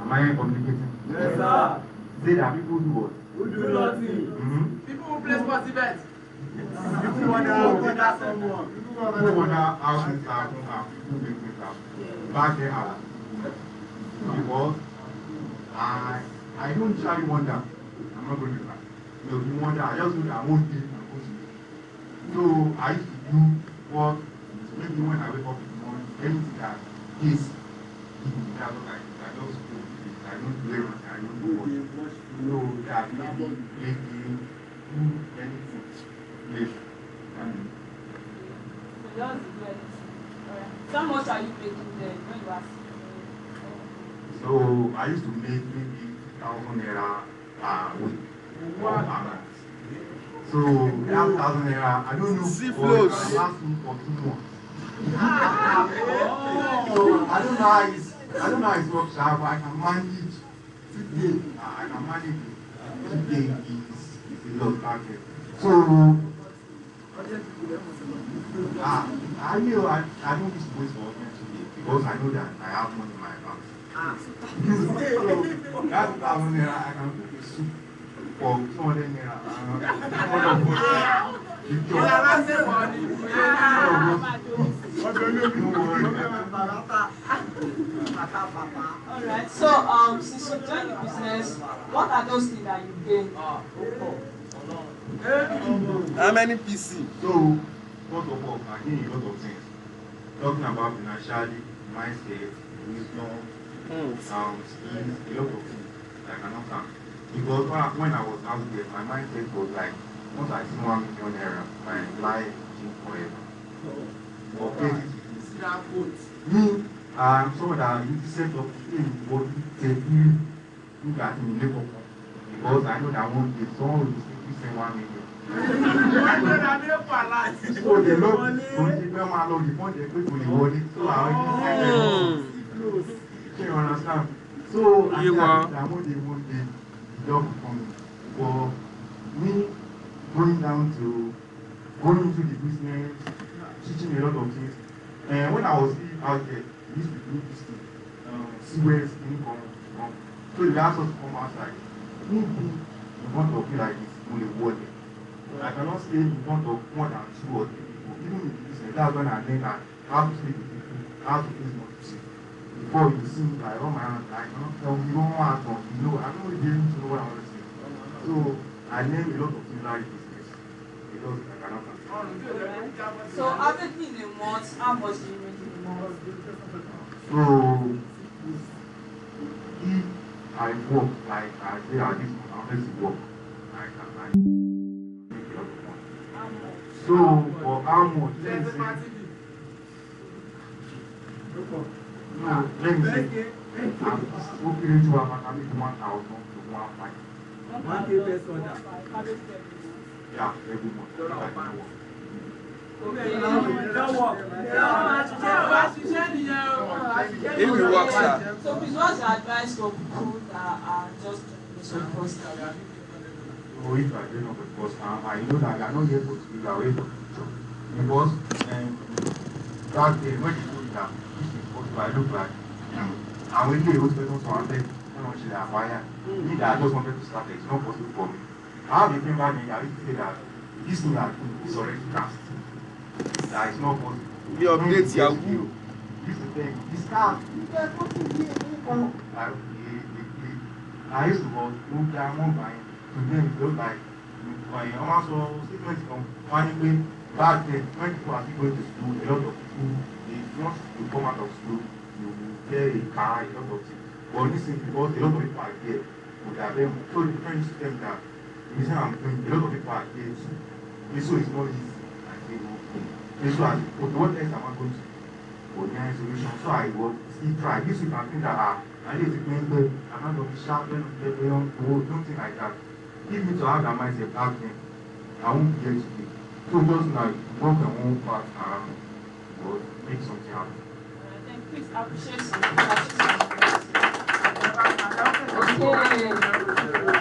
Am I communicating? Yes, sir. Say that people do what? Who do nothing. People who play sports events. People wonder someone. People wonder how things happen and people make things happen. Back then, I was because I don't usually wonder. I'm not going to lie. No, you wonder. I just know that I won't be. So I used to do what maybe when I wake up in the morning, anything that is I just go. I don't play. I don't do what. No, that nothing make me do anything. Live. So just do anything. Alright. So how much are you making there when you are So I used to make maybe 1,000 naira a week. So that 1,000 naira, I don't know, See for flows. it last me for 2 months. So I don't know how it's works, but I can manage today. I can manage today is a lot target. So I know I don't wish to wait for today because I know that I have money in my account. So that 1,000 naira, I can cook a soup for 200 naira. Alright, so since you joined the business, what are those things that you gain? How many PC? So, first of all, I gain a lot of things. Talking about financially, mindset, wisdom, skills, a lot of things that I cannot count. Because when I was out there, my mindset was like, once I see 1 million naira, my life changed forever. But me, I'm someone that is set up in what look at me labor because I know that one day someone will say 1 million. So they love don't take them along the point they put to the body. So I already said you understand? So I think that one day the job will come. For me going into the business, teaching a lot of things. And when I was out there, we used to do this thing, see where it's income from. So they asked us to come outside. Me being in front of you like this, only word. I cannot stay in front of more than 2 or 3 people. Even in the business, that's when I learned that how to speak with people, how to face motivation. Before you see me like, oh my hand, I cannot tell you, don't want to know, I'm not really able to know what I want to say. So I learned a lot of things like business because I cannot answer. So after being a month, how much do you make in a month? So if I work like I say at this moment, I'm to work, I can make a lot of money. So for how much? Let me say, I'm hoping to have a 1,000 to 1,500. 1K first order. Yeah, every month. If we work, sir. So please, what's your advice for people that are just doing the first time? So if I don't know the first time, I know that I are not here to speak away from the future. Because that day when they told me that this is possible, I look like I will lay those persons to 100, they are fire. Me that I just wanted to start, it's not possible for me. I have a friend back then, I used to say that this thing that is already cast. That is not possible. We update Yahoo. This is the thing, this car, you get nothing here, I used to go down one by today, it looked like my almost statements from one way back then when people are going to school, a lot of people they want to come out of school, you get a car, a lot of things. But listen, because a lot of people are here, they are very so the different system that the reason I'm doing, a lot of people are here too. This one is not easy. I say, okay. This one, okay, what else am I going to do? For the solution. So I will still try. This week I think that I need to make the I'm not going to be sharp, don't think like that. Give me to have that mindset back then. I won't be here today. So just like work and one part or make something happen. Then please appreciate Okay.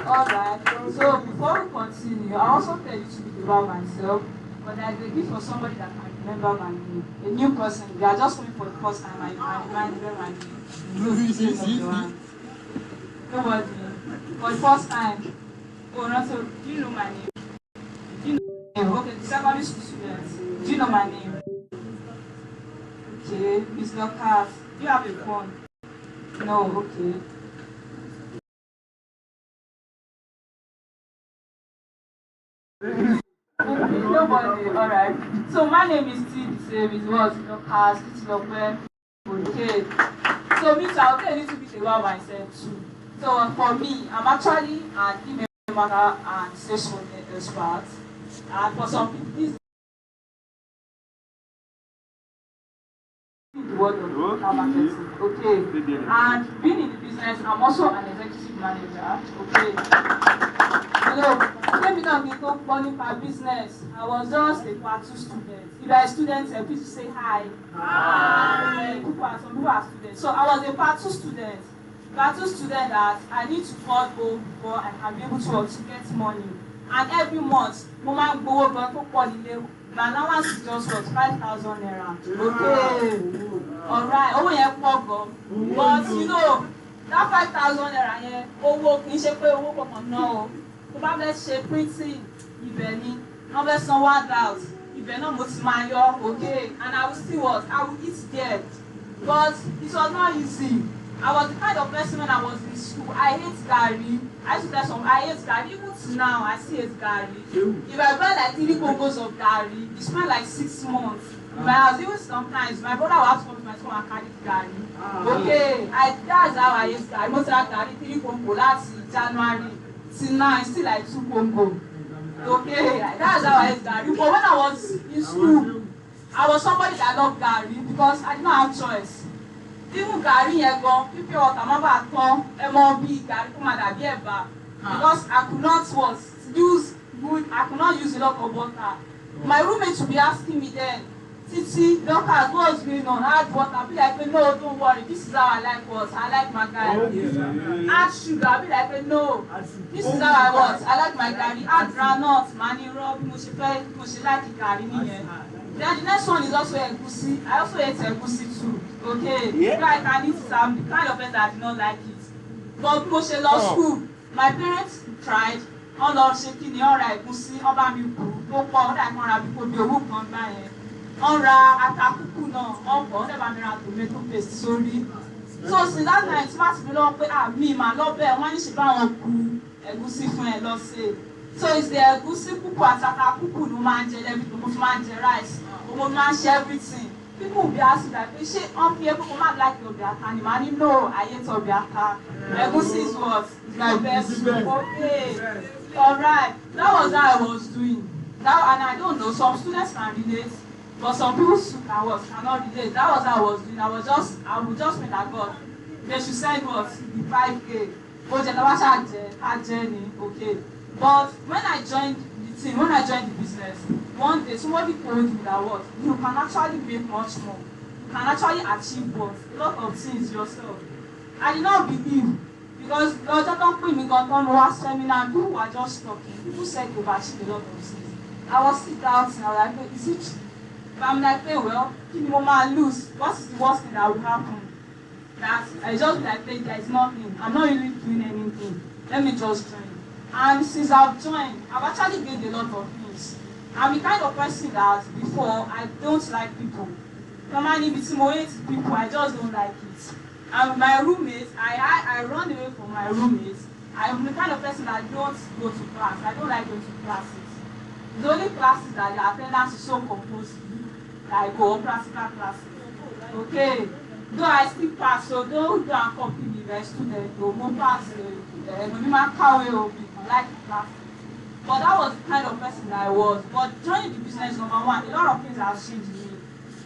Alright. So before we continue, I also tell you to be about myself, but there's a gift for somebody that can remember my name. A new person. They are just coming for the first time. I remember my name. Nobody. For the first time. Oh, no, so do you know my name? Do you know my name? Okay, the secondary school students. Do you know my name? Okay, Mr. Cass. Do you have a phone? No, okay. Nobody, alright. So my name is still the same. It was Cass, it's Lope. Okay. So me, I'll tell you a little bit about myself too. So for me, I'm actually an email marketer and social expert. And for some people, this is the word of marketing. Okay. And being in the business, I'm also an executive manager. Okay. Hello. maybe not get no money for business. I was just a part 2 student. If you are a student, please say hi. Hi. Some people are students. So I was a part 2 student. Part 2 student that I need to call home before I can be able to get money. And every month, mama go over to call the my allowance is just what 5,000 naira. Okay. Alright. Oh yeah, but you know that 5,000 naira here, owó kì í ṣe pé owó kankan náà o. Tó bá fẹ́ ṣe printing ibẹ̀ ni, wọ́n fẹ́ san $1,000. Ibẹ̀ náà mo ti máa yọ, okay, and I will still what? I will eat there. But it was not easy. I was the kind of person when I was in school. I hate garri. I used to tell some I hate garri. Even till now, I still hate garri. If I buy like 3 kongos of garri, it spent like 6 months. In my house, even sometimes my brother will have to come to my school and carry garri. Okay, that's how I hate garri. Most of garri 3 kongo last January till now, it's still like 2 kongo. Okay, that's how I hate garri. But when I was in school, I was somebody that loved garri because I did not have choice. Even garri yẹn gan, pípẹ́ ọ̀tá má bàa tán, ẹ mọ bí garri kó máa dàbí ẹ̀bà. Because I could not use a lot of water. My roommate would be asking me then, Titi, Dorcas, what's going on? Add water. I'll be like, no, don't worry. This is how I like what? I like my garri. Add sugar. I'll be like, no. This is how I was. I like my garri. Add groundnut, maniro, bí mo ṣe like garri nìyẹn. Then the next one is also egusi. I also ate egusi too. Okay. Yeah. So I can eat some. The kind of person that did not like it. But mo ṣe lọ school. My parents tried. Wọ́n lọ ṣe kí ni wọ́n ra egusi, wọ́n bá mi bù tó pọ̀, wọ́n dà kí wọ́n ra bí kò bí owó kan gbá yẹn. Wọ́n ra ata kúkú náà, wọ́n pọ̀, wọ́n dẹ̀ bá mi ra tomato paste sórí. So since that time, tí wọ́n ti fi lọ́wọ́ pé mi mà lọ́bẹ̀, wọ́n ní ṣe bá wọn ku ẹ̀gúsí fún ẹ lọ ṣe. So it's the ẹ̀gúsí púpù àti ata kúkú ló máa ń jẹ lẹ́bi tó mo fi máa ń jẹ rice. Mo máa ń ṣe everything. People will be asking that, ṣé wọ́n fi ẹ̀kọ́ máa like ọbẹ̀ ata ni? Màá ní no, I hate ọbẹ̀ ata. Ẹ̀gúsí is what? It's my best food. Okay. Alright. That was how I was doing. Now, and I don't know, some students can relate, but some people cannot relate. That was how I was doing. I would just pray that God, they should send what? The 5K. Okay. But when I joined the team, when I joined the business, one day somebody told me that what? You can actually make much more. You can actually achieve what? A lot of things yourself. I did not believe. Because Lord don't put me on one seminar and people were just talking. People said they've achieved a lot of things. I was sitting down and I was like, is it true? But I'm like, hey, well, if you want to lose, what is the worst thing that will happen? That I just be like, hey, there is nothing. I'm not really doing anything. Let me just join. And since I've joined, I've actually gained a lot of things. I'm the kind of person that before I don't like people. Normally, between people, I just don't like it. And my roommates, I run away from my roommates. I'm the kind of person that don't go to class. I don't like going to classes. The only classes that the attendance is so composed that I go, practical classes. Okay. Though I still pass, so don't and copy me, the student, or more pass, no matter like classes. But that was the kind of person that I was. But during the business, number one, a lot of things have changed me.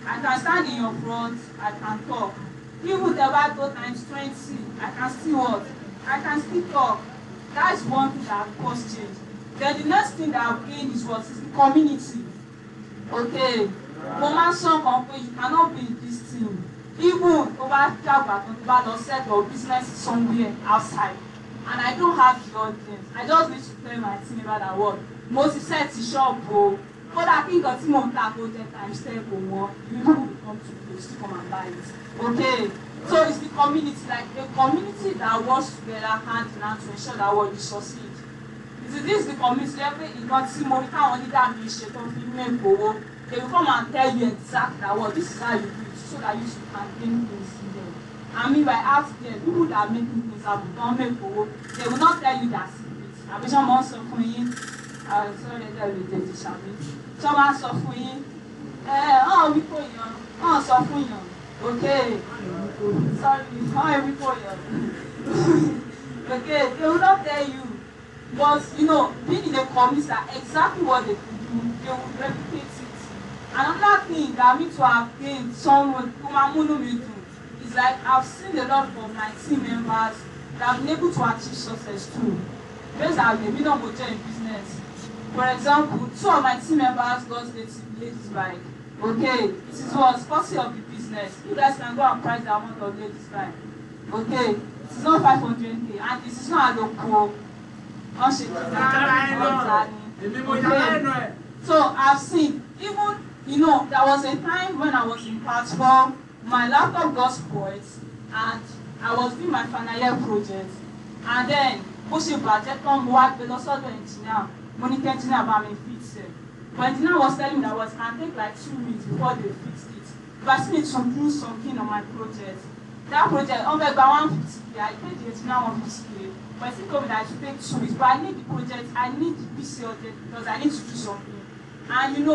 I can stand in your front, I can talk. Even the Bible times 20, I can still what? I can still talk. That's one thing that caused change. Then the next thing that I've gained is what? Is the community. Okay. Woman song you cannot be in this team. Even over travel set or business somewhere outside. And I don't have the audience. I just need to tell my team about that word. Most set the shop, but I think a team on that times 10 or more, you will come to come and buy it. Okay, so it's the community, like a community that works together hand in hand to ensure that what you succeed. This is the community, every not see more, only that mission, they will come and tell you exactly that what this is how you do it, so that you can gain things in them. I mean, by asking them, people that are making things happen, don't make forward, they will not tell you their secrets. I wish I'm also for you. I'm sorry that we did this, someone sọ fún yín wí kò yàn sọ fún yàn okay sorry wí kò yàn okay they will not tell you but you know being in a community that exactly what they could do they will replicate it. Another thing that me to have gained someone is like I've seen a lot of my team members that have been able to achieve success too. Based on maybe not go join business. For example, 2 of my team members got ladies bike. Okay, it is what courtesy of the business. You guys can go and price the amount of ladies bike. Okay, it is not 500k and it is not a local. Okay. So I've seen, even, there was a time when I was in part 4, my laptop got spoiled and I was doing my final year project. And then, pushing budget on what the loss of the engineer, money engineer about me fix it. But engineer was telling me that it can take like 2 weeks before they fixed it. But I still need to do something on my project. That project, on the 150k, I paid the engineer 150k. But he told me that it should take 2 weeks. But I need the project, I need the PC update because I need to do something. And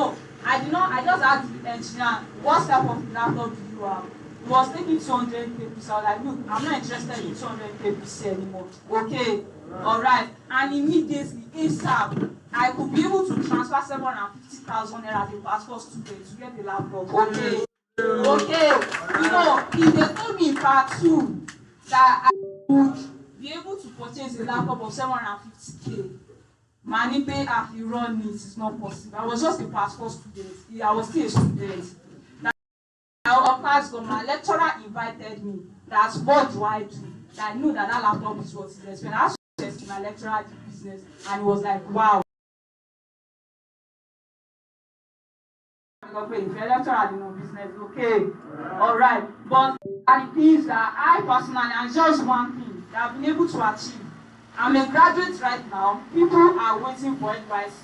I just asked the engineer, what type of laptop do you have? He was taking 200k PC. I was like, look, I'm not interested in 200k PC anymore. Okay, alright. And immediately, ASAP, I could be able to transfer 750,000 naira as a passport student to get the laptop. Okay. If they told me in part 2 that I would be able to purchase a laptop of 750k, money pay after you run it is not possible. I was just a passport student. I was still a student. Our class, my lecturer invited me. That's what do I do? That I knew that laptop is what it is. When I asked to my lecturer at the business, and he was like, wow. If your lecturer did no business, okay, alright. But the things that I personally, and just one thing that I've been able to achieve. I'm a graduate right now. People are waiting for NYC.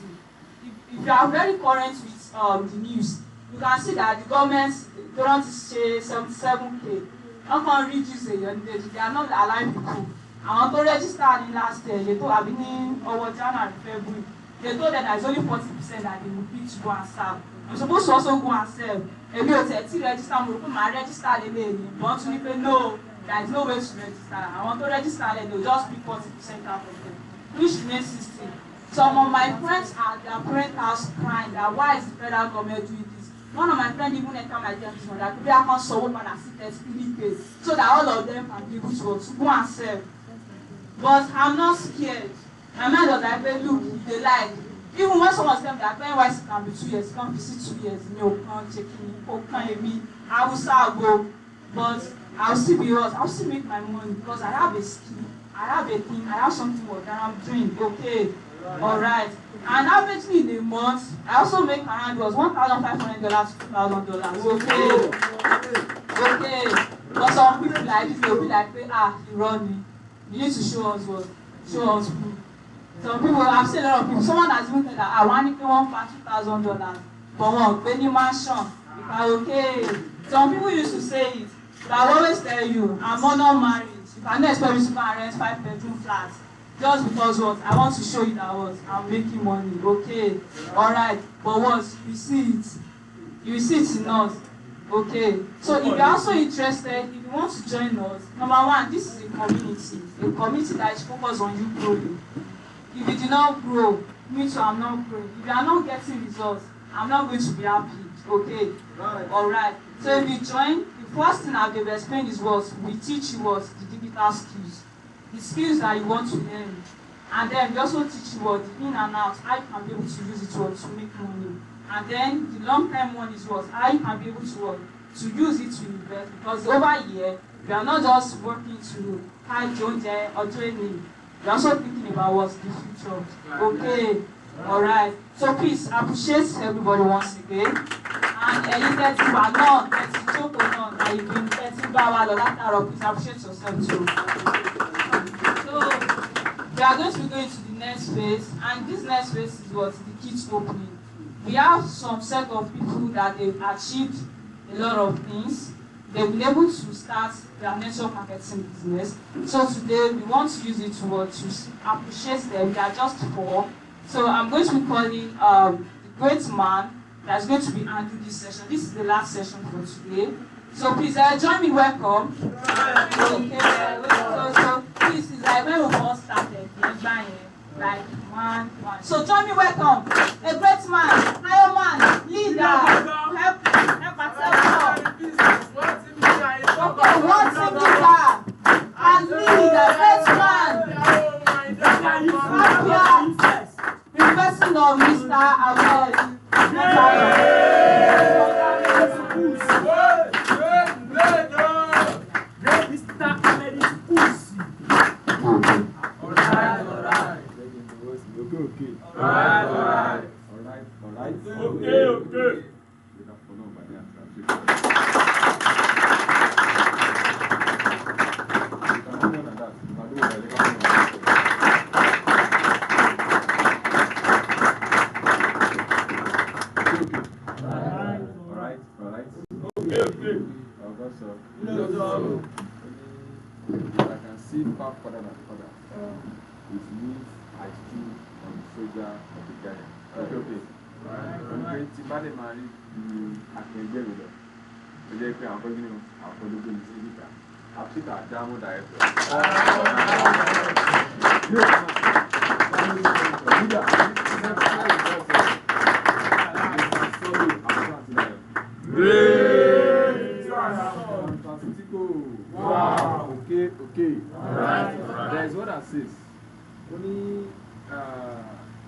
If you are very current with the news, you can see that the government don't say 77k. How can reduce the they are not allowing people. I want to register in last year. They told in over January, February. They told them that it's only 40% that they will pick to go and serve. I'm supposed to also go and serve. If you register, I register the lady. But to people no, there is no way to register. I want to register and they'll just pick 40% out of them. Which remains 60. Some of my friends and their parents crying that why is the federal government doing this? One of my friends even entered my television that today I can't solve one and sit at 3 so that all of them can be able to go and serve. But I'm not scared. My mind was like, look, if they like, even when someone tells me that NYC can be 2 years, can be 2 years, no, can't check me, can't me, I will start go. But I'll still be yours, I'll still make my money because I have a skill, I have a thing, I have something that I'm doing, okay, alright. And averagely in a month, I also make around $1,500 to $2,000, okay. But some people like this, they'll be like, you run me. You need to show us what? Show us proof. Some people, I've seen a lot of people, someone has even said that I want to pay $1,000 for one, penny mansion. Okay. Some people used to say it, but I always tell you, I'm not married. You cannot expect me to go and rent 5-bedroom flats. Just because what? I want to show you that what? I'm making money. Okay. Alright. But once you see it, in us. Okay. So if you're also interested, if you want to join us, number one, this is a community that is focused on you growing. If you do not grow, me too, I'm not growing. If you are not getting results, I'm not going to be happy. Okay. Right. Alright. So if you join, the first thing I'll explain is what we teach you was the digital skills. The skills that you want to learn. And then we also teach you what the in and out, how you can be able to use it to make money. And then the long-term one is what how you can be able to use it to invest. Because over here, we are not just working to hide your day or training. We're also thinking about what's the future. Okay. Alright. So please appreciate everybody once again. And you get to none, get to joke or none, and you've been getting power or that arrow, please appreciate yourself too. So we are going to be going to the next phase, and this next phase is what the kids opening. We have some set of people that they've achieved a lot of things. They've been able to start their network marketing business. So today we want to use it to appreciate them. They are just 4. So I'm going to be calling the great man that's going to be handling this session. This is the last session for today. So please join me, welcome. Okay, so please, it's like when we all started, like one. So join me, welcome. A great man, higher man, leader, help ourselves. Okay, one team leader and leader, great man. Champion, the person of see far further than others. It means I stood on the shoulder of the giant. Okay. Okay, Tibade Mari, I can get with them. They can have a I've seen a diamond Wow. Okay. Alright. There is what that says. Only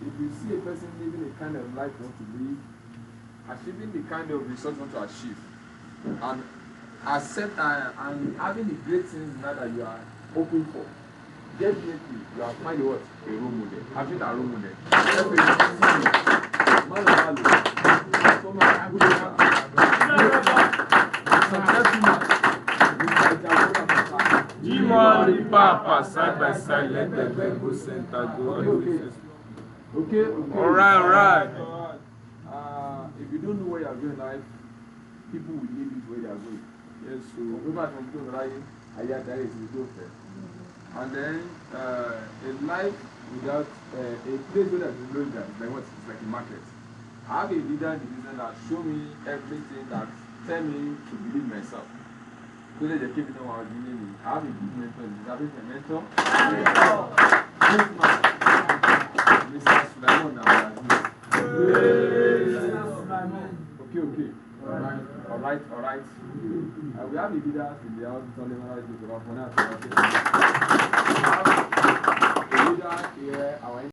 if you see a person living a kind of life you want to live, achieving the kind of results you want to achieve, and accept and having the great things now that you are hoping for, definitely you are finding what? A role model. Having a role model. Jimon, Papa, side by side, let the Bible center go. Okay. Alright. If you don't know where you are going in life, people will leave it where they are going. Yes, so over from doing right, there is go first. And then a life without a place where there is no leader is like what? It's like a market. I have a leader in the business that show me everything, that tell me to believe myself. So they keep it on our beginning. I have a good mentor. That is my mentor. Mr. Sulaiman Okay. Alright. We have a leader in the house. A leader here, our